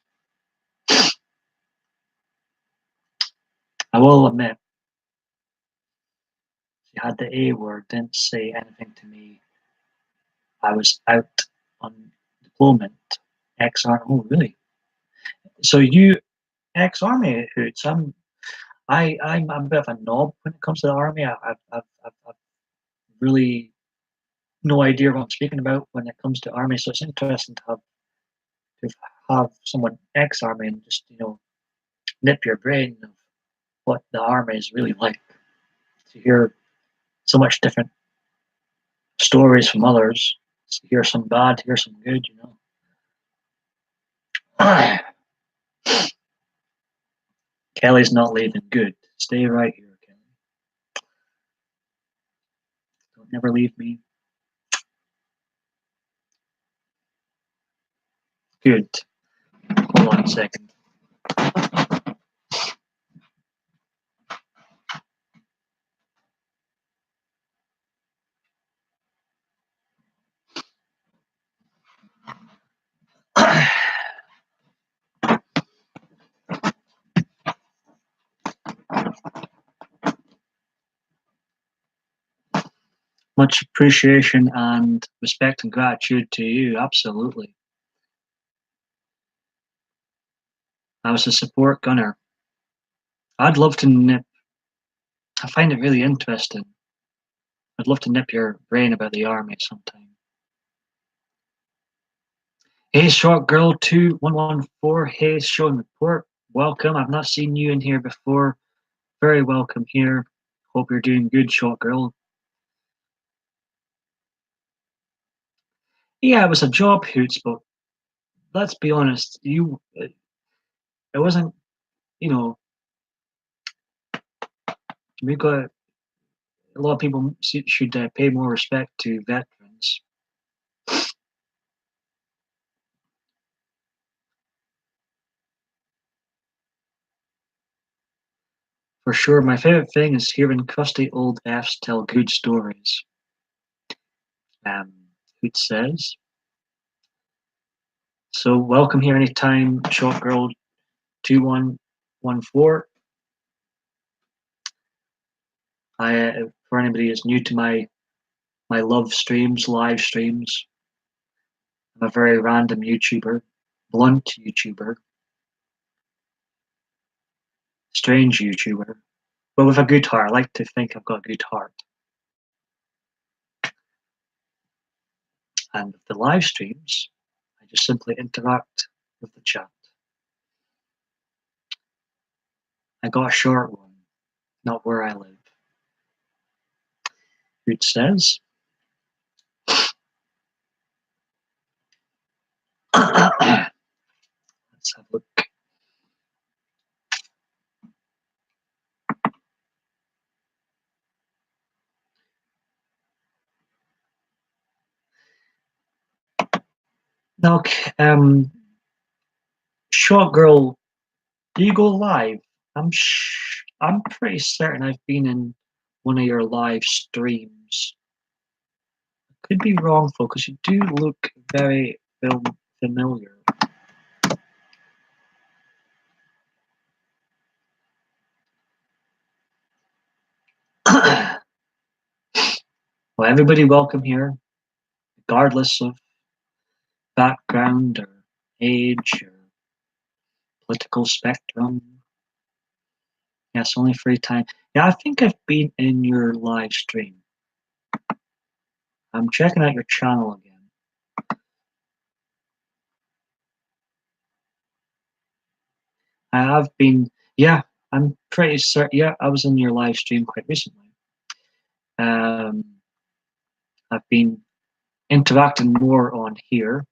I will admit, she had the A word, didn't say anything to me. I was out on deployment, ex-army. Oh, really? So you ex-army Hoots? I'm a bit of a knob when it comes to the army. I've really no idea what I'm speaking about when it comes to army. So it's interesting to have someone ex-army and just nip your brain of what the army is really like. To hear so much different stories from others. To hear some bad, hear some good. Kelly's not leaving. Good. Stay right here, Kelly. Don't never leave me. Good. Hold on a second. Much appreciation and respect and gratitude to you. Absolutely. I was a support gunner. I'd love to nip. I find it really interesting. I'd love to nip your brain about the army sometime. Hey, short girl 2114. Hey, show and report. Welcome. I've not seen you in here before. Very welcome here. Hope you're doing good, short girl. Yeah, it was a job, Hoots, but let's be honest, it wasn't, you know, we got a lot of people should pay more respect to veterans. For sure, my favorite thing is hearing crusty old Fs tell good stories. Um, Hoots says. So welcome here anytime, Short Girl 2114. For anybody who's new to my live streams, I'm a very random YouTuber, blunt YouTuber, strange YouTuber, but with a good heart. I like to think I've got a good heart. And with the live streams, I just simply interact with the chat. I got a short one, not where I live. It says, let's have a look. Now, Short Girl, do you go live? I'm pretty certain I've been in one of your live streams. Could be wrong, folks. You do look very familiar. Well, everybody welcome here, regardless of background or age or political spectrum. Yes, only free time. Yeah, I think I've been in your live stream. I'm checking out your channel again. I have been, yeah, I'm pretty certain. Yeah, I was in your live stream quite recently. Um, I've been interacting more on here.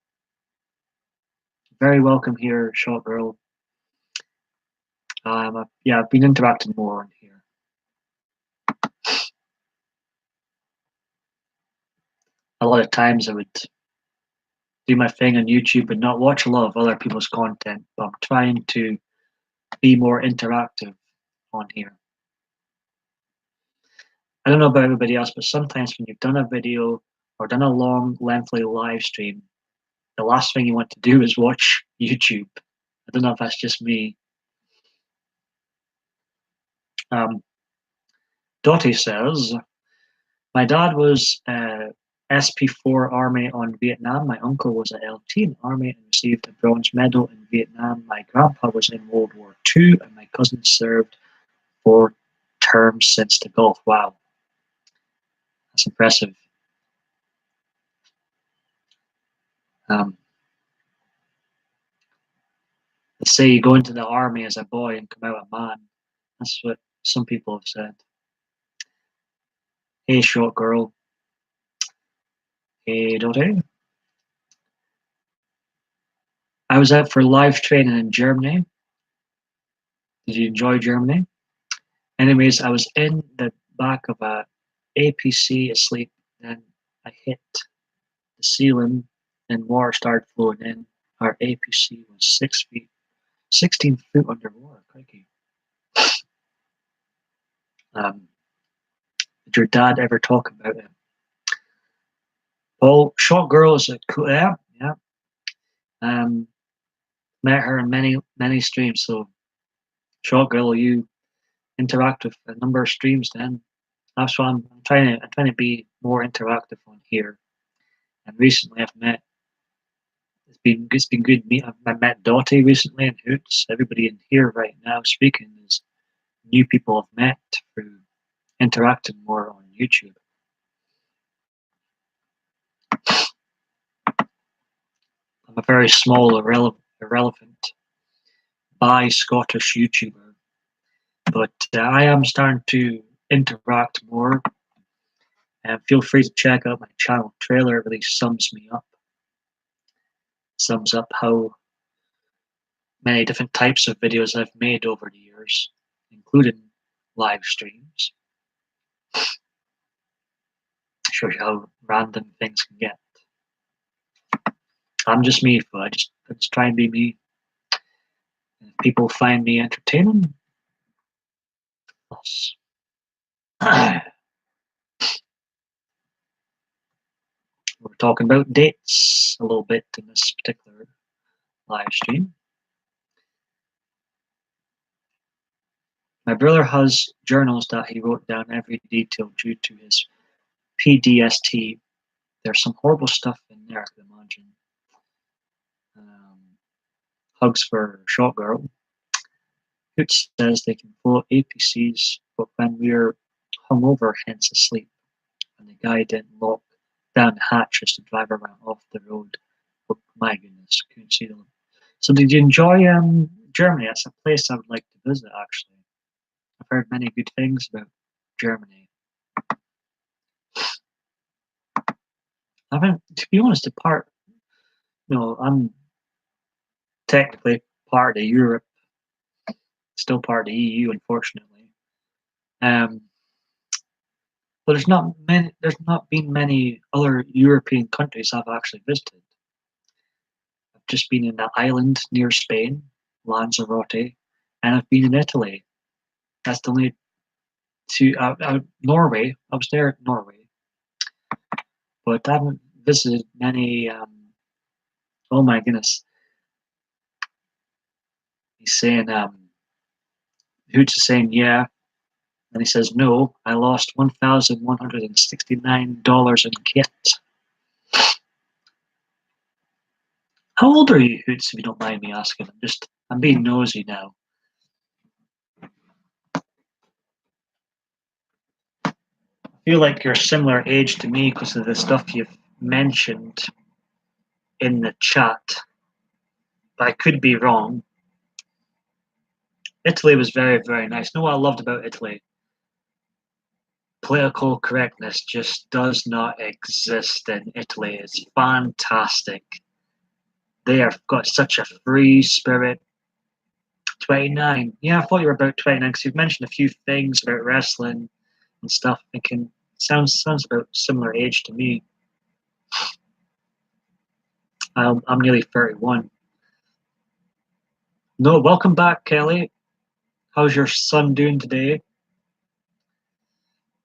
Very welcome here, Short Girl. Yeah, I've been interacting more on here. A lot of times I would do my thing on YouTube and not watch a lot of other people's content, but I'm trying to be more interactive on here. I don't know about everybody else, but sometimes when you've done a video or done a long, lengthy live stream, the last thing you want to do is watch YouTube. I don't know if that's just me. Dottie says, my dad was SP4 Army on Vietnam. My uncle was at LT in the Army and received a bronze medal in Vietnam. My grandpa was in World War II, and my cousin served 4 terms since the Gulf. Wow, that's impressive. They say you go into the Army as a boy and come out a man. That's what some people have said. Hey, Short Girl. Hey, Dottie. I was out for live training in Germany. Did you enjoy Germany? Anyways, I was in the back of a APC asleep, then I hit the ceiling and water started flowing in. Our APC was 16 feet underwater. Crikey. Did your dad ever talk about it? Well, Short Girl is a cool, yeah. Met her in many streams. So, Short Girl, you interact with a number of streams. Then that's why I'm trying to be more interactive on here. And recently, I've met. It's been good. I met Dottie recently and Hoots. Everybody in here right now speaking is new people I've met through interacting more on YouTube. I'm a very small, irrelevant, bi Scottish YouTuber, but I am starting to interact more. And feel free to check out my channel trailer. It really sums me up. sums up how many different types of videos I've made over the years, including live streams. Shows you how random things can get. I'm just me, but I just try and be me. And if people find me entertaining, plus. We're talking about dates a little bit in this particular live stream. My brother has journals that he wrote down every detail due to his PDST. There's some horrible stuff in there, I can imagine. Hugs for Short Girl. Hoots says they can float APCs, but when we're hungover, hence asleep, and the guy didn't lock down the hatches to drive around off the road. But my goodness, couldn't see them. So did you enjoy Germany? That's a place I would like to visit, actually. I've heard many good things about Germany. I haven't, to be honest, I'm technically part of Europe, still part of the EU, unfortunately. But there's not been many other European countries I've actually visited. I've just been in an island near Spain, Lanzarote, and I've been in Italy. That's the only two. Norway. I was there at Norway, but I haven't visited many. Oh my goodness! He's saying, Hoots is saying, yeah, and he says, no. I lost $1,169 in kit. How old are you, Hoots? If you don't mind me asking, I'm being nosy now. I feel like you're a similar age to me because of the stuff you've mentioned in the chat, but I could be wrong. Italy was very, very nice. You know what I loved about Italy? Political correctness just does not exist in Italy. It's fantastic. They have got such a free spirit. 29. Yeah, I thought you were about 29 because you've mentioned a few things about wrestling and stuff. Thinking sounds about similar age to me. I'm nearly 31. No, welcome back, Kelly. How's your son doing today?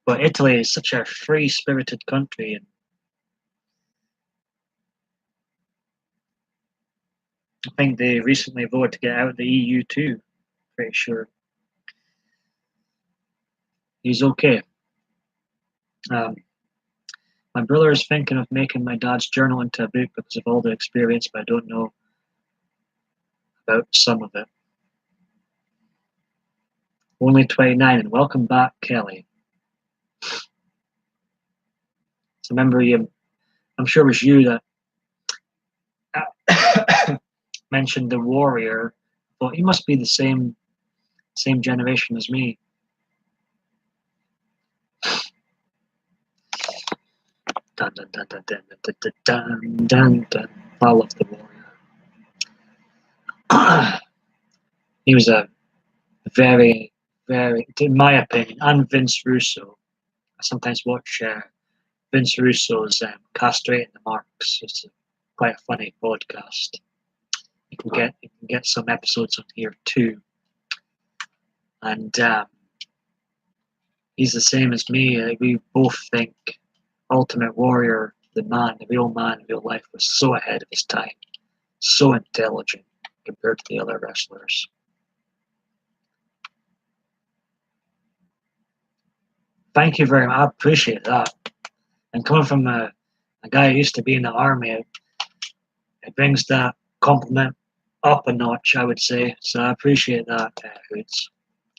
But Italy is such a free-spirited country, and I think they recently voted to get out of the EU too. Pretty sure he's okay. My brother is thinking of making my dad's journal into a book because of all the experience, but I don't know about some of it. Only 29, and welcome back, Kelly. So remember, I'm sure it was you that mentioned the warrior. But he must be the same generation as me. Dun, dun, dun, dun, dun, dun, dun, dun, dun. I love the warrior. He was a very, very, in my opinion, and Vince Russo. I sometimes watch Vince Russo's Castrating the Marks. It's quite a funny podcast. You can get some episodes on here too. And he's the same as me. We both think Ultimate Warrior, the real man in real life, was so ahead of his time, so intelligent compared to the other wrestlers. Thank you very much. I appreciate that. And coming from a guy who used to be in the army, it brings that compliment up a notch, I would say. So I appreciate that, Hoots.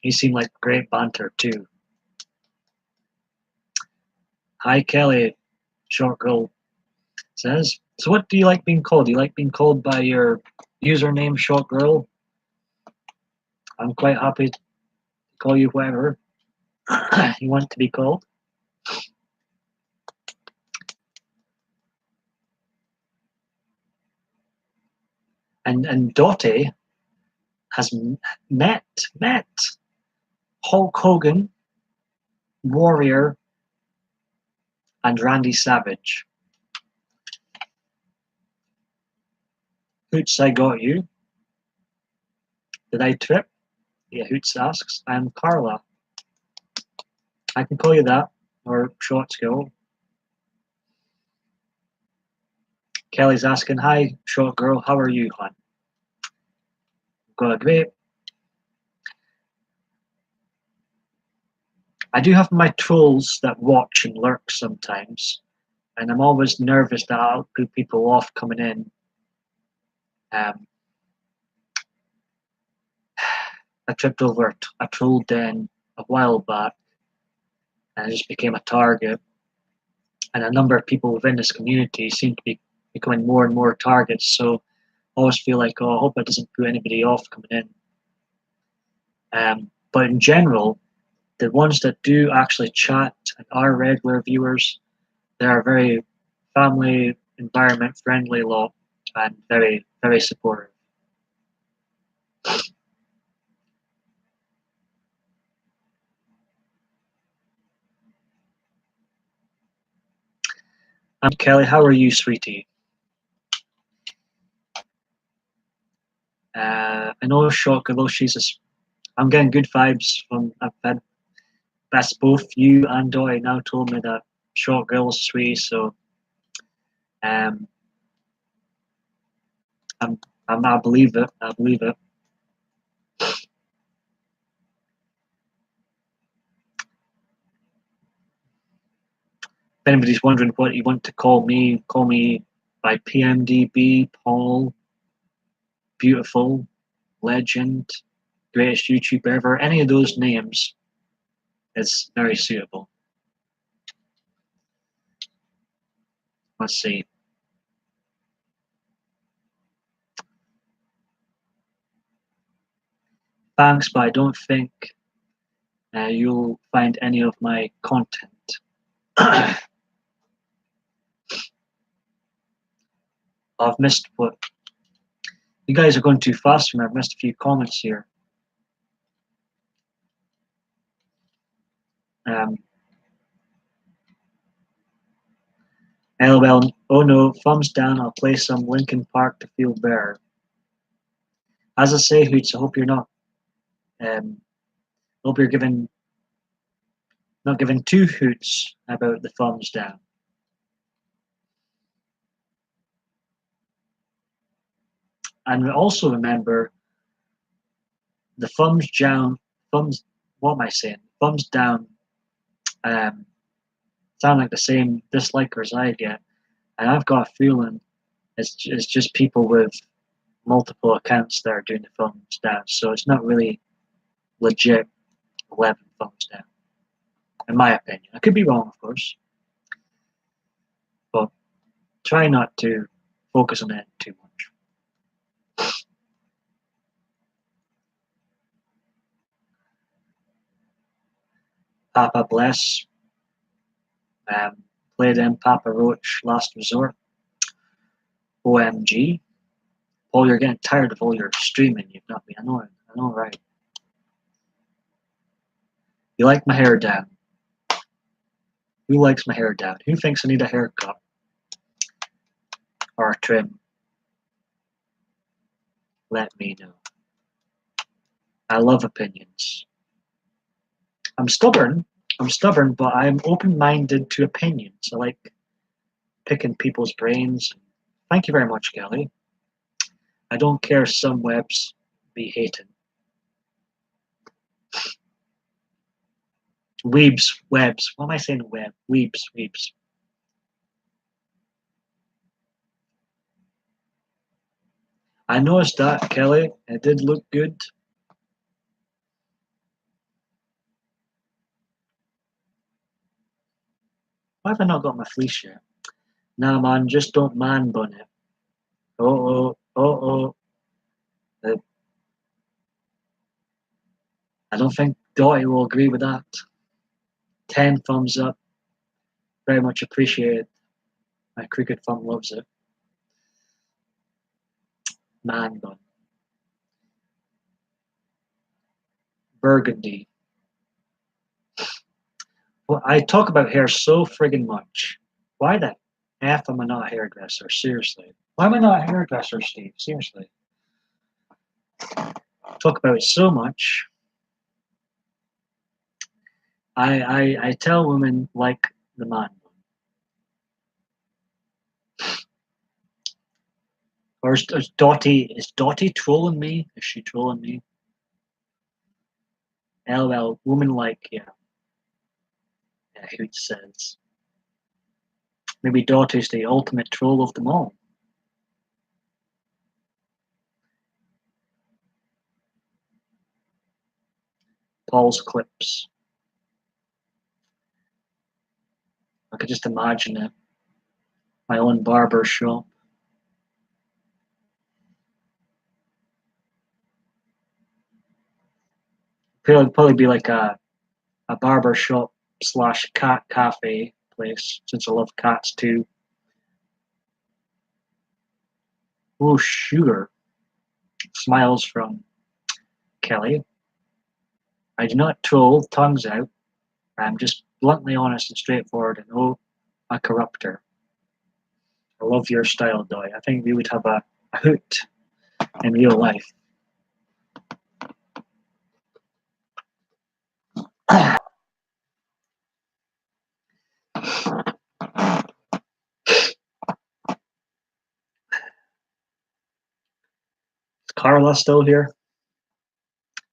He seemed like great banter too. Hi, Kelly. Short Girl says, so what do you like being called? Do you like being called by your username, Short Girl? I'm quite happy to call you whatever you want to be called. And Dottie has met Hulk Hogan, Warrior, and Randy Savage. Hoots, I got you. Did I trip? Yeah, Hoots asks. I'm Carla. I can call you that, or Short Skill. Kelly's asking, hi, Short Girl, how are you, hon? Got great. I do have my trolls that watch and lurk sometimes, and I'm always nervous that I'll put people off coming in. I tripped over a troll den a while back, and I just became a target. And a number of people within this community seem to be becoming more and more targets. So I always feel like, oh, I hope it doesn't put anybody off coming in. But in general, the ones that do actually chat and are regular viewers, they are very family, environment friendly lot and very, very supportive. And Kelly, how are you, sweetie? I know Shock, although I'm getting good vibes from. I've had that's both you and Dottie now told me that Short Girl's sweet, so um, I believe it. I believe it. If anybody's wondering what you want to call me by PMDB, Paul, Beautiful, Legend, Greatest YouTuber ever. Any of those names is very suitable. Let's see. Thanks, but I don't think you'll find any of my content. I've missed what you guys are going too fast for me. I've missed a few comments here. LOL. Oh no, thumbs down. I'll play some Linkin Park to feel better. As I say, Hoots, I hope you're not. Hope you're not giving two hoots about the thumbs down. And also remember, the thumbs down. Thumbs. What am I saying? Thumbs down. Sound like the same dislikers I get, and I've got a feeling it's just people with multiple accounts that are doing the thumbs down. So it's not really legit 11 thumbs down, in my opinion. I could be wrong, of course, but try not to focus on it too much. Papa Bless, Play Them Papa Roach, Last Resort, OMG. Paul, you're getting tired of all your streaming. You've not been annoying. I know, right? You like my hair down. Who likes my hair down? Who thinks I need a haircut? Or a trim? Let me know. I love opinions. I'm stubborn, but I'm open-minded to opinions. I like picking people's brains. Thank you very much, Kelly. I don't care if some webs be hating. Weebs, webs. What am I saying? Web. Weebs. I noticed that, Kelly. It did look good. Why have I not got my fleece yet? Nah, man, just don't man bun it. Uh, I don't think Dottie will agree with that. 10 thumbs up. Very much appreciated. My cricket thumb loves it. Man bun. Burgundy. Well, I talk about hair so friggin' much. Why the F am I not a hairdresser? Seriously. Why am I not a hairdresser, Steve? Seriously. Talk about it so much. I tell women like the man. Or is Dottie trolling me? Is she trolling me? LL, woman like, yeah. Yeah, who says? Maybe Dottie's the ultimate troll of them all. Paul's clips. I could just imagine it. My own barber shop. It'd probably be like a barber shop / cat cafe place, since I love cats too. Oh, sugar. Smiles from Kelly. I do not troll, tongues out. I'm just bluntly honest and straightforward, and oh, a corrupter. I love your style, Doy. I think we would have a hoot in real life. Is Carla still here?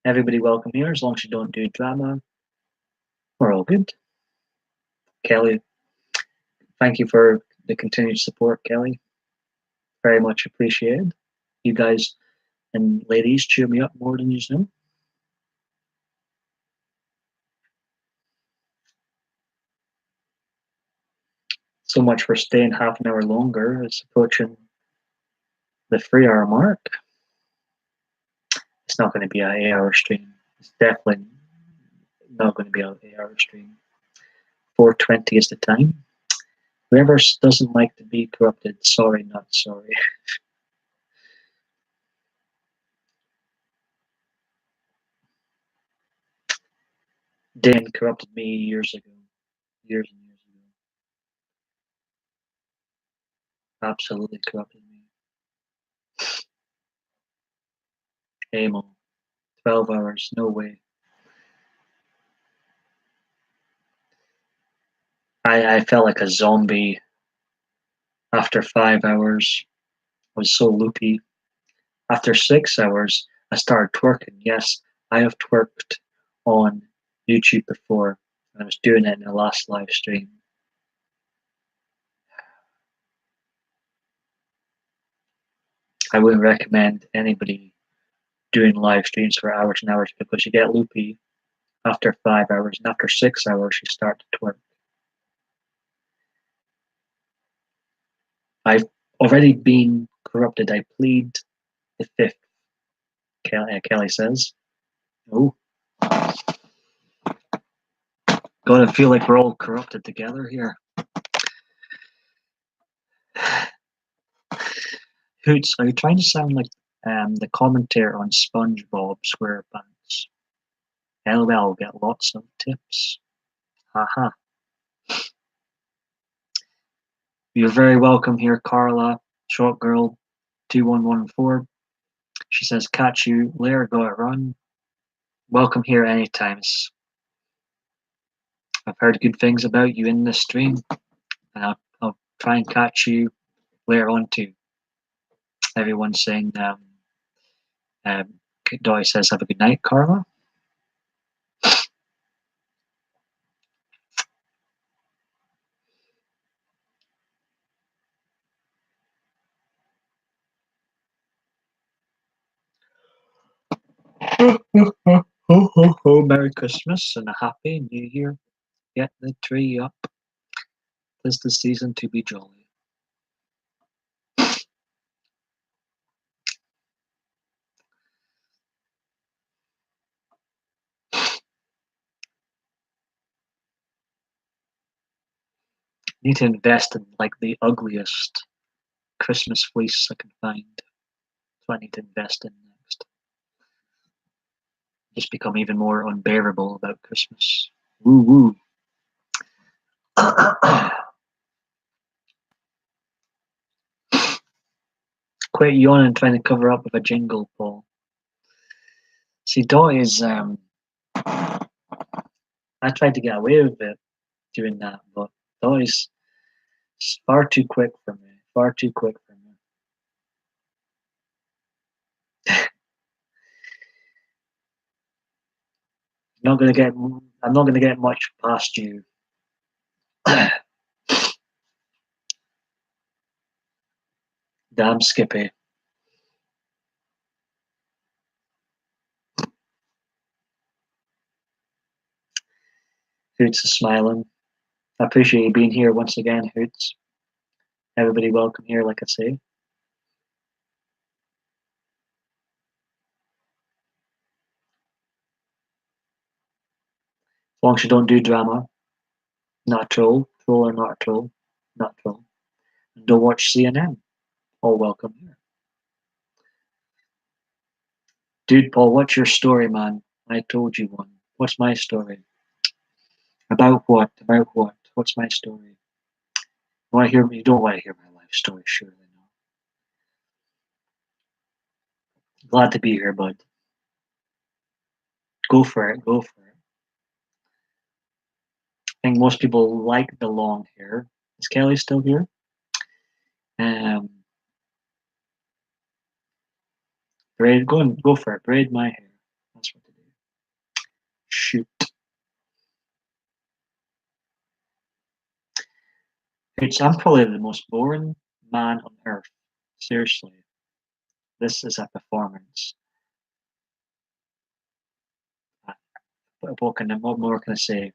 Everybody welcome here, as long as you don't do drama. We're all good. Kelly, thank you for the continued support, Kelly. Very much appreciated. You guys and ladies cheer me up more than you know. So much for staying half an hour longer. It's approaching the 3 hour mark. It's not going to be an 8 hour stream. It's definitely not going to be an 8 hour stream. 4:20 is the time. Whoever doesn't like to be corrupted, sorry, not sorry. Dan corrupted me years ago. Years and years ago. Absolutely corrupted me. Amo. 12 hours, no way. I felt like a zombie after 5 hours. I was so loopy. After 6 hours, I started twerking. Yes, I have twerked on YouTube before. I was doing it in the last live stream. I wouldn't recommend anybody doing live streams for hours and hours because you get loopy after 5 hours, and after 6 hours, you start to twerk. I've already been corrupted. I plead the fifth, Kelly says. Oh. Gotta feel like we're all corrupted together here. Hoots, are you trying to sound like the commentator on SpongeBob SquarePants? LOL, get lots of tips. Haha. You're very welcome here, Carla, Short Girl 2114. She says, catch you later, go it run. Welcome here anytime. I've heard good things about you in this stream, and I'll try and catch you later on too. Everyone's saying, Doy says, have a good night, Carla. Ho, ho, ho, Merry Christmas and a Happy New Year. Get the tree up. 'Tis the season to be jolly. Need to invest in like the ugliest Christmas fleece I can find. what I need to invest in next. Just become even more unbearable about Christmas. Woo woo. Quit yawning trying to cover up with a jingle, Paul. See, Dottie's, I tried to get away with it doing that, but Dottie's far too quick for me. Far too quick for me. I'm not gonna get much past you. Damn Skippy. Hoots is smiling. I appreciate you being here once again, Hoots. Everybody welcome here, like I say. As long as you don't do drama. Not a troll. Troll or not a troll. Not a troll. And don't watch CNN. All welcome here. Dude, Paul, what's your story, man? I told you one. What's my story? About what? About what? What's my story? You want to hear me? You don't want to hear my life story, surely. No. Glad to be here, bud. Go for it. Go for it. I think most people like the long hair. Is Kelly still here? Braid. Go for it. Braid my hair. That's what to do. Shoot. I'm probably the most boring man on earth. Seriously. This is a performance. What more can I say?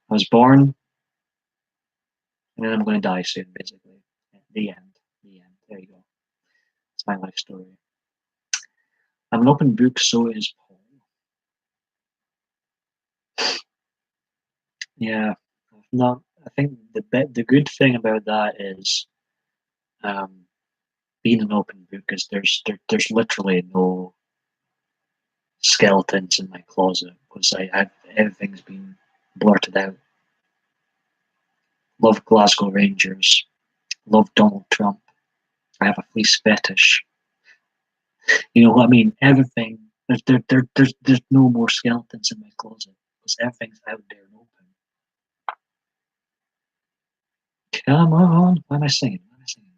I was born, and then I'm going to die soon, basically. The end. The end. There you go. It's my life story. I'm an open book, so is Paul. Yeah. Not. I think the good thing about that is being an open book is there's literally no skeletons in my closet because everything's been blurted out. Love Glasgow Rangers. Love Donald Trump. I have a fleece fetish. You know what I mean? Everything. There's no more skeletons in my closet because everything's out there and open. Come on. Why am I singing? Why am I singing?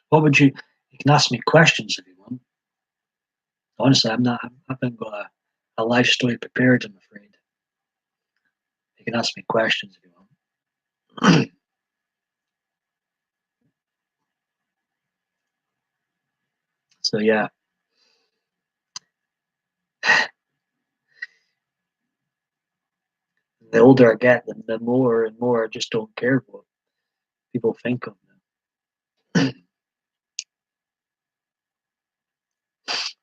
What would you? You can ask me questions if you want. Honestly, I haven't got a life story prepared. I'm afraid. You can ask me questions if you want. So yeah, the older I get, the more and more I just don't care what people think of me.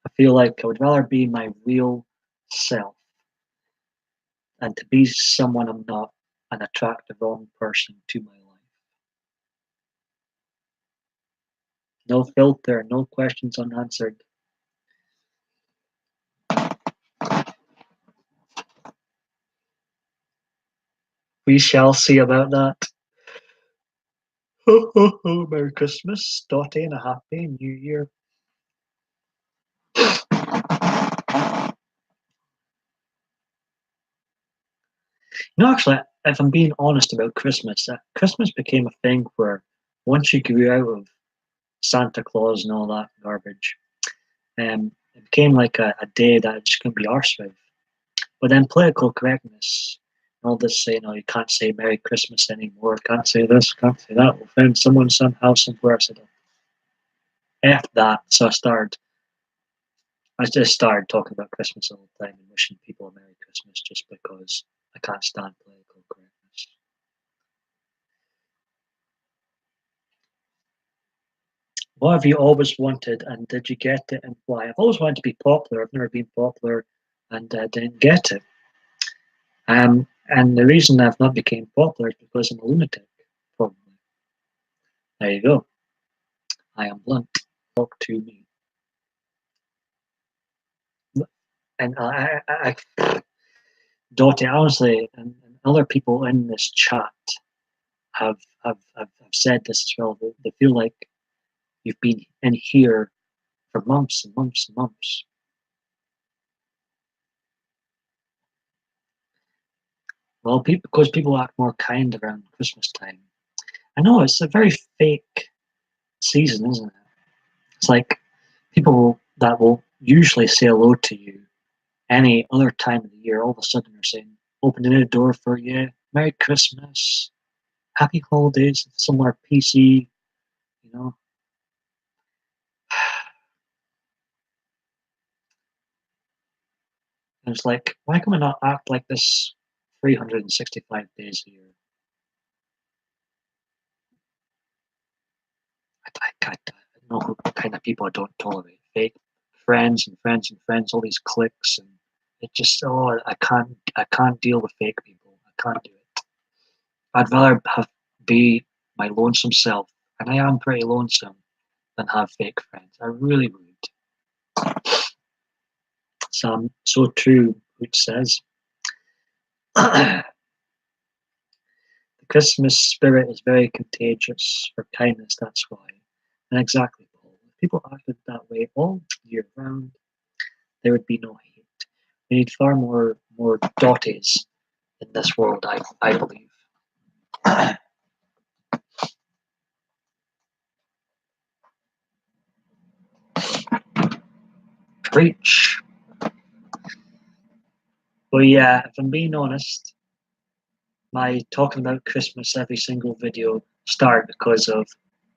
I feel like I would rather be my real self than to be someone I'm not and attract the wrong person to my life. No filter, no questions unanswered. We shall see about that. Ho ho ho, Merry Christmas, Dottie, and a Happy New Year. Actually, if I'm being honest about Christmas, Christmas became a thing where once you grew out of Santa Claus and all that garbage, it became like a day that I just couldn't be arsed with. But then political correctness and all this saying, you can't say Merry Christmas anymore, can't say this, can't say that, will offend someone somehow, somewhere. I said, F that. So I just started talking about Christmas all the time and wishing people a Merry Christmas just because I can't stand political correctness. What have you always wanted and did you get it and why? I've always wanted to be popular. I've never been popular and didn't get it. And the reason I've not become popular is because I'm a lunatic, probably. There you go. I am blunt. Talk to me. And Dottie, honestly, and other people in this chat have said this as well. They feel like you've been in here for months and months and months. Well, because people act more kind around Christmas time. I know it's a very fake season, isn't it? It's like people that will usually say hello to you any other time of the year, all of a sudden are saying, opening the door for you, Merry Christmas, Happy Holidays, somewhere PC, you know. And it's like, why can we not act like this 365 days a year? I know what kind of people I don't tolerate. Fake friends and friends and friends, all these cliques, and it just I can't deal with fake people. I can't do it. I'd rather be my lonesome self, and I am pretty lonesome, than have fake friends. I really would. So true, which says the Christmas spirit is very contagious for kindness, that's why. And exactly, Paul. If people acted that way all year round, there would be no hate. We need far more Dotties in this world, I believe. Preach. But yeah, if I'm being honest, my talking about Christmas every single video started because of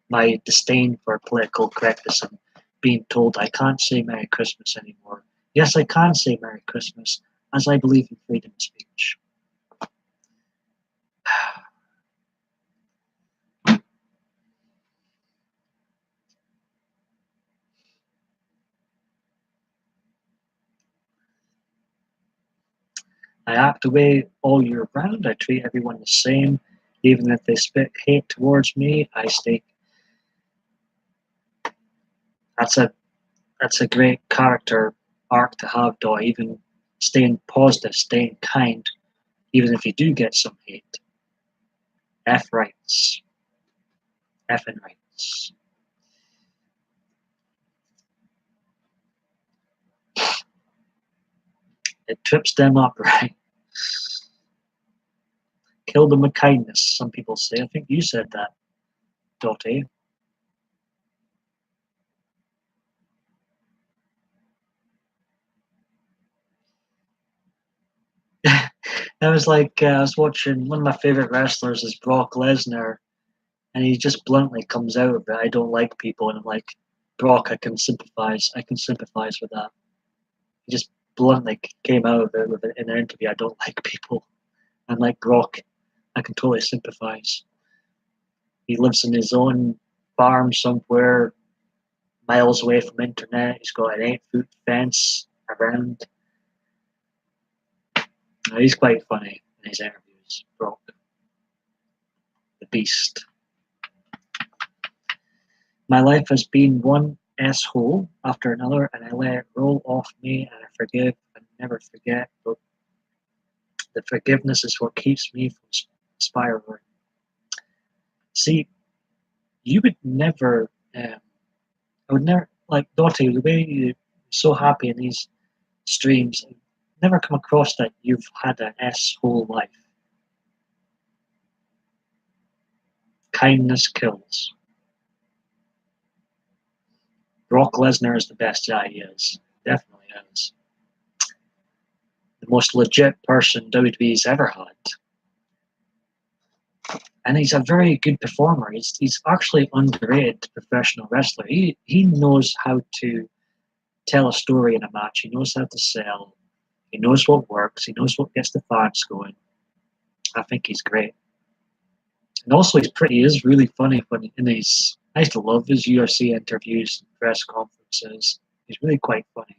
my disdain for political correctness and being told I can't say Merry Christmas anymore. Yes, I can say Merry Christmas, as I believe in freedom of speech. I act away all year round. I treat everyone the same. Even if they spit hate towards me, I stay. That's a great character arc to have, though. Even staying positive, staying kind, even if you do get some hate. F rights. Effing rights. It trips them up, right? Kill them with kindness, some people say. I think you said that, Dottie. I was like, I was watching one of my favorite wrestlers is Brock Lesnar, and he just bluntly comes out of it. I don't like people, and I'm like, Brock, I can sympathize. I can sympathize with that. He just bluntly came out of it with it in an interview. I don't like people. I'm like Brock, I can totally sympathize. He lives in his own farm somewhere, miles away from internet. He's got an 8-foot fence around. He's quite funny in his interviews, Brock, the beast. My life has been one S-hole after another, and I let it roll off me, and I forgive and never forget. But the forgiveness is what keeps me from spiraling. See, you would never, I would never, like Dottie, the way you're so happy in these streams, I've never come across that you've had an S-hole life. Kindness kills. Brock Lesnar is the best. Yeah, he is. Definitely is. The most legit person WWE's ever had. And he's a very good performer. He's actually underrated professional wrestler. He knows how to tell a story in a match. He knows how to sell. He knows what works. He knows what gets the fans going. I think he's great. And also, he is really funny when in his. I used to love his UFC interviews and press conferences. He's really quite funny.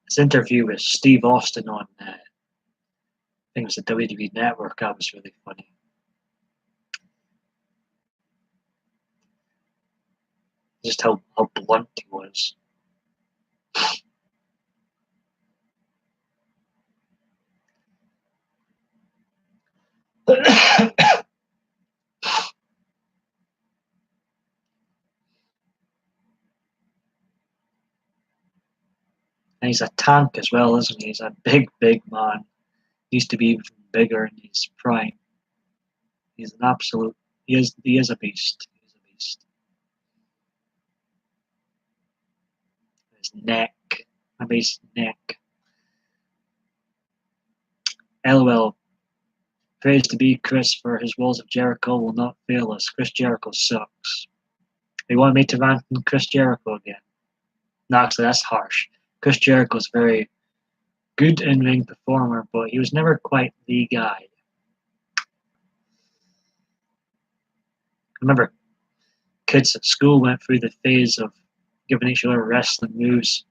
His interview with Steve Austin on, I think it was the WWE Network, that was really funny. Just how blunt he was. And he's a tank as well, isn't he? He's a big, big man. He used to be even bigger in his prime. He's an absolute. He is a beast. He's a beast. His neck. I mean, his neck. LOL. Praise to be Chris for his walls of Jericho will not fail us. Chris Jericho sucks. They want me to rant on Chris Jericho again. No, actually, that's harsh. Chris Jericho's a very good in-ring performer, but he was never quite the guy. I remember kids at school went through the phase of giving each other wrestling moves.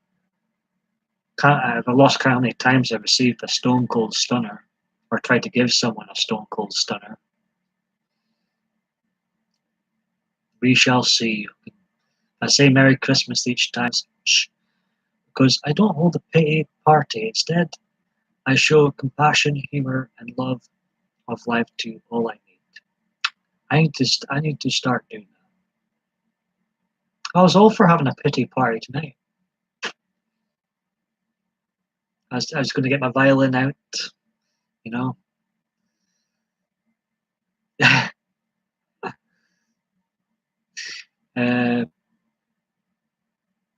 I've lost count how many times I've received a Stone Cold Stunner or tried to give someone a Stone Cold Stunner. We shall see. I say Merry Christmas each time because I don't hold a pity party. Instead, I show compassion, humor, and love of life to all I need. I need to start doing that. I was all for having a pity party tonight. I was going to get my violin out, you know.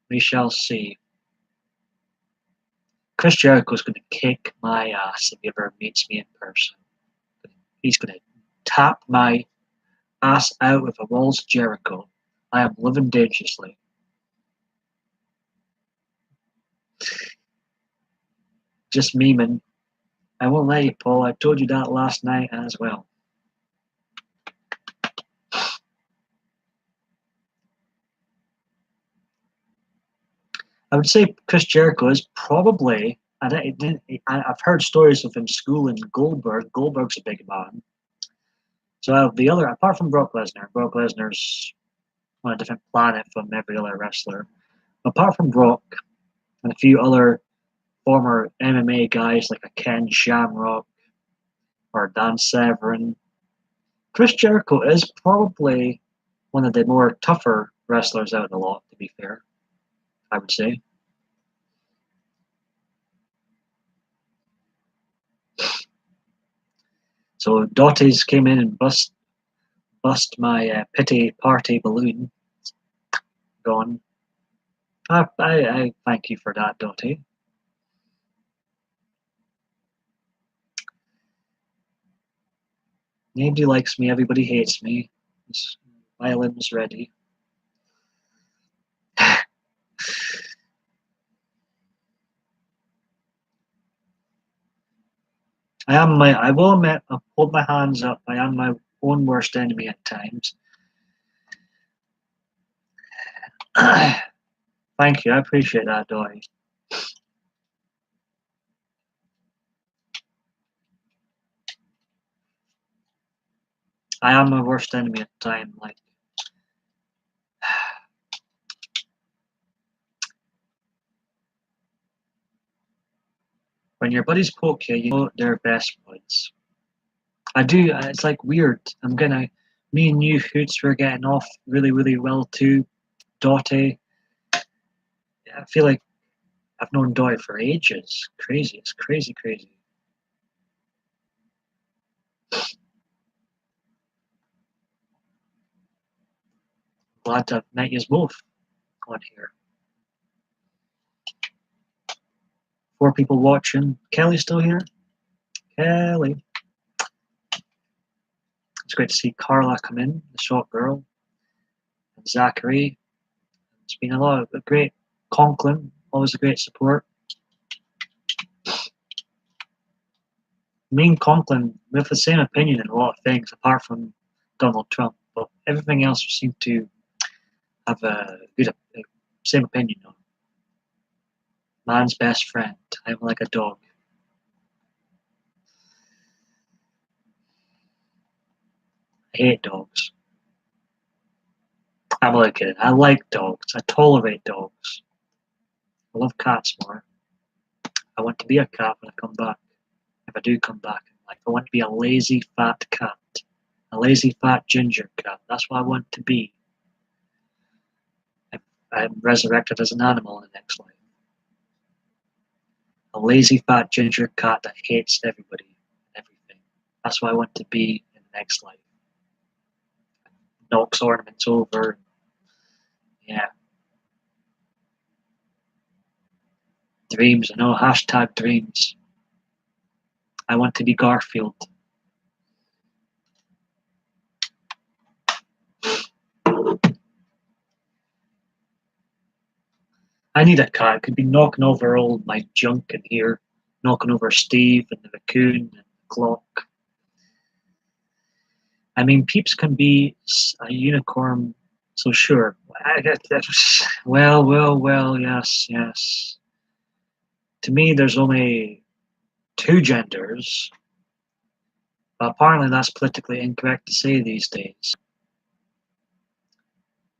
We shall see. Chris Jericho's going to kick my ass if he ever meets me in person. He's going to tap my ass out with the walls of Jericho. I am living dangerously. Just memeing. I won't let you, Paul. I told you that last night as well. I would say Chris Jericho is probably. I've heard stories of him schooling Goldberg. Goldberg's a big man. So the other, apart from Brock Lesnar's on a different planet from every other wrestler. Apart from Brock and a few other former MMA guys like a Ken Shamrock or Dan Severn, Chris Jericho is probably one of the more tougher wrestlers out of the lot, to be fair, I would say. So Dottie's came in and bust my pity party balloon. Gone. I thank you for that, Dottie. Nobody likes me, everybody hates me. This violin's ready. I will admit, I'll hold my hands up. I am my own worst enemy at times. Thank you, I appreciate that, Dory. I am my worst enemy at times. Like, when your buddies poke you, you know they're best buds. I do. It's like weird. Me and you, Hoots, we're getting off really, really well too. Dottie. I feel like I've known Dottie for ages. Crazy. It's crazy, crazy. Glad to have met you both on here. 4 people watching. Kelly's still here? Kelly. It's great to see Carla come in, the short girl. And Zachary. It's been a lot of great. Conklin, always a great support. Me and Conklin, we have the same opinion in a lot of things, apart from Donald Trump. But everything else we seem to have a good same opinion on. Man's best friend. I'm like a dog. I hate dogs. I'm only kidding. I like dogs. I tolerate dogs. I love cats more. I want to be a cat when I come back. If I do come back in life, I want to be a lazy fat cat. A lazy fat ginger cat. That's what I want to be. If I'm resurrected as an animal in the next life. A lazy fat ginger cat that hates everybody and everything. That's what I want to be in the next life. Knocks ornaments over. Yeah. Dreams, I know, hashtag dreams. I want to be Garfield. I need a cat. It could be knocking over all my junk in here, knocking over Steve and the raccoon and the clock. I mean, Peeps can be a unicorn, so sure. I get that. Well, yes. To me, there's only two genders, but apparently that's politically incorrect to say these days.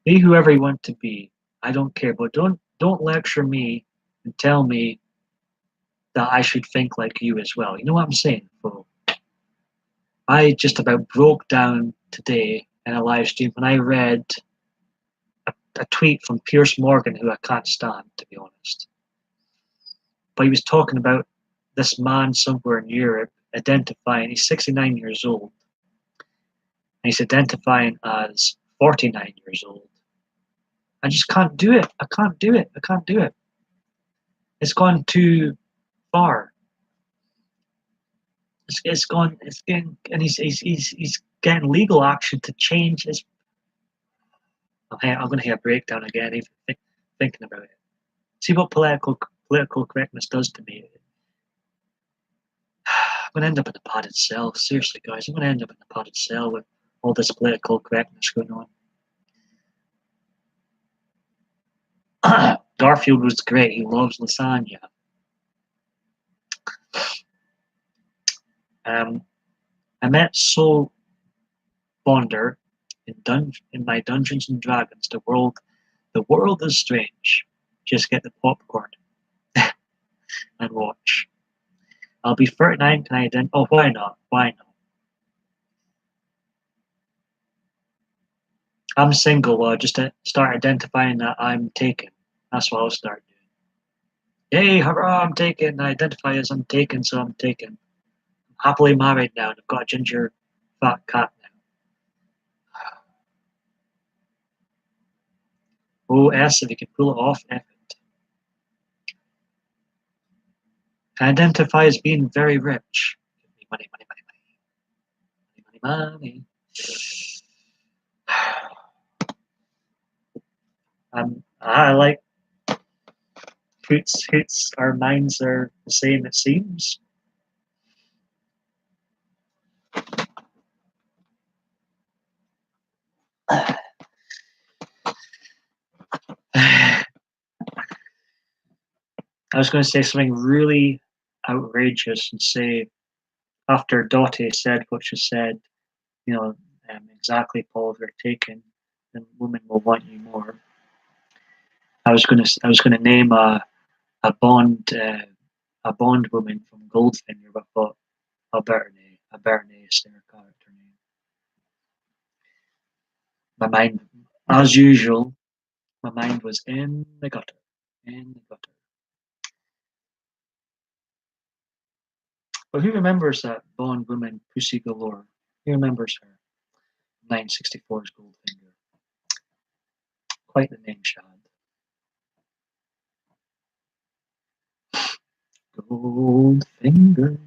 Be whoever you want to be. I don't care, but don't lecture me and tell me that I should think like you as well. You know what I'm saying, Flo? I just about broke down today in a live stream when I read a tweet from Piers Morgan, who I can't stand, to be honest. But he was talking about this man somewhere in Europe identifying, he's 69 years old, and he's identifying as 49 years old. I just can't do it. I can't do it. It's gone too far. It's gone. It's getting, and he's getting legal action to change his. I'm going to hear a breakdown again, even thinking about it. See what political correctness does to me. I'm going to end up in a padded cell. Seriously, guys, I'm going to end up in a padded cell with all this political correctness going on. Garfield was great. He loves lasagna. I met Soul Bonder in my Dungeons and Dragons. The world is strange. Just get the popcorn and watch. I'll be 39. Can I identify? Oh, why not? Why not? I'm single. Just to start identifying that I'm taken. That's what I'll start doing. Yay, hurrah, I'm taken. I identify as I'm taken, so I'm taken. I'm happily married now, and I've got a ginger fat cat now. Oh, S, if you can pull it off, F it. I identify as being very rich. Give me money. I like hoots. Our minds are the same, it seems. I was going to say something really outrageous and say, after Dottie said what she said, exactly, Paul, if you're taken, then women will want you more. I was going to name a Bond woman from Goldfinger, but I thought a better name is their character name. My mind, as usual, my mind was in the gutter. But who remembers that Bond woman, Pussy Galore? Who remembers her? 964's Goldfinger. Quite the name, Shad. Goldfinger.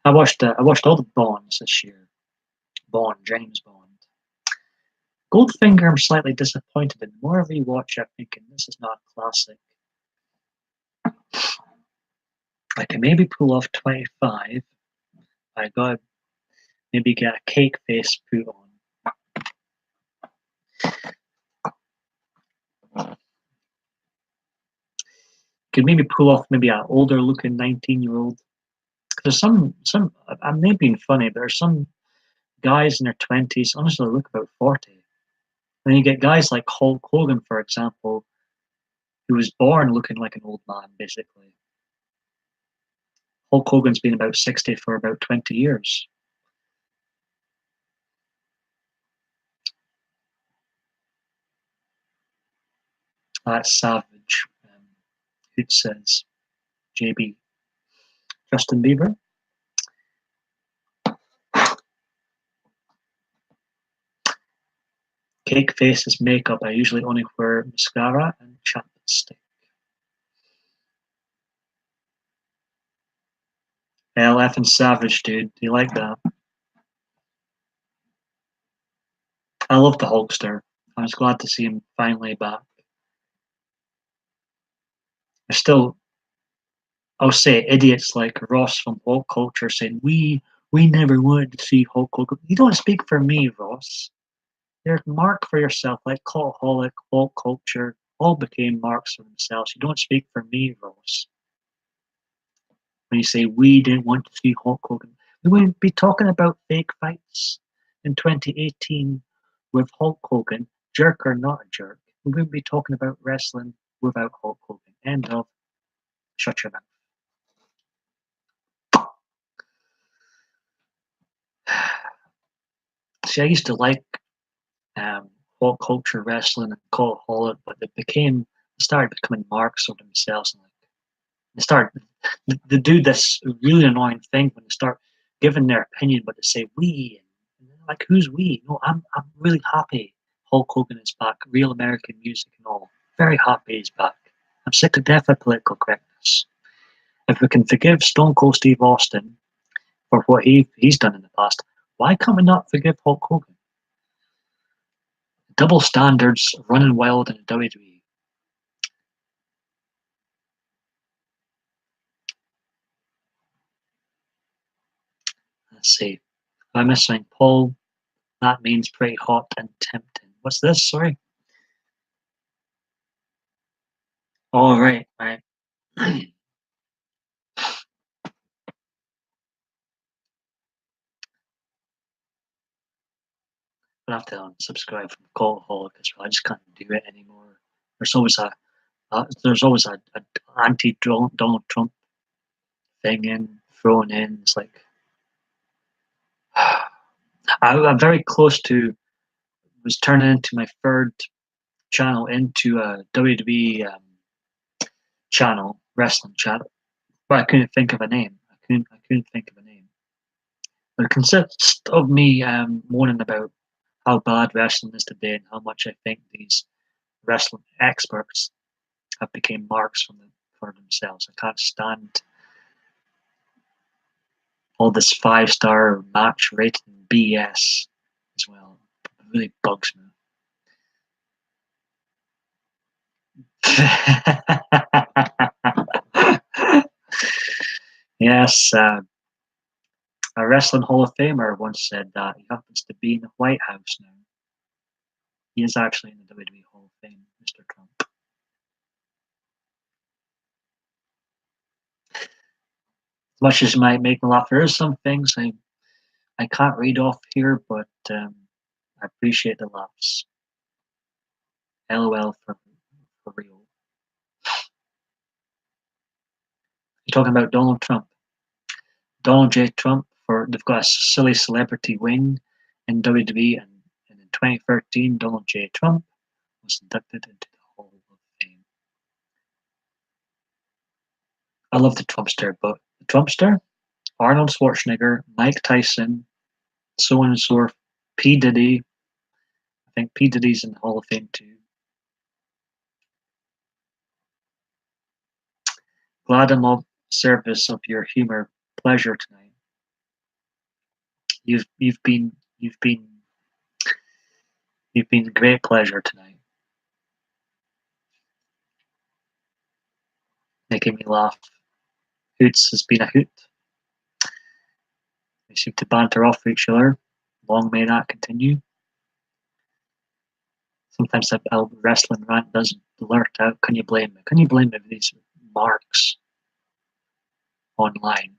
I watched all the Bonds this year. James Bond. Goldfinger, I'm slightly disappointed in. The more I rewatch, I'm thinking this is not classic. I can maybe pull off 25. I gotta maybe get a cake face put on. could maybe pull off maybe an older looking 19-year-old. There's some I'm maybe being funny, but there's some guys in their 20s, honestly, look about 40. And you get guys like Hulk Hogan, for example, who was born looking like an old man, basically. Hulk Hogan's been about 60 for about 20 years. That's savage. Who says? JB. Justin Bieber. Cake face is makeup. I usually only wear mascara and chapstick. LF and Savage, dude. Do you like that? I love the Hulkster. I was glad to see him finally back. I still, I'll say idiots like Ross from Hulk Culture saying, we never wanted to see Hulk Hogan. You don't speak for me, Ross. You're mark for yourself, like Cultaholic, Hulk Culture, all became marks for themselves. You don't speak for me, Ross. When you say we didn't want to see Hulk Hogan, we wouldn't be talking about fake fights in 2018 with Hulk Hogan, jerk or not a jerk. We wouldn't be talking about wrestling without Hulk Hogan. End of. Shut your mouth. See, I used to like Hulk Culture wrestling and Cultaholic, but they started becoming marks of themselves. And they started, they do this really annoying thing when they start giving their opinion, but they say we. Like, who's we? No, I'm really happy Hulk Hogan is back. Real American music and all. Very happy he's back. I'm sick to death of political correctness. If we can forgive Stone Cold Steve Austin for what he's done in the past, why can't we not forgive Hulk Hogan? Double standards running wild in the WWE. Let's see. I'm missing Paul. That means pretty hot and tempting. What's this? Sorry. Oh, right. I'll have to unsubscribe from Cultaholic as well. I just can't do it anymore. There's always a anti Donald Trump thing thrown in. It's like I'm very close to was turning into my third channel into a WWE channel, wrestling channel, but I couldn't think of a name. I couldn't think of a name. But it consists of me moaning about how bad wrestling is today and how much I think these wrestling experts have become marks for themselves. I can't stand all this 5-star match rating BS as well. It really bugs me. Yes, a wrestling Hall of Famer once said that he happens to be in the White House now. He is actually in the WWE Hall of Fame, Mr. Trump. As much as it might make me laugh, there is some things I can't read off here, but I appreciate the laughs. LOL for real. You're talking about Donald Trump. Donald J. Trump, they've got a silly celebrity wing in WWE, and in 2013, Donald J. Trump was inducted into the Hall of Fame. I love the Trumpster, but the Trumpster, Arnold Schwarzenegger, Mike Tyson, so on and so forth, P. Diddy. I think P. Diddy's in the Hall of Fame too. Glad I'm of service of your humor pleasure tonight. You've been a great pleasure tonight. Making me laugh. Hoots has been a hoot. We seem to banter off each other. Long may that continue. Sometimes that wrestling rant doesn't blurt out. Can you blame me? Can you blame me for these marks online.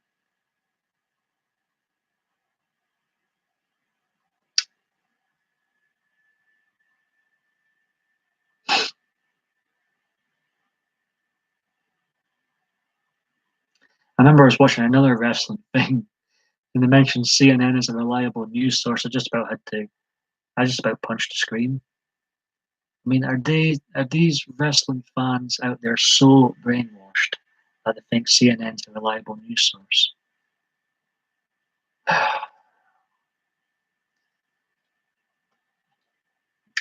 I remember I was watching another wrestling thing, and they mentioned CNN as a reliable news source. I just about punched the screen. I mean, are these wrestling fans out there so brainwashed that they think CNN's a reliable news source?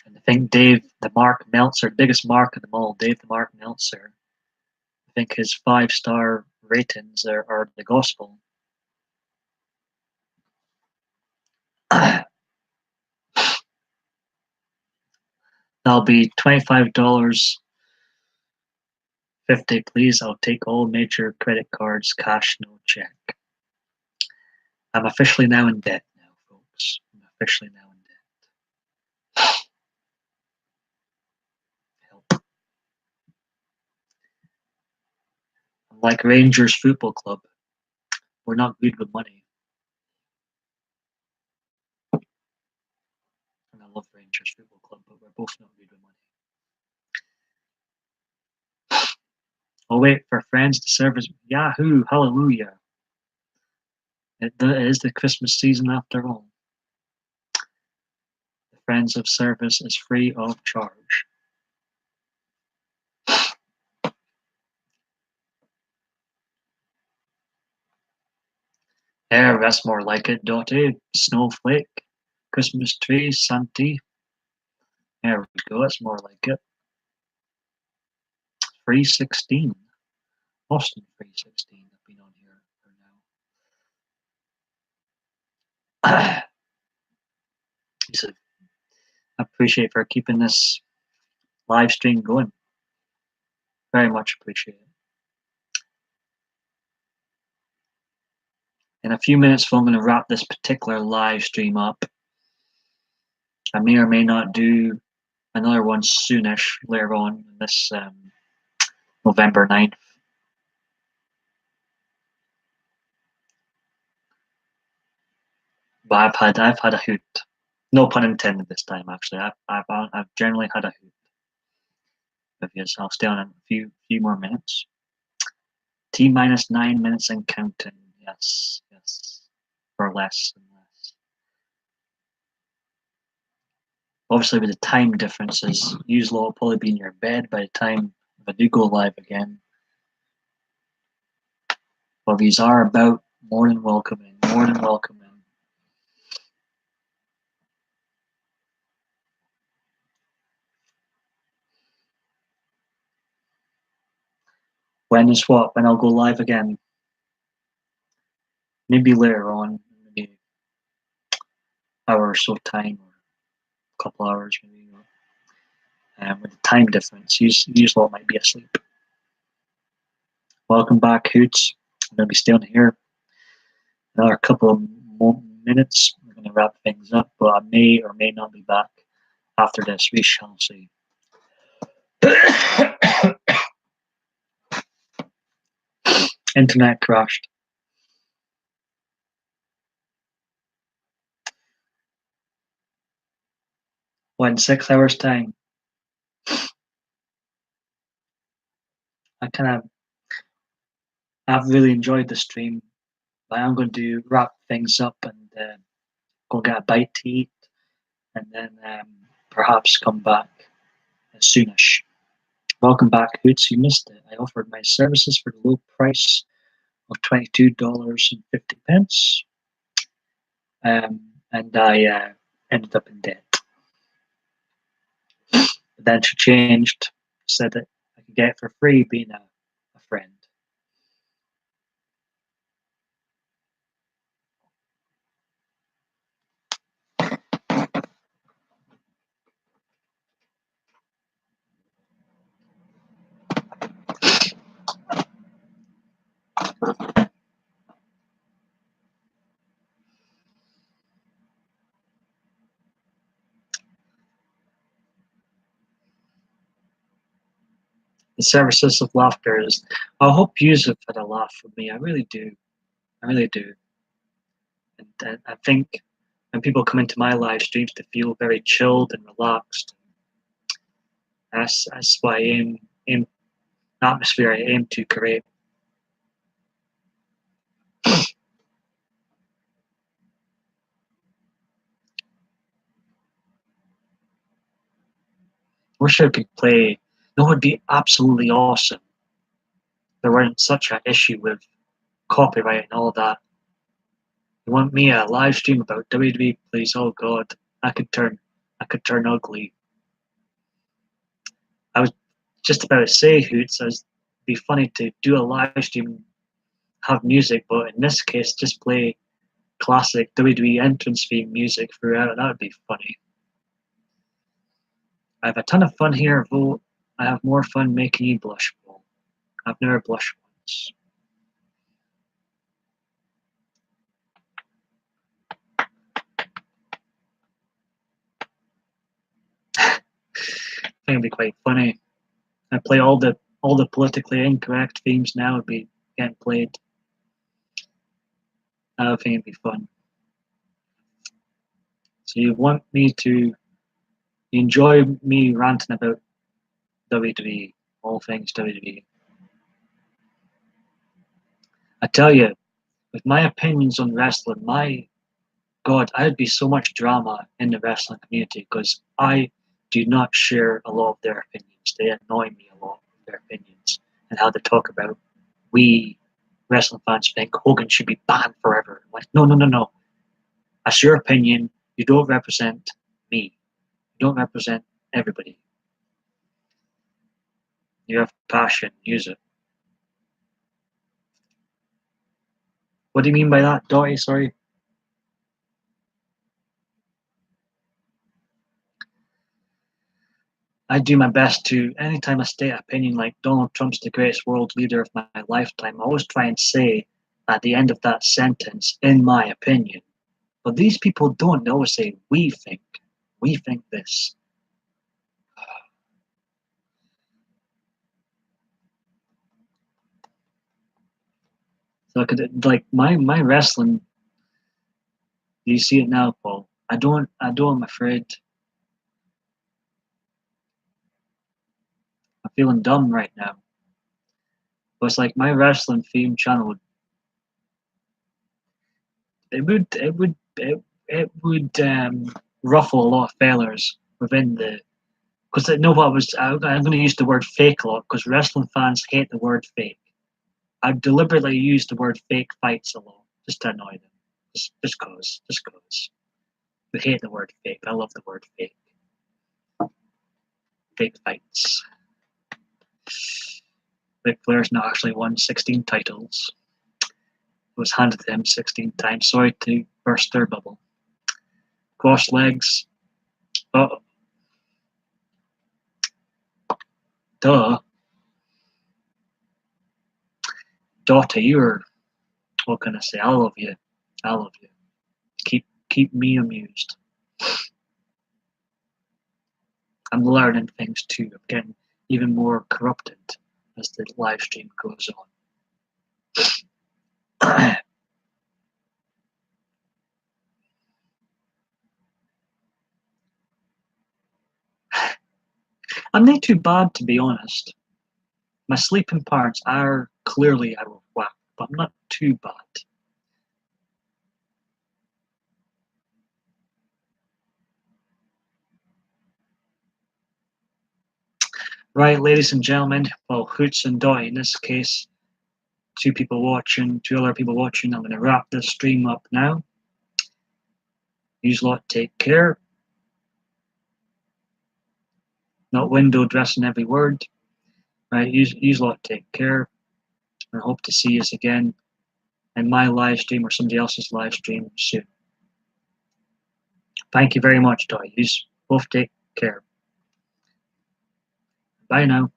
And I think Dave the Mark Meltzer, biggest mark of them all, Dave the Mark Meltzer, I think his 5-star ratings are the gospel. That'll be $25.50, please. I'll take all major credit cards, cash, no check. I'm officially now in debt now, folks. I'm officially now in debt. Help. Like Rangers Football Club, we're not good with money. And I love Rangers Football Club, but we're both not good with money. I'll wait for friends to serve as Yahoo! Hallelujah! It is the Christmas season after all. The Friends of Service is free of charge. Yeah, that's more like it, Dottie. Snowflake, Christmas tree, Santy. There we go, it's more like it. 316. Austin 316. I've been on here for now. He said, I appreciate for keeping this live stream going. Very much appreciate it. In a few minutes, I'm going to wrap this particular live stream up. I may or may not do another one soonish later on this November 9th. But I've had a hoot. No pun intended this time. Actually, I've generally had a hoot. But yes, I'll stay on in a few more minutes. T-minus 9 minutes and counting. Yes, or less and less. Obviously, with the time differences, usually I'll probably be in your bed by the time if I do go live again. Well, these are about more than welcoming. More than welcoming. When is what? When I'll go live again? Maybe later on, maybe hour or so time, or a couple hours maybe. With the time difference, usually might be asleep. Welcome back, Hoots. I'm going to be staying here another couple of minutes. We're going to wrap things up, but I may or may not be back after this. We shall see. Internet crashed. What, in 6 hours' time? I've really enjoyed the stream. But I'm going to wrap things up and go get a bite to eat, and then perhaps come back soonish. Welcome back, Hoots. You missed it. I offered my services for the low price of $22.50. And I ended up in debt. But then she changed, said that I could get it for free being a friend. The services of laughter is. I hope you have had a laugh from me. I really do. I really do. And I think when people come into my live streams to feel very chilled and relaxed, that's what I aim atmosphere I aim to create. Wish I could play. No, it would be absolutely awesome. There weren't such an issue with copyright and all that. You want me a live stream about WWE, please? Oh God, I could turn ugly. I was just about to say, Hoots, it'd be funny to do a live stream, have music, but in this case, just play classic WWE entrance theme music throughout. That would be funny. I have a ton of fun here, Vote. I have more fun making you blush, Vote. I've never blushed once. I think it'd be quite funny. I play all the politically incorrect themes now would be getting played. I think it'd be fun. So you enjoy me ranting about WWE, all things WWE. I tell you, with my opinions on wrestling, my God, I'd be so much drama in the wrestling community because I do not share a lot of their opinions. They annoy me a lot with their opinions and how they talk about we wrestling fans think Hogan should be banned forever. Like, no, no, no, no. That's your opinion. You don't represent me. You don't represent everybody. You have passion. Use it. What do you mean by that, Dottie? Sorry. I do my best to, anytime I state an opinion like Donald Trump's the greatest world leader of my lifetime, I always try and say at the end of that sentence, in my opinion. But these people don't. They always say, we think this. So like my wrestling, you see it now, Paul. I'm afraid. I'm feeling dumb right now. But it's like my wrestling theme channel, it would ruffle a lot of feathers within the. Because no, what was I'm going to use the word fake a lot because wrestling fans hate the word fake. I deliberately use the word fake fights a lot just to annoy them. Just cause. They hate the word fake. I love the word fake. Fake fights. Ric Flair's not actually won 16 titles. It was handed to him 16 times. Sorry to burst their bubble. Cross legs. Oh, duh. Daughter, you're. What can I say? I love you. I love you. Keep me amused. I'm learning things too. I'm getting even more corrupted as the live stream goes on. I'm not too bad, to be honest. My sleeping parts are clearly out of whack, but I'm not too bad. Right, ladies and gentlemen, well, Hoots and Dottie in this case, two other people watching. I'm going to wrap this stream up now. Use lot, take care. Not window dressing every word. Right, use lot, take care. I hope to see you again in my live stream or somebody else's live stream soon. Thank you very much, Dottie. Use both take care. Bye now.